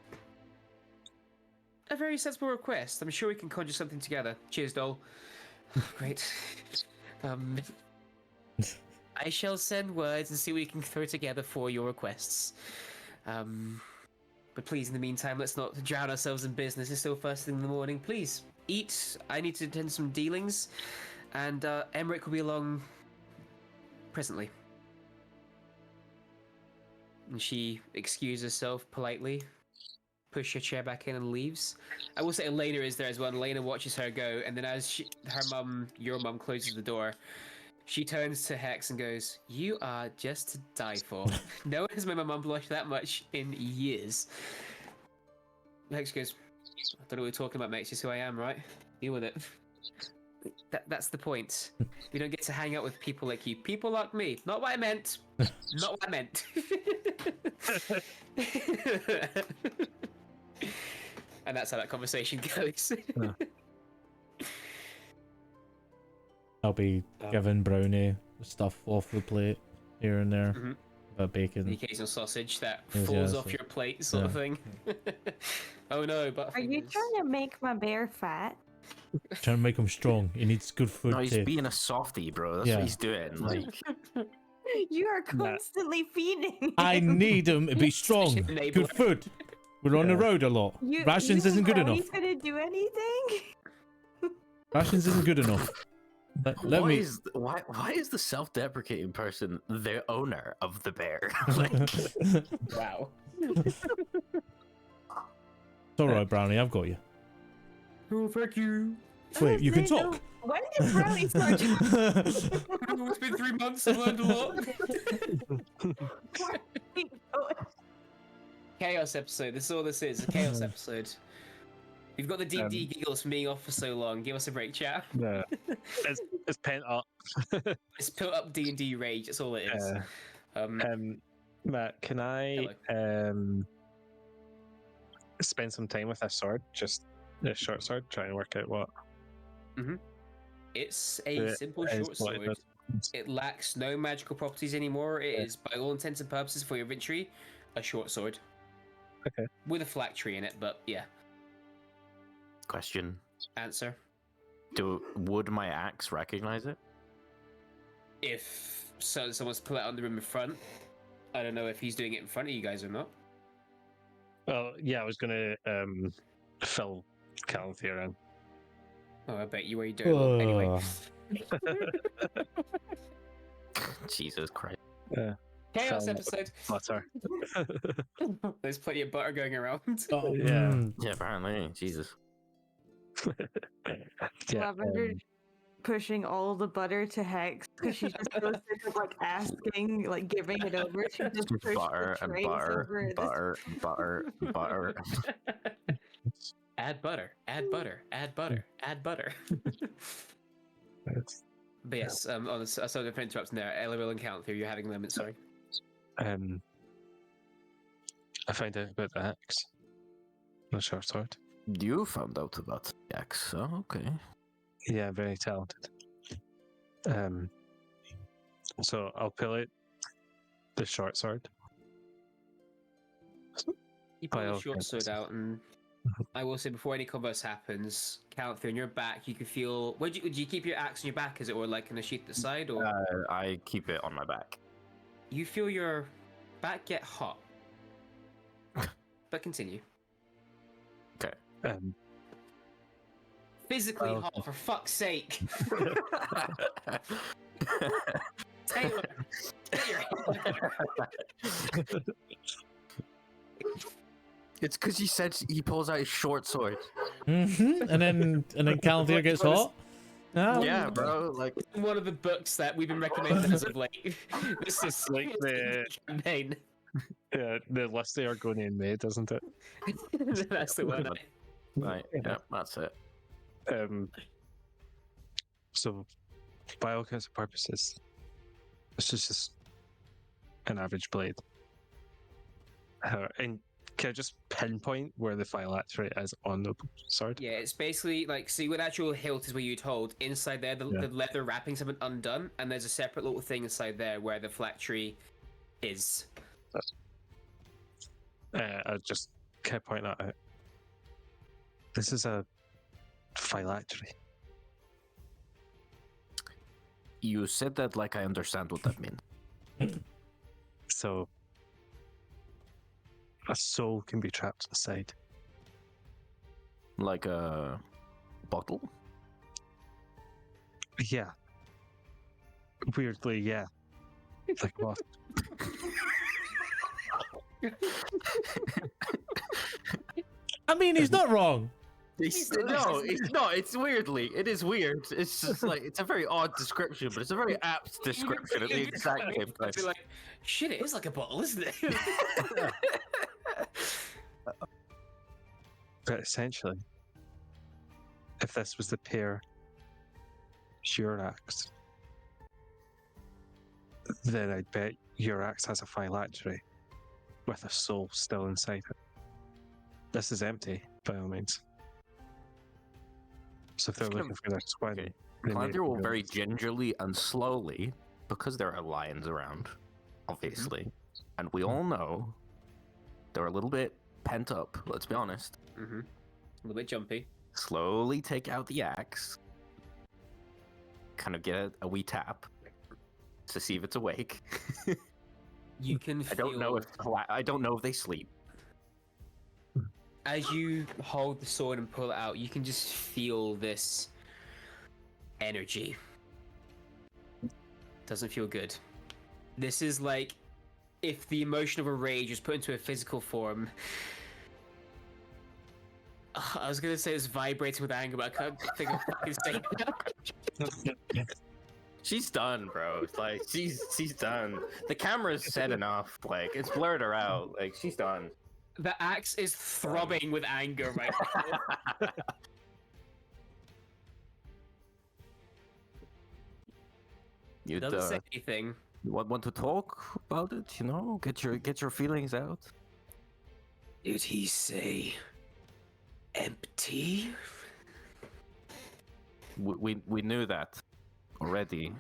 A very sensible request. I'm sure we can conjure something together. Cheers, doll. Great. I shall send words and see what we can throw together for your requests. But please, in the meantime, let's not drown ourselves in business. It's still first thing in the morning. Please, eat. I need to attend some dealings. And Emmerich will be along presently. And she excuses herself politely, push her chair back in and leaves. I will say Elena is there as well, and Elena watches her go, and then as your mum closes the door, she turns to Hex and goes, "You are just to die for." No one has made my mum blush that much in years. Hex goes, "I don't know what we're talking about, mate. It's just who I am, right? Deal with it." That's the point. We don't get to hang out with people like you. People like me. Not what I meant. Not what I meant. And that's how that conversation goes. I'll be giving Brownie stuff off the plate here and there. Mhm. About bacon. The occasional sausage that Yes, falls yes, off yes. your plate, sort of thing. Oh no, Are you Butterfingers. trying to make my bear fat? Trying to make him strong. He needs good food No, he's to... being a softie, bro. That's Yeah. what he's doing. Like, You are constantly feeding. I him. need him to be strong. Enabler. Good food. We're on the road a lot. Rations you isn't good know enough. He's gonna do anything. Rations isn't good enough. Let why me... is the self-deprecating person the owner of the bear? Like, Wow. It's alright, Brownie. I've got you. Oh, thank you. Wait, you can Honestly, no- talk? When did Brownie start? Oh, it's been 3 months. I've learned a lot. Chaos episode. This is all this is. A chaos episode. We've got the D&D giggles from being off for so long. Give us a break, chat. Yeah. It's pent up. It's put up D&D rage. That's all it is. Matt, can I spend some time with this sword? Just a short sword, try and work out what. It's a it simple is, short what it sword. does. It lacks no magical properties anymore. It is, by all intents and purposes, for your inventory, a short sword. Okay. With a flak tree in it, but yeah. question: Answer. Would my axe recognize it? If someone's put it on the room in front, I don't know if he's doing it in front of you guys or not. Well, yeah, I was gonna fill Calthea in. Oh, I bet you were doing it. Anyway. Jesus Christ! Chaos Film. episode. Butter. There's plenty of butter going around. Oh, Yeah. Yeah, apparently, Jesus. Yeah, Lavender pushing all the butter to Hex because she's just so sick of like asking, like giving it over. She just pushed Butter the and trays butter, over it. butter, butter, butter. Add butter, add butter, add butter, add butter. It's, But yes, sorry for interrupting there. Elleril and Calthea, you're having a moment, sorry. I found out about the axe. The short sword. You found out about the axe. Oh, okay. Yeah, very talented. So I'll pull out the short sword. You pull By the all short sword accounts. out, and I will say before any converse happens, Calthea, on your back, you can feel. Would you keep your axe on your back? Is it or like in a sheath at the side, or I keep it on my back. you feel your back get hot? But continue. Okay. Physically Well, hot, for fuck's sake. Taylor, get your It's because he said he pulls out his short sword. And then Calthea gets hot. Oh. Yeah, bro. Like, one of the books that we've been recommending as of late. This is Like the- campaign. Yeah, the list they are going in made, isn't it? That's the one. right. Yeah, that's it. So, by all kinds of purposes, this is just an average blade. And can I just pinpoint where the phylactery is on the sword? Yeah, it's basically like, see where the actual hilt is where you'd hold. Inside there, the leather wrappings have been undone, and there's a separate little thing inside there where the flak tree is. I just kept pointing that out. This is a phylactery. You said that like I understand what that means. So a soul can be trapped inside. Like a bottle? Yeah. Weirdly, yeah. Like what? I mean, he's not wrong. No, it's not. It's weirdly. It is weird. It's just like it's a very odd description, but it's a very apt description at the exact same time. I'd be like, shit, it is like a bottle, isn't it? But essentially, if this was the pair your axe, then I'd bet your axe has a phylactery with a soul still inside it. This is empty, by all means. So if they're It's gonna- looking for their twin, okay. they may Clynder will be very able to- gingerly and slowly, because there are lions around, obviously, and we all know they're a little bit pent up, let's be honest. Mm-hmm. A little bit jumpy. Slowly take out the axe, kind of get a wee tap to see if it's awake. You can feel. I don't know if they sleep. As you hold the sword and pull it out, you can just feel this energy. Doesn't feel good. This is like if the emotion of a rage was put into a physical form. I was gonna say it's vibrating with anger, but I can't think of fucking saying it. She's done, bro. It's like she's done. The camera's set enough. Like it's blurred her out. Like she's done. The axe is throbbing with anger right now. You Doesn't say anything. want to talk about it? You know, get your feelings out. Did he say empty? We knew that already.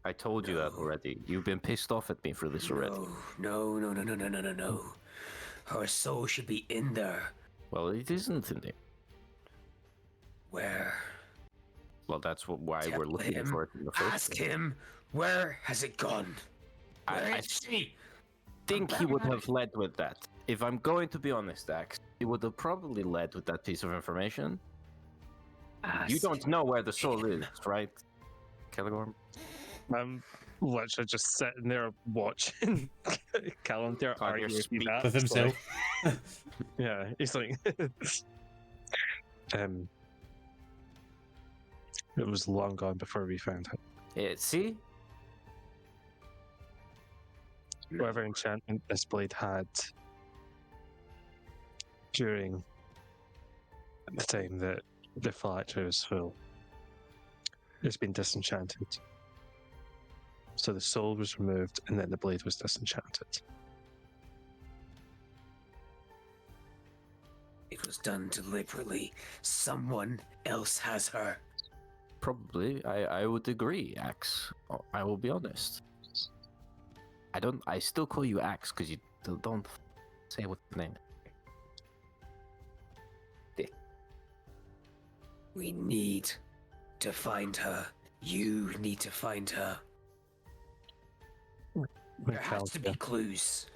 I told you that already. You've been pissed off at me for this already. No. Her soul should be in there. Well, it isn't in there. Where? Well, that's why Tell we're looking him. for it in the first Ask place. him. Where has it gone? Where I is she? think he would have led with that. If I'm going to be honest, Axe, he would have probably led with that piece of information. You Ask don't know where the soul is, right, Caligorm? I'm literally just sitting there watching Calendar Clynder argue speak that. With himself. Yeah, he's like, it was long gone before we found it. See? Whatever enchantment this blade had during the time that the phylactery was full, it's been disenchanted. So the soul was removed and then the blade was disenchanted. It was done deliberately. Someone else has her. Probably. I would agree, Axe. I will be honest. I still call you Axe because you don't say what's the name. We need to find her. You need to find her. There has to be clues.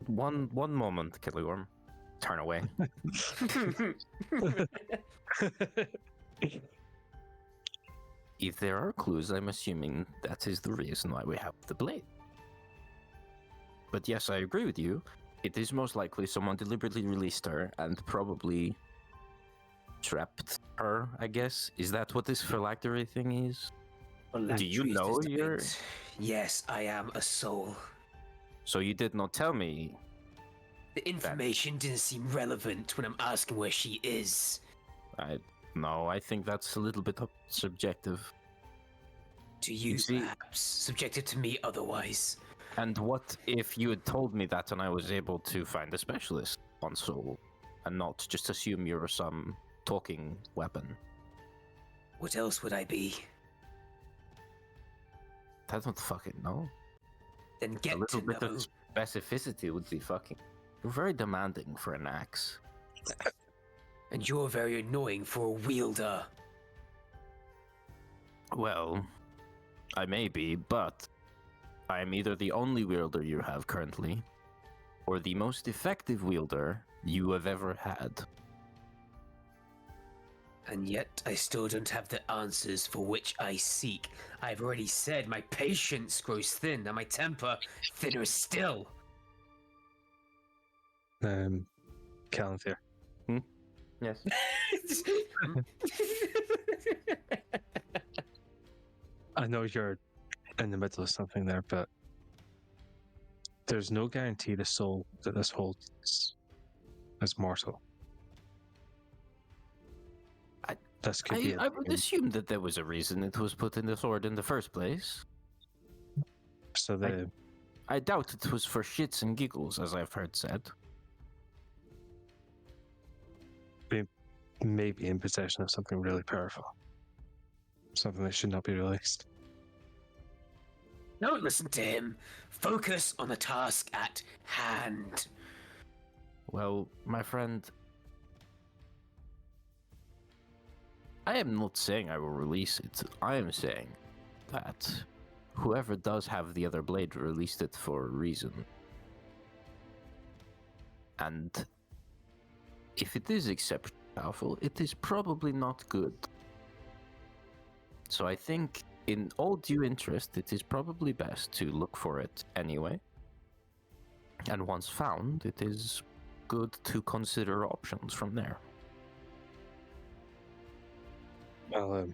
One moment, Caligorm. Turn away. If there are clues, I'm assuming that is the reason why we have the blade. But yes, I agree with you. It is most likely someone deliberately released her and probably trapped her, I guess. Is that what this phylactery thing is? Do you know you're... Yes, I am a soul. So you did not tell me. The information didn't seem relevant when I'm asking where she is. No, I think that's a little bit subjective. To you, see- perhaps. Subjective to me otherwise. And what if you had told me that and I was able to find a specialist on soul and not just assume you're some talking weapon? What else would I be? I don't fucking know. Then A get little to bit know. of specificity would be fucking You're very demanding for an axe. And you're very annoying for a wielder. Well, I may be, but I am either the only wielder you have currently, or the most effective wielder you have ever had. And yet, I still don't have the answers for which I seek. I've already said my patience grows thin, and my temper thinner still. Calanthe. Yes. I know you're in the middle of something there, but there's no guarantee the soul that this holds is mortal. This could be. I would assume that there was a reason it was put in the sword in the first place. So I doubt it was for shits and giggles, as I've heard said. Maybe in possession of something really powerful. Something that should not be released. Don't listen to him. Focus on the task at hand. Well, my friend, I am not saying I will release it. I am saying that whoever does have the other blade released it for a reason. And if it is exceptionally powerful, it is probably not good. So I think, in all due interest, it is probably best to look for it anyway. And once found, it is good to consider options from there. Well,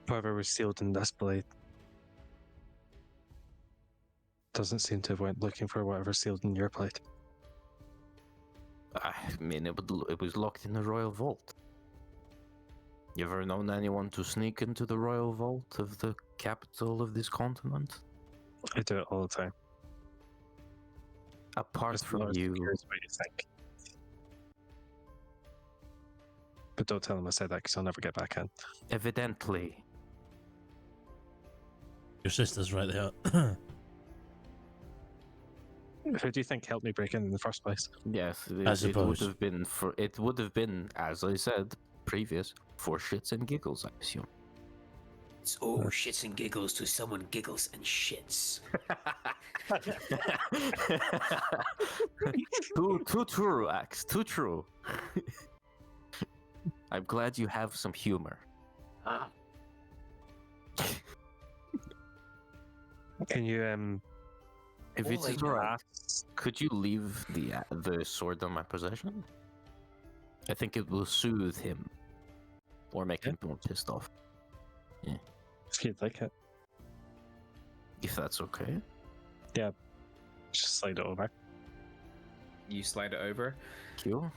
whatever was sealed in this blade doesn't seem to have went looking for whatever sealed in your blade. I mean, it was locked in the royal vault. You ever known anyone to sneak into the royal vault of the capital of this continent? I do it all the time. Apart Just from not as you. secure as what you think. But don't tell him I said that because I'll never get back in. Evidently. Your sister's right there. Who do you think helped me break in the first place? Yes, I it would suppose. have been for. It would have been, as I said previous, for shits and giggles, I assume. It's all shits and giggles till someone giggles and shits. Too true, Axe. Too true. I'm glad you have some humor. Ah, Can you If All it I is know- alright, could you leave the sword on my possession? I think it will soothe him, or make him more pissed off. if you'd like it, If that's okay. just slide it over. you slide it over. Cool.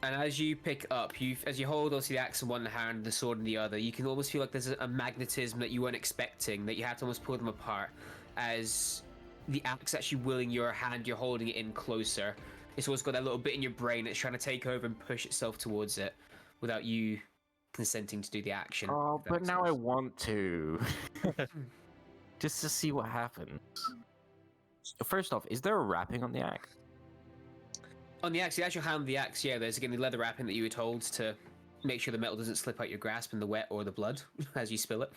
And as you pick up, as you hold onto the axe in one hand, the sword in the other, you can almost feel like there's a magnetism that you weren't expecting, that you have to almost pull them apart, as the axe actually willing your hand, you're holding it in closer. It's always got that little bit in your brain that's trying to take over and push itself towards it, without you consenting to do the action. Oh, if that but makes now I sense. want to. Just to see what happens. First off, is there a wrapping on the axe? On the axe, the actual hand of the axe, yeah, there's again the leather wrapping that you were told to make sure the metal doesn't slip out your grasp in the wet or the blood as you spill it.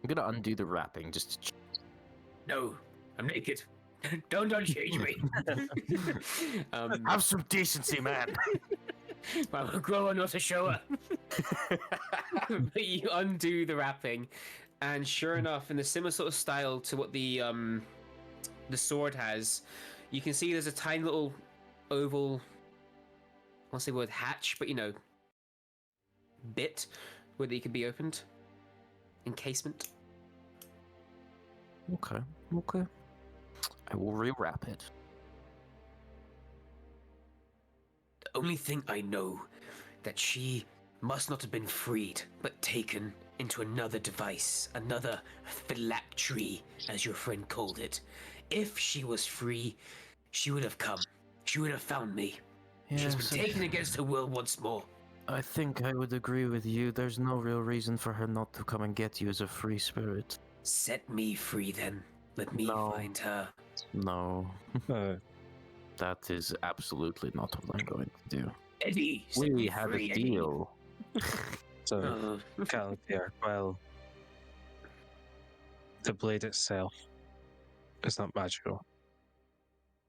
I'm gonna undo the wrapping just to check. No, I'm naked. Don't unchange me. Have some decency, man. I'm a grower, not a shower. But you undo the wrapping, and sure enough, in a similar sort of style to what the sword has, you can see there's a tiny little oval, I want to say the word hatch, but bit where it can be opened. Encasement. Okay. I will rewrap it. The only thing I know that she must not have been freed, but taken into another device, another phylactery, as your friend called it. If she was free, she would have come. She would have found me. She's been taken against her will once more. I think I would agree with you. There's no real reason for her not to come and get you as a free spirit. Set me free then. Let me No. find her. No, Uh, that is absolutely not what I'm going to do. Eddie, set We me had free, a Eddie. deal. so, Calipir, well, the blade itself is not magical.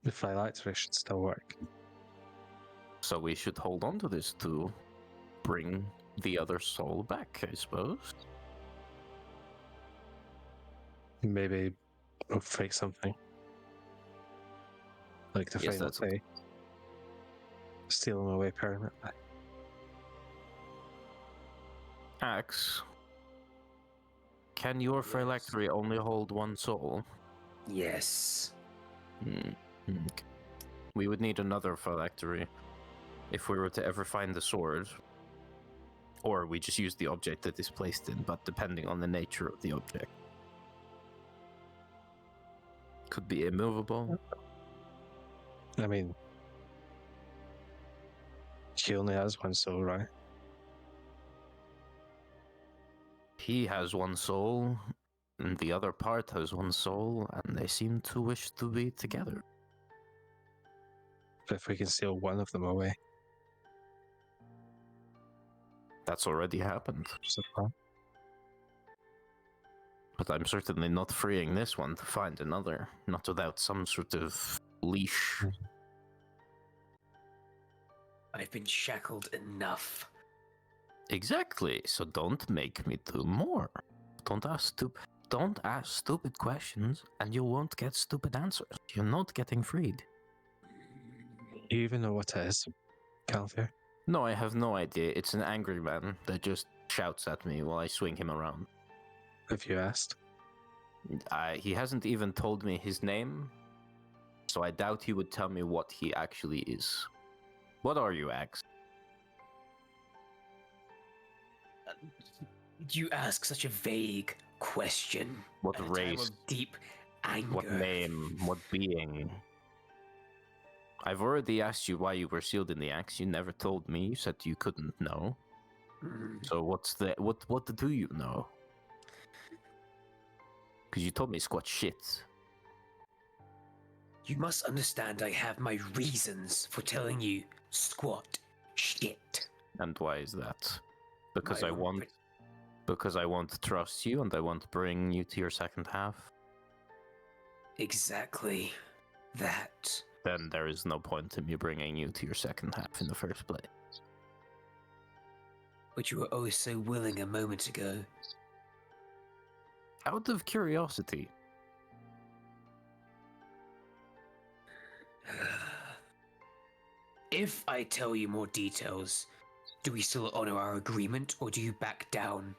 The phylactery should still work. So we should hold on to this to bring the other soul back, I suppose. Maybe we'll fake something. Like the Yes, final that's what- day. Steal them away permanently. Axe, can your Yes. phylactery only hold one soul? Yes. Okay. We would need another phylactery if we were to ever find the sword. Or we just use the object that is placed in, but depending on the nature of the object. Could be immovable. I mean, she only has one soul, right? He has one soul, and the other part has one soul, and they seem to wish to be together. But if we can steal one of them away, That's already happened. what's the plan? But I'm certainly not freeing this one to find another, not without some sort of leash. I've been shackled enough. Exactly, so don't make me do more. Don't ask stupid questions, and you won't get stupid answers. You're not getting freed. Do you even know what it is, Calipir? No, I have no idea. It's an angry man that just shouts at me while I swing him around. Have you asked? He hasn't even told me his name, so I doubt he would tell me what he actually is. What are you, Axe? You ask such a vague question. What at a time race? of deep anger. What name? What being? I've already asked you why you were sealed in the axe. You never told me. You said you couldn't know. Mm. So what do you know? Because you told me squat shit. You must understand I have my reasons for telling you squat shit. And why is that? Because My I own want pre- because I want to trust you and I want to bring you to your second half. Exactly that. Then there is no point in me bringing you to your second half in the first place. But you were oh so willing a moment ago. Out of curiosity, If I tell you more details, do we still honor our agreement or do you back down?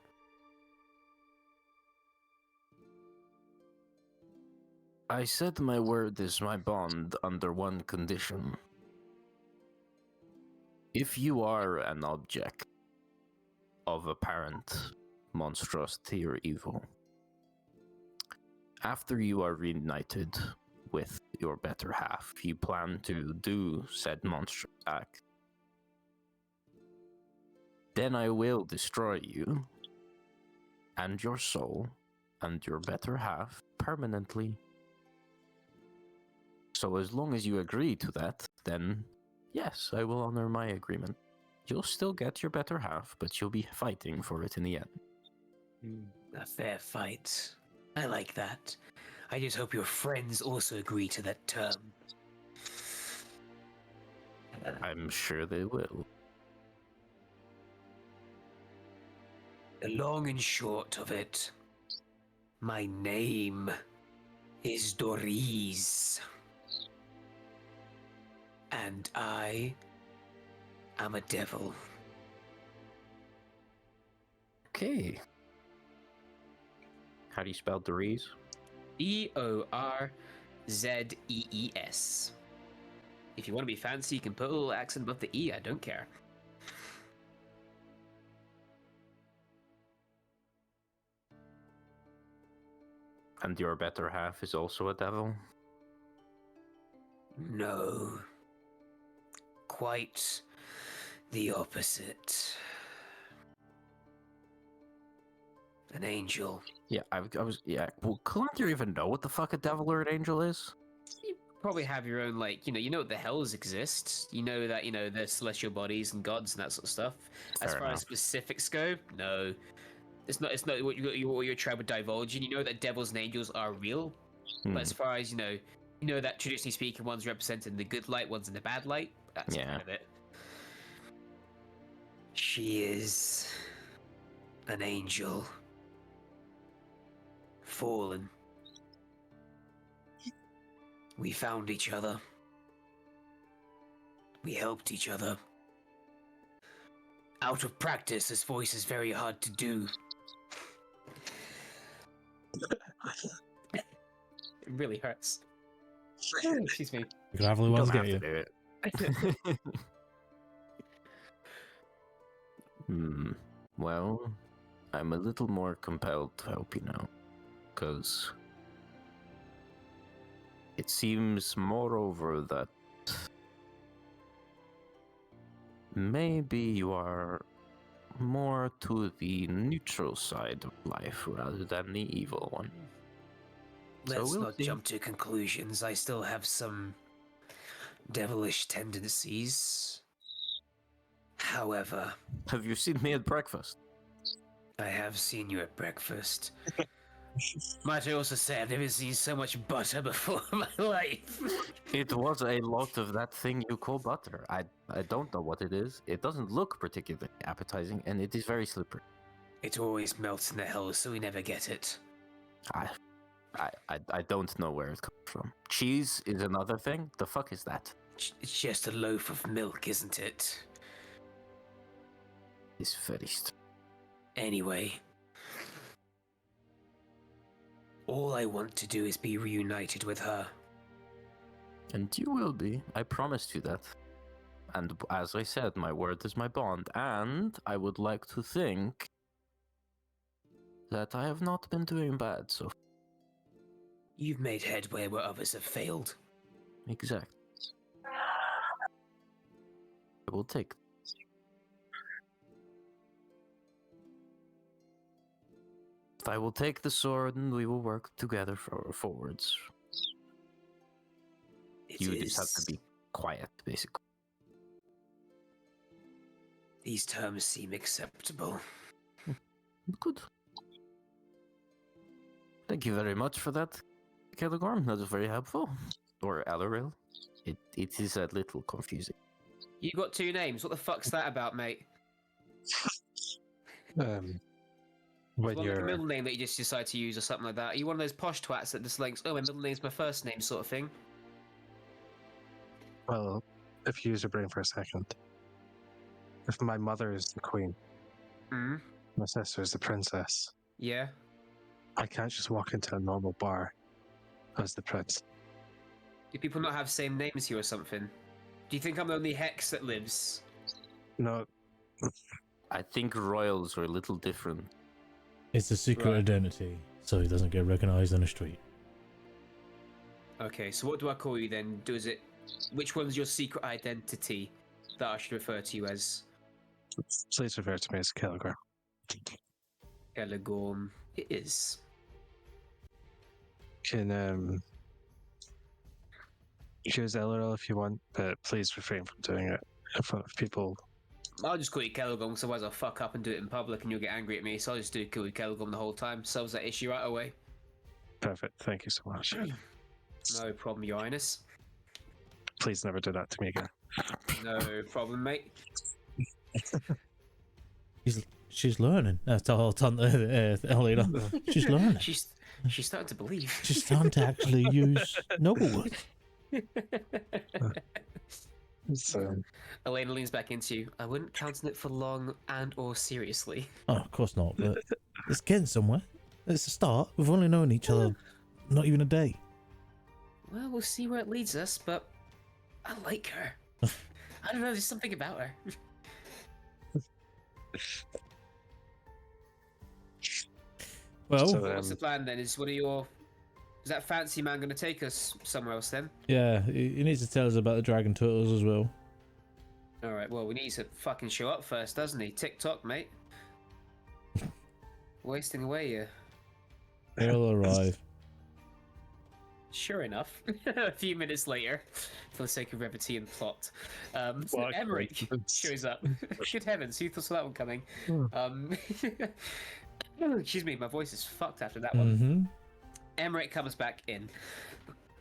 I said my word is my bond under one condition. If you are an object of apparent monstrosity or evil, after you are reunited with your better half, you plan to do said monstrous act, then I will destroy you and your soul and your better half permanently. So as long as you agree to that, then yes, I will honor my agreement. You'll still get your better half, but you'll be fighting for it in the end. A fair fight. I like that. I just hope your friends also agree to that term. I'm sure they will. The long and short of it, my name is Doris. And I am a devil. Okay. How do you spell Doris? Eorzees. If you want to be fancy, you can put a little accent above the E. I don't care. And your better half is also a devil? No. Quite the opposite. An angel. Yeah, I was. Yeah. Well, can't you even know what the fuck a devil or an angel is? You probably have your own, like, you know what the hells exist. You know that, there's celestial bodies and gods and that sort of stuff. As Fair far as enough. specifics go, no. It's not what your tribe would divulge. And you know that devils and angels are real. But as far as, you know that traditionally speaking, one's represented in the good light, one's in the bad light. That's Yeah. kind of it. She is an angel. Fallen. We found each other. We helped each other. Out of practice, this voice is very hard to do. It really hurts. Excuse me. The gravelly You ones don't get have you. to do it. Well, I'm a little more compelled to help you now, because it seems, moreover, that maybe you are more to the neutral side of life rather than the evil one. Let's we'll not see. jump to conclusions. I still have some devilish tendencies. However, Have you seen me at breakfast? I have seen you at breakfast. Might I also say I've never seen so much butter before in my life. It was a lot of that thing you call butter. I don't know what it is. It doesn't look particularly appetizing, and it is very slippery. It always melts in the hells, so we never get it. I don't know where it comes from. Cheese is another thing. The fuck is that? It's just a loaf of milk, isn't it? It's very strange. Anyway, all I want to do is be reunited with her. And you will be. I promised you that. And as I said, my word is my bond. And I would like to think that I have not been doing bad so far. You've made headway where others have failed. Exactly. I will take. I will take the sword and we will work together forwards. You just have to be quiet, basically. These terms seem acceptable. Good. Thank you very much for that, Caligorm. That was very helpful. Or Alaril. It is a little confusing. You got two names. What the fuck's that about, mate? When Like a you're middle name that you just decide to use or something like that. Are you one of those posh twats that just likes, oh, my middle name's my first name sort of thing? well, if you use your brain for a second, if my mother is the queen, Hmm? my sister is the princess, Yeah? I can't just walk into a normal bar as the prince. Do people not have same names here or something? Do you think I'm the only hex that lives? No, I think royals are a little different. It's a secret Right. identity, so he doesn't get recognized on the street. Okay, so what do I call you then? Which one's your secret identity that I should refer to you as? please refer to me as Kilogram. Elegorm. It is. Can use LRL if you want, but please refrain from doing it in front of people. I'll just call you Kelgorm, because otherwise I'll fuck up and do it in public and you'll get angry at me, so I'll just call you Kelgorm the whole time. Solves that issue right away. Perfect. Thank you so much. No problem, Your Highness. Please never do that to me again. No problem, mate. She's learning. That's all, Elena. She's learning. She's starting to believe. She's starting to actually use noble word. So, Elena leans back into you. I wouldn't count on it for long and or seriously. Oh, of course not, but it's getting somewhere. It's a start. We've only known each other not even a day. Well, we'll see where it leads us, but I like her. I don't know, there's something about her. Well, So, What's the plan then? Is that fancy man going to take us somewhere else then? yeah, he needs to tell us about the dragon turtles as well. Alright, well, we need to fucking show up first, doesn't he? TikTok, mate. wasting away here. They'll arrive. Sure enough, a few minutes later, for the sake of brevity and plot, What a Emmerich coincidence. shows up. Good heavens, who saw that one coming? Excuse me, my voice is fucked after that one. Mm-hmm. Emmerich comes back in,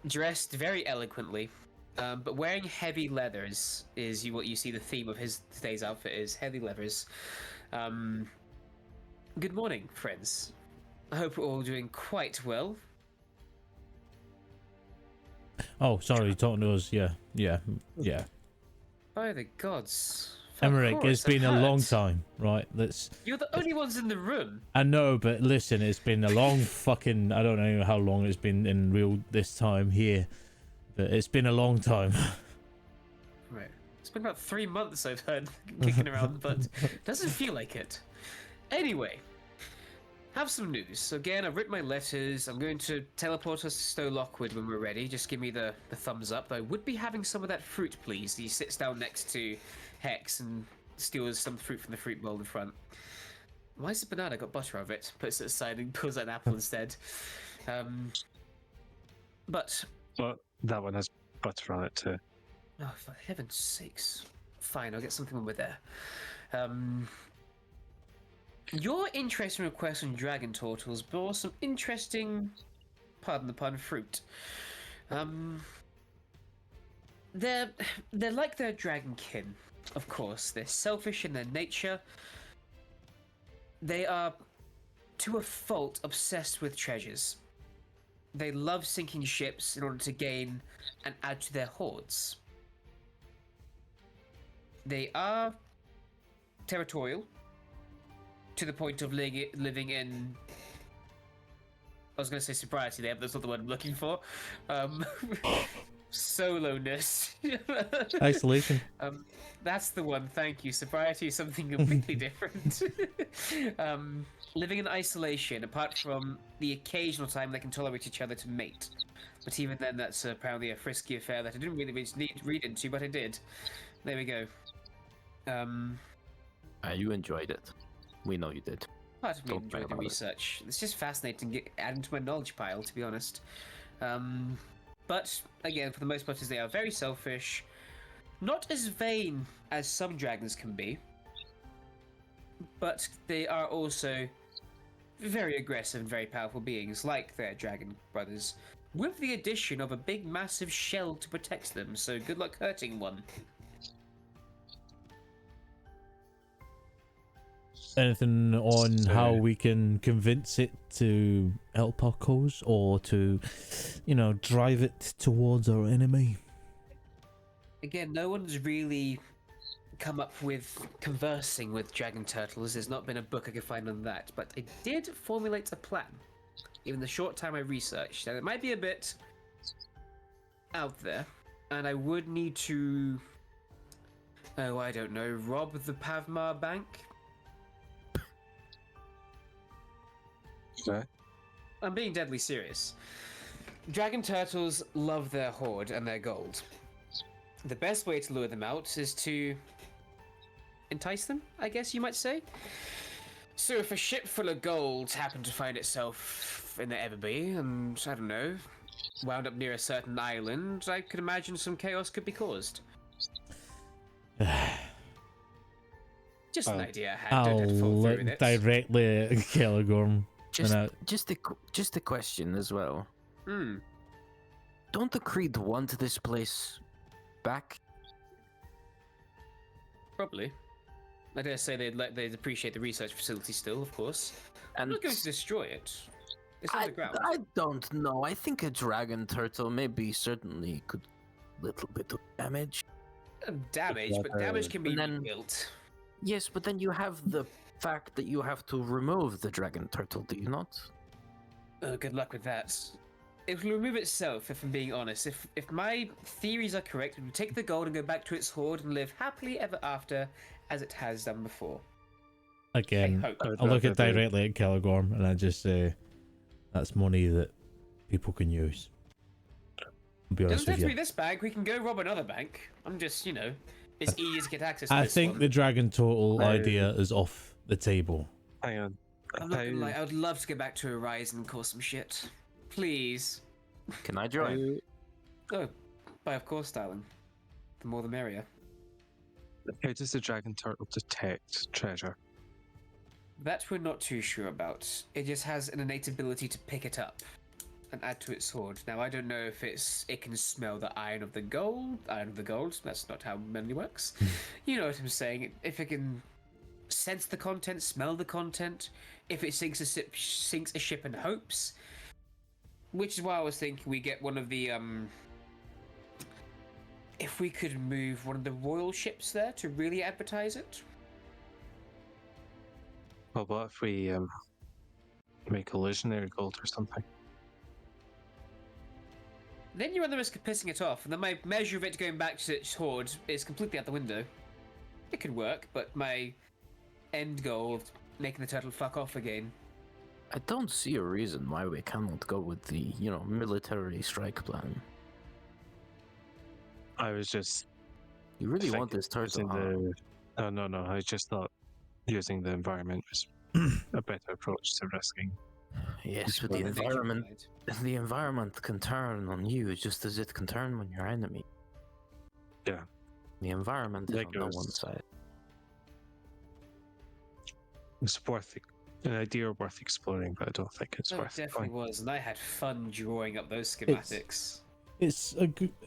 dressed very eloquently, but wearing heavy leathers is what you see the theme of his today's outfit is, heavy leathers. Good morning, friends. I hope we're all doing quite well. Oh, sorry, talking to us. Yeah. By the gods. Of Emmerich, course, it's been a I've long heard. time, right? You're the only ones in the room. I know, but listen, it's been a long fucking. I don't know how long it's been in real this time here, but it's been a long time. Right. It's been about 3 months I've heard kicking around, but doesn't feel like it. Anyway, have some news. So again, I've written my letters. I'm going to teleport us to Stowe Lockwood when we're ready. Just give me the thumbs up. I would be having some of that fruit, please. He sits down next to Hex and steals some fruit from the fruit bowl in front. Why is the banana got butter of it? Puts it aside and pulls out an apple instead. But But that one has butter on it too. oh, for heaven's sakes! Fine, I'll get something when we're there. Your interesting request on dragon turtles bore some interesting, pardon the pun, fruit. They're like their dragon kin, of course. They're selfish in their nature. They are, to a fault, obsessed with treasures. They love sinking ships in order to gain and add to their hoards. They are territorial, to the point of living in... I was going to say sobriety there, but that's not the word I'm looking for. Soloness. Isolation. That's the one, thank you. Sobriety is something completely different. Living in isolation, apart from the occasional time they can tolerate each other to mate. But even then, that's apparently a frisky affair that I didn't really need to read into, but I did. There we go. You enjoyed it. We know you did. Part of me Don't enjoyed brag the about it. research. It's just fascinating adding to my knowledge pile, to be honest. But again, for the most part, they are very selfish, not as vain as some dragons can be, but they are also very aggressive and very powerful beings, like their dragon brothers, with the addition of a big, massive shell to protect them. So good luck hurting one. Anything on how we can convince it to help our cause, or to, drive it towards our enemy? Again, no one's really come up with conversing with dragon turtles. There's not been a book I could find on that, but I did formulate a plan. Even the short time I researched, and it might be a bit out there, and I would need to, oh, I don't know, rob the Pavmar Bank? Okay. I'm being deadly serious. Dragon turtles love their hoard and their gold. The best way to lure them out is to entice them, I guess you might say. So if a ship full of gold happened to find itself in the Everby and, I don't know, wound up near a certain island, I could imagine some chaos could be caused. Just an idea I had. Don't I'll have to follow through with look it. directly at Kelligorm. Just a question as well. Hmm. Don't the Creed want this place back? Probably. I dare say they'd appreciate the research facility still, of course. I'm And not going to destroy it. It's I underground. don't know. I think a dragon turtle maybe certainly could little bit of damage. Damage, but damage can be And then- rebuilt. Yes, but then you have the fact that you have to remove the dragon turtle, do you not? Good luck with that. It will remove itself, if I'm being honest. If my theories are correct, it will take the gold and go back to its hoard and live happily ever after, as it has done before. Again, I hope. I look at directly at Kelligorm and I just say, that's money that people can use. I'll be honest Doesn't have with to be you. this bank. We can go rob another bank. I'm just, it's easy to get access to I this think one. the Dragon Total idea is off the table. Hang on. I'm not gonna How- lie, I would love to go back to Horizon and cause some shit. Please. Can I join? Oh, by of course, darling. The more the merrier. How does the dragon turtle detect treasure? That we're not too sure about. It just has an innate ability to pick it up and add to its hoard. Now, I don't know if it can smell the iron of the gold. Iron of the gold, that's not how money works. You know what I'm saying. If it can sense the content, smell the content, if it sinks a ship in hopes. Which is why I was thinking we get one of the, if we could move one of the royal ships there to really advertise it. Well, what if we make a legendary gold or something? Then you run the risk of pissing it off, and then my measure of it going back to its hoard is completely out the window. It could work, but my end goal of making the turtle fuck off again. I don't see a reason why we cannot go with the, military strike plan. I was just You really want thinking this turtle? using the. No. I just thought using the environment was a better approach to risking. Yes, but the Well, environment, the environment can turn on you just as it can turn on your enemy. Yeah. The environment is That on no goes- one side. It's worth an idea worth exploring, but I don't think it's Oh, it worth definitely going. was, and I had fun drawing up those schematics. It's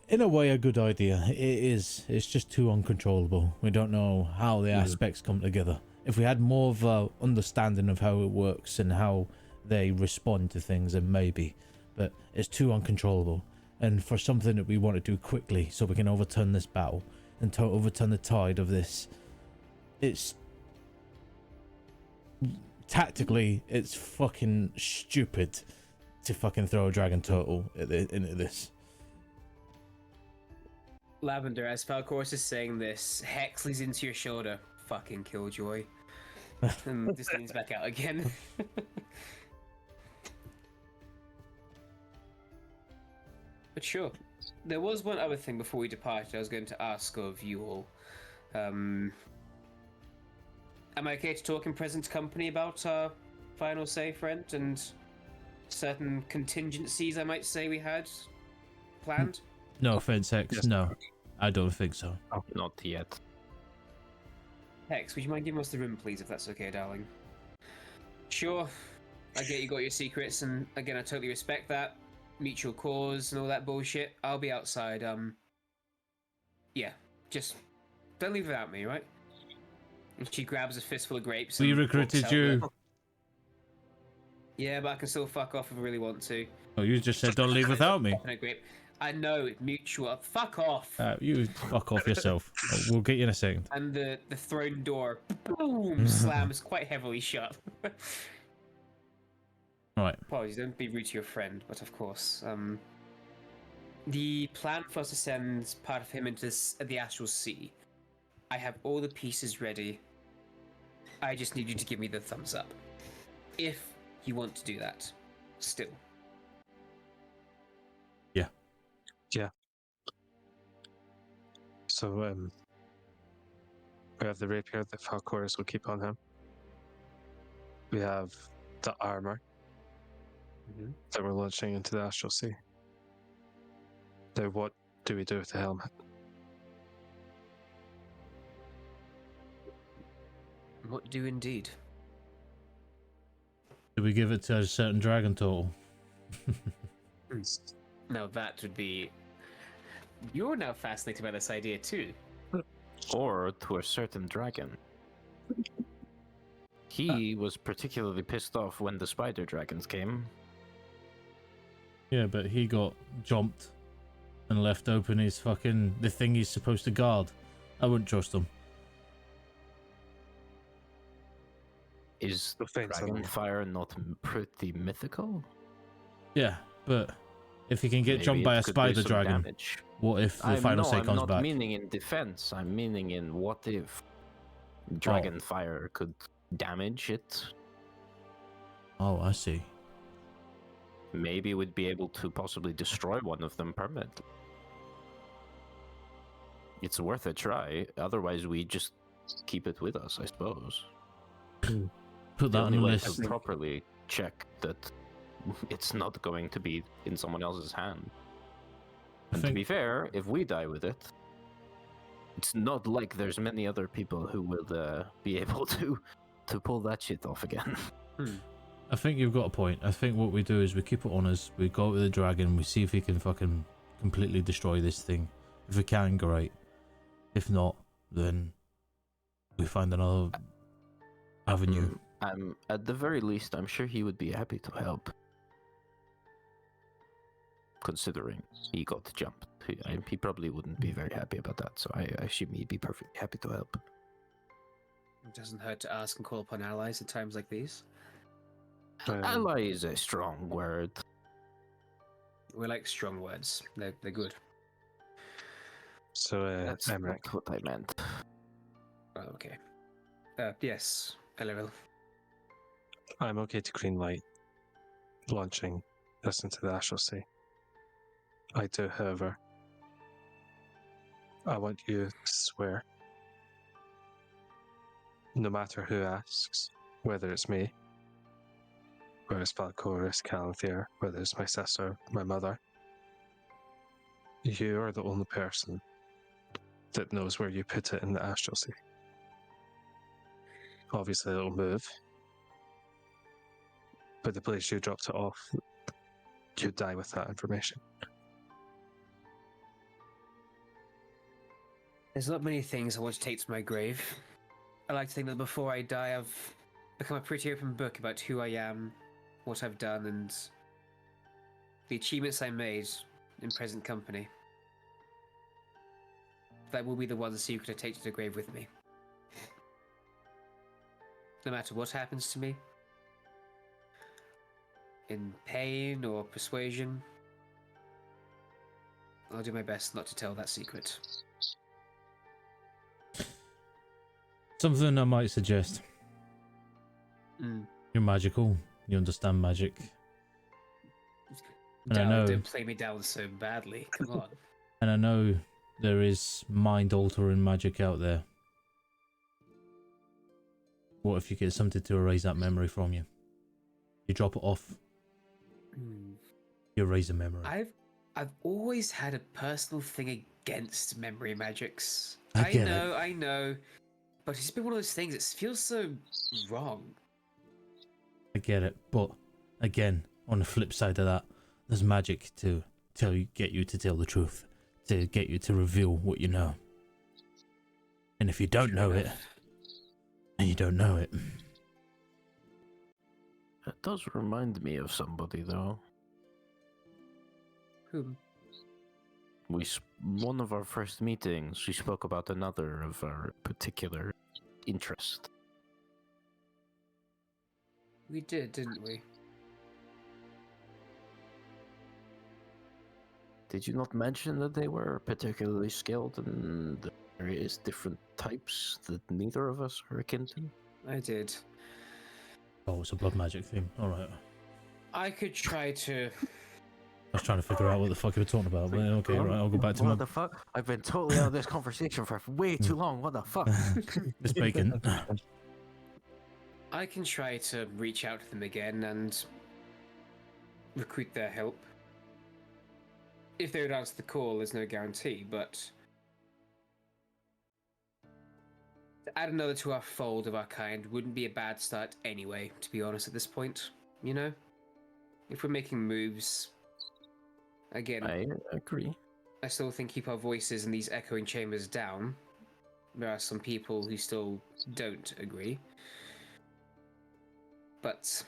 in a way a good idea. It is. It's just too uncontrollable. We don't know how the aspects come together. If we had more of a understanding of how it works and how they respond to things, then maybe. But it's too uncontrollable. And for something that we want to do quickly, so we can overturn this battle and overturn the tide of this, it's tactically, it's fucking stupid to fucking throw a dragon turtle into this. Lavender, as Falcoris is saying this, Hex leans into your shoulder. Fucking killjoy. And just leans back out again. But sure. There was one other thing before we departed I was going to ask of you all. Am I okay to talk in present company about our final say, friend, and certain contingencies I might say we had planned? No offense, Hex. Yes. No, I don't think so. Not yet. Hex, would you mind giving us the room, please, if that's okay, darling? Sure. I get you got your secrets, and again, I totally respect that. Mutual cause and all that bullshit. I'll be outside. Yeah, just don't leave without me, right? And she grabs a fistful of grapes. We and walks recruited out you. there. Yeah, but I can still fuck off if I really want to. Oh, you just said don't leave without me. Popping a grape. I know, mutual. Fuck off. You fuck off yourself. We'll get you in a second. And the throne door, boom, slams quite heavily shut. Right. Apologies, don't be rude to your friend, but of course. The plan for us to send part of him into the Astral Sea. I have all the pieces ready. I just need you to give me the thumbs up. If you want to do that. Still. Yeah. So, we have the rapier that Falcoris will keep on him. We have the armor that we're launching into the Astral Sea. Now, what do we do with the helmet? What do indeed? Do we give it to a certain dragon turtle? Now that would be... You're now fascinated by this idea too. Or to a certain dragon. He was particularly pissed off when the spider dragons came. Yeah, but he got jumped and left open his fucking the thing he's supposed to guard. I wouldn't trust him. Is Offensive. dragon fire not pretty mythical? Yeah, but if he can get Maybe jumped by it a could do spider some dragon, damage. what if the final say I'm comes not back? meaning in defense. I'm meaning in what if dragon fire could damage it. Oh, I see. Maybe we'd be able to possibly destroy one of them permanently. It's worth a try. Otherwise, we just keep it with us, I suppose. put The that on only the way list. to properly check that it's not going to be in someone else's hand. And to be fair, if we die with it, it's not like there's many other people who will be able to pull that shit off again. I think you've got a point. I think what we do is we keep it on us. We go with the dragon. We see if we can fucking completely destroy this thing. If we can, great. If not, then we find another avenue. At the very least, I'm sure he would be happy to help. Considering he got jumped. He probably wouldn't be very happy about that, so I assume he'd be perfectly happy to help. It doesn't hurt to ask and call upon allies at times like these. Ally is a strong word. We like strong words. They're good. So, That's Emmerich, not what I meant. Oh, okay. Yes, LRL. I'm okay to greenlight launching this into the Astral Sea. I do, however, I want you to swear, no matter who asks, whether it's me, whether it's Valkoris, Calanthier, whether it's my sister, my mother, you are the only person that knows where you put it in the Astral Sea. Obviously, it'll move, but the place you dropped it off, you die with that information. There's not many things I want to take to my grave. I like to think that before I die, I've become a pretty open book about who I am, what I've done, and the achievements I made in present company. That will be the one secret I take to the grave with me. No matter what happens to me, in pain or persuasion, I'll do my best not to tell that secret. Something I might suggest. You're magical. You understand magic. And I know. Don't play me down so badly. Come on. And I know there is mind-altering magic out there. What if you get something to erase that memory from you? You drop it off. You erase a memory. I've always had a personal thing against memory magics. I know. But it's been one of those things that feels so wrong. I get it, but again, on the flip side of that, there's magic to get you to tell the truth, to get you to reveal what you know. And if you don't know it, then you don't know it. That does remind me of somebody, though. Whom? One of our first meetings, we spoke about another of our particular interest. We did, didn't we? Did you not mention that they were particularly skilled in the various different types that neither of us are akin to? I did. Oh, it's a blood magic thing. Alright. I could try to... I was trying to figure out what the fuck you were talking about, but okay, right, I'll go back to What my... the fuck? I've been totally out of this conversation for way too long. What the fuck? It's bacon. I can try to reach out to them again and recruit their help. If they would answer the call, there's no guarantee, but to add another to our fold of our kind wouldn't be a bad start anyway, to be honest, at this point. You know? If we're making moves, again, I agree. I still think keep our voices in these echoing chambers down. There are some people who still don't agree. But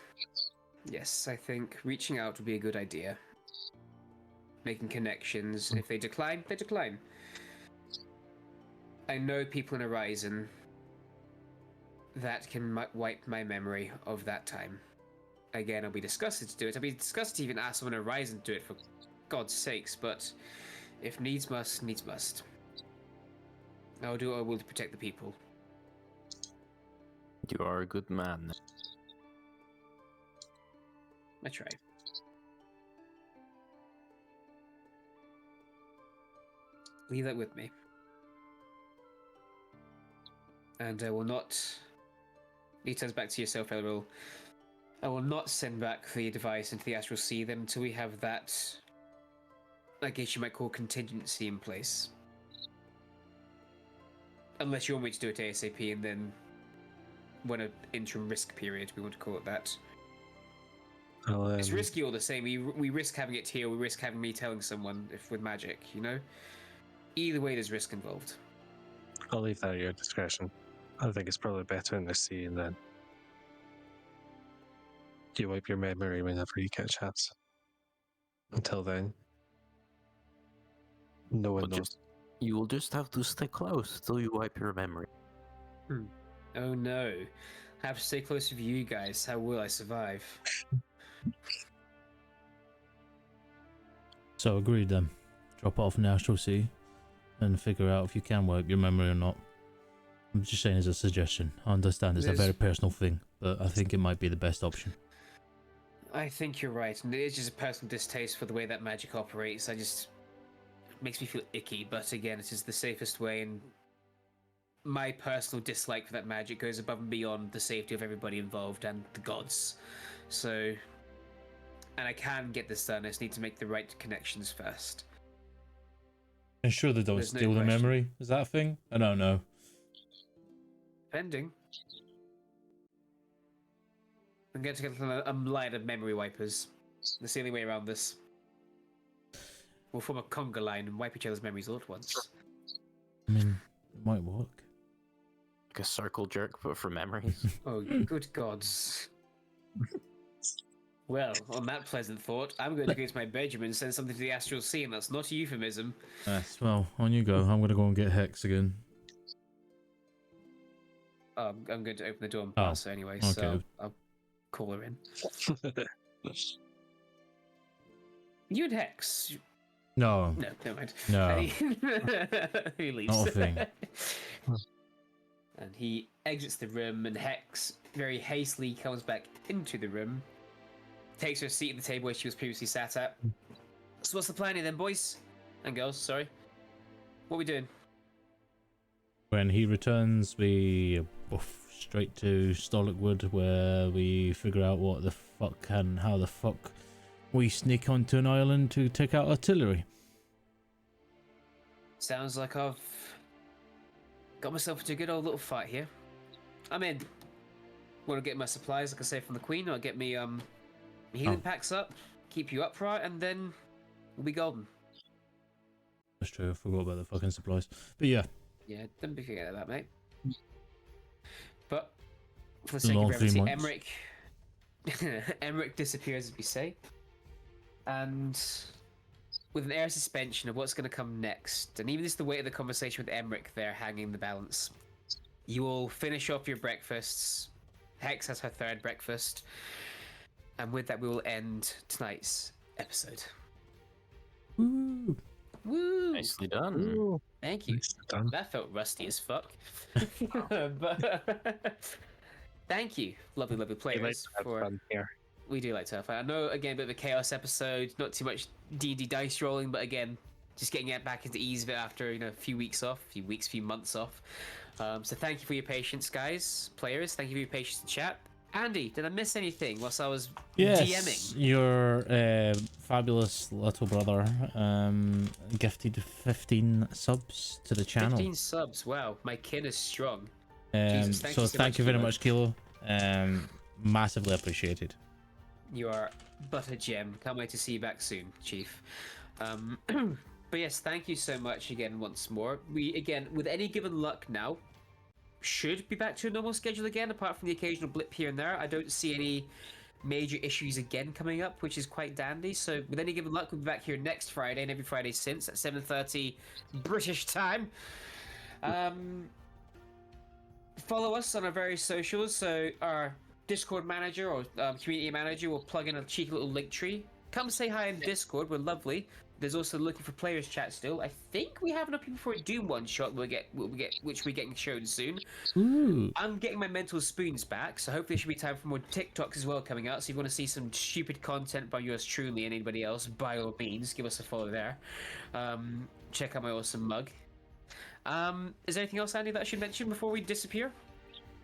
yes, I think reaching out would be a good idea. Making connections. If they decline, they decline. I know people in Horizon that can wipe my memory of that time. Again, I'll be disgusted to do it. I'll be disgusted to even ask someone in Horizon to do it, for God's sakes, but if needs must, needs must. I'll do what I will to protect the people. You are a good man. I try. Leave that with me. And I will not He turns back to yourself, Elril. I will not send back the device into the Astral Sea then until we have that, I guess you might call, contingency in place. Unless you want me to do it ASAP and then when an interim risk period, we want to call it that. It's risky all the same. We risk having it here, we risk having me telling someone if with magic, you know? Either way, there's risk involved. I'll leave that at your discretion. I think it's probably better in the sea, and then you wipe your memory whenever you get a chance. Until then, no one But knows. you will just have to stay close till you wipe your memory. Oh no. I have to stay close with you guys. How will I survive? So agreed then. Drop it off in the Astral Sea and figure out if you can wipe your memory or not. I'm just saying as a suggestion. I understand it's a very personal thing, but I think it might be the best option. I think you're right, and it is just a personal distaste for the way that magic operates. It makes me feel icky, but again, it is the safest way, and my personal dislike for that magic goes above and beyond the safety of everybody involved and the gods. So, and I can get this done, I just need to make the right connections first. And sure they don't There's no steal the question. memory? Is that a thing? I don't know. Pending. I'm going to get a line of memory wipers. That's the only way around this. We'll form a conga line and wipe each other's memories all at once. I mean, it might work. Like a circle jerk, but for memories. Oh, good gods. Well, on that pleasant thought, I'm going to go to my bedroom and send something to the Astral Sea, and that's not a euphemism. Yes, well, on you go. I'm going to go and get Hex again. I'm going to open the door and pass her anyway, so okay. I'll call her in. You and Hex? No, No, never mind. no. He leaves. Not a thing. And he exits the room, and Hex very hastily comes back into the room, takes her seat at the table where she was previously sat at. So what's the plan here then, boys? And girls, sorry. What are we doing? When he returns, we off straight to Stolicwood, where we figure out what the fuck and how the fuck we sneak onto an island to take out artillery. Sounds like I've got myself into a good old little fight here. I'm in. Want to get my supplies, like I say, from the Queen, or get me healing packs up, keep you upright, and then we'll be golden. That's true, I forgot about the fucking supplies. But yeah. Yeah, don't be forgetting that, mate. But for the It's a sake of long 3 brevity, months. Emmerich disappears, as we say, and with an air suspension of what's going to come next, and even just the weight of the conversation with Emmerich there hanging the balance, you will finish off your breakfasts. Hex has her third breakfast, and with that, we will end tonight's episode. Woo! Woo! Nicely done. Thank you. Nicely done. That felt rusty as fuck. But thank you, lovely, lovely We like players. to have For fun here. we do like to have fun. I know, again, a bit of a chaos episode, not too much D&D dice rolling, but again, just getting it back into ease of it after a few weeks off, few months off. So thank you for your patience, guys, players. Thank you for your patience in chat. Andy, did I miss anything whilst I was DMing? Your fabulous little brother gifted 15 subs to the channel. 15 subs. Wow, my kin is strong. Jesus, thank So you so thank much, you very Kilo. much, Kilo. Massively appreciated. You are but a gem. Can't wait to see you back soon, Chief. But yes, thank you so much again once more. We, again, with any given luck now, should be back to a normal schedule again, apart from the occasional blip here and there. I don't see any major issues again coming up, which is quite dandy. So with any given luck, we'll be back here next Friday and every Friday since at 7:30 British time. Follow us on our various socials. So our Discord manager or community manager will plug in a cheeky little link tree. Come say hi in Discord. We're lovely. There's also looking for players chat still. I think we have enough people for a Doom one shot. Which we're getting shown soon. Ooh. I'm getting my mental spoons back, so hopefully there should be time for more TikToks as well coming out. So if you want to see some stupid content by yours truly and anybody else, by all means, give us a follow there. Check out my awesome mug. Is there anything else, Andy, that I should mention before we disappear?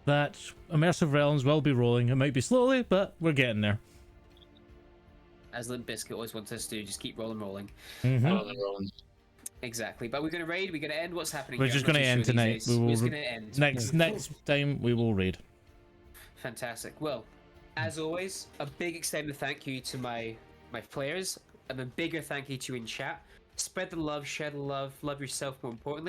that Immersive Realms will be rolling. It might be slowly, but we're getting there. As Limp Bizkit always wants us to do, just keep rolling. Mhm. Exactly. But we're going to raid, we're going to end. What's happening We're here? just I'm not going to too end sure these tonight. days. We will We're just going to end. next time we will raid. Fantastic. Well, as always, a big extended thank you to my players, and a bigger thank you to you in chat. Spread the love, share the love yourself more importantly.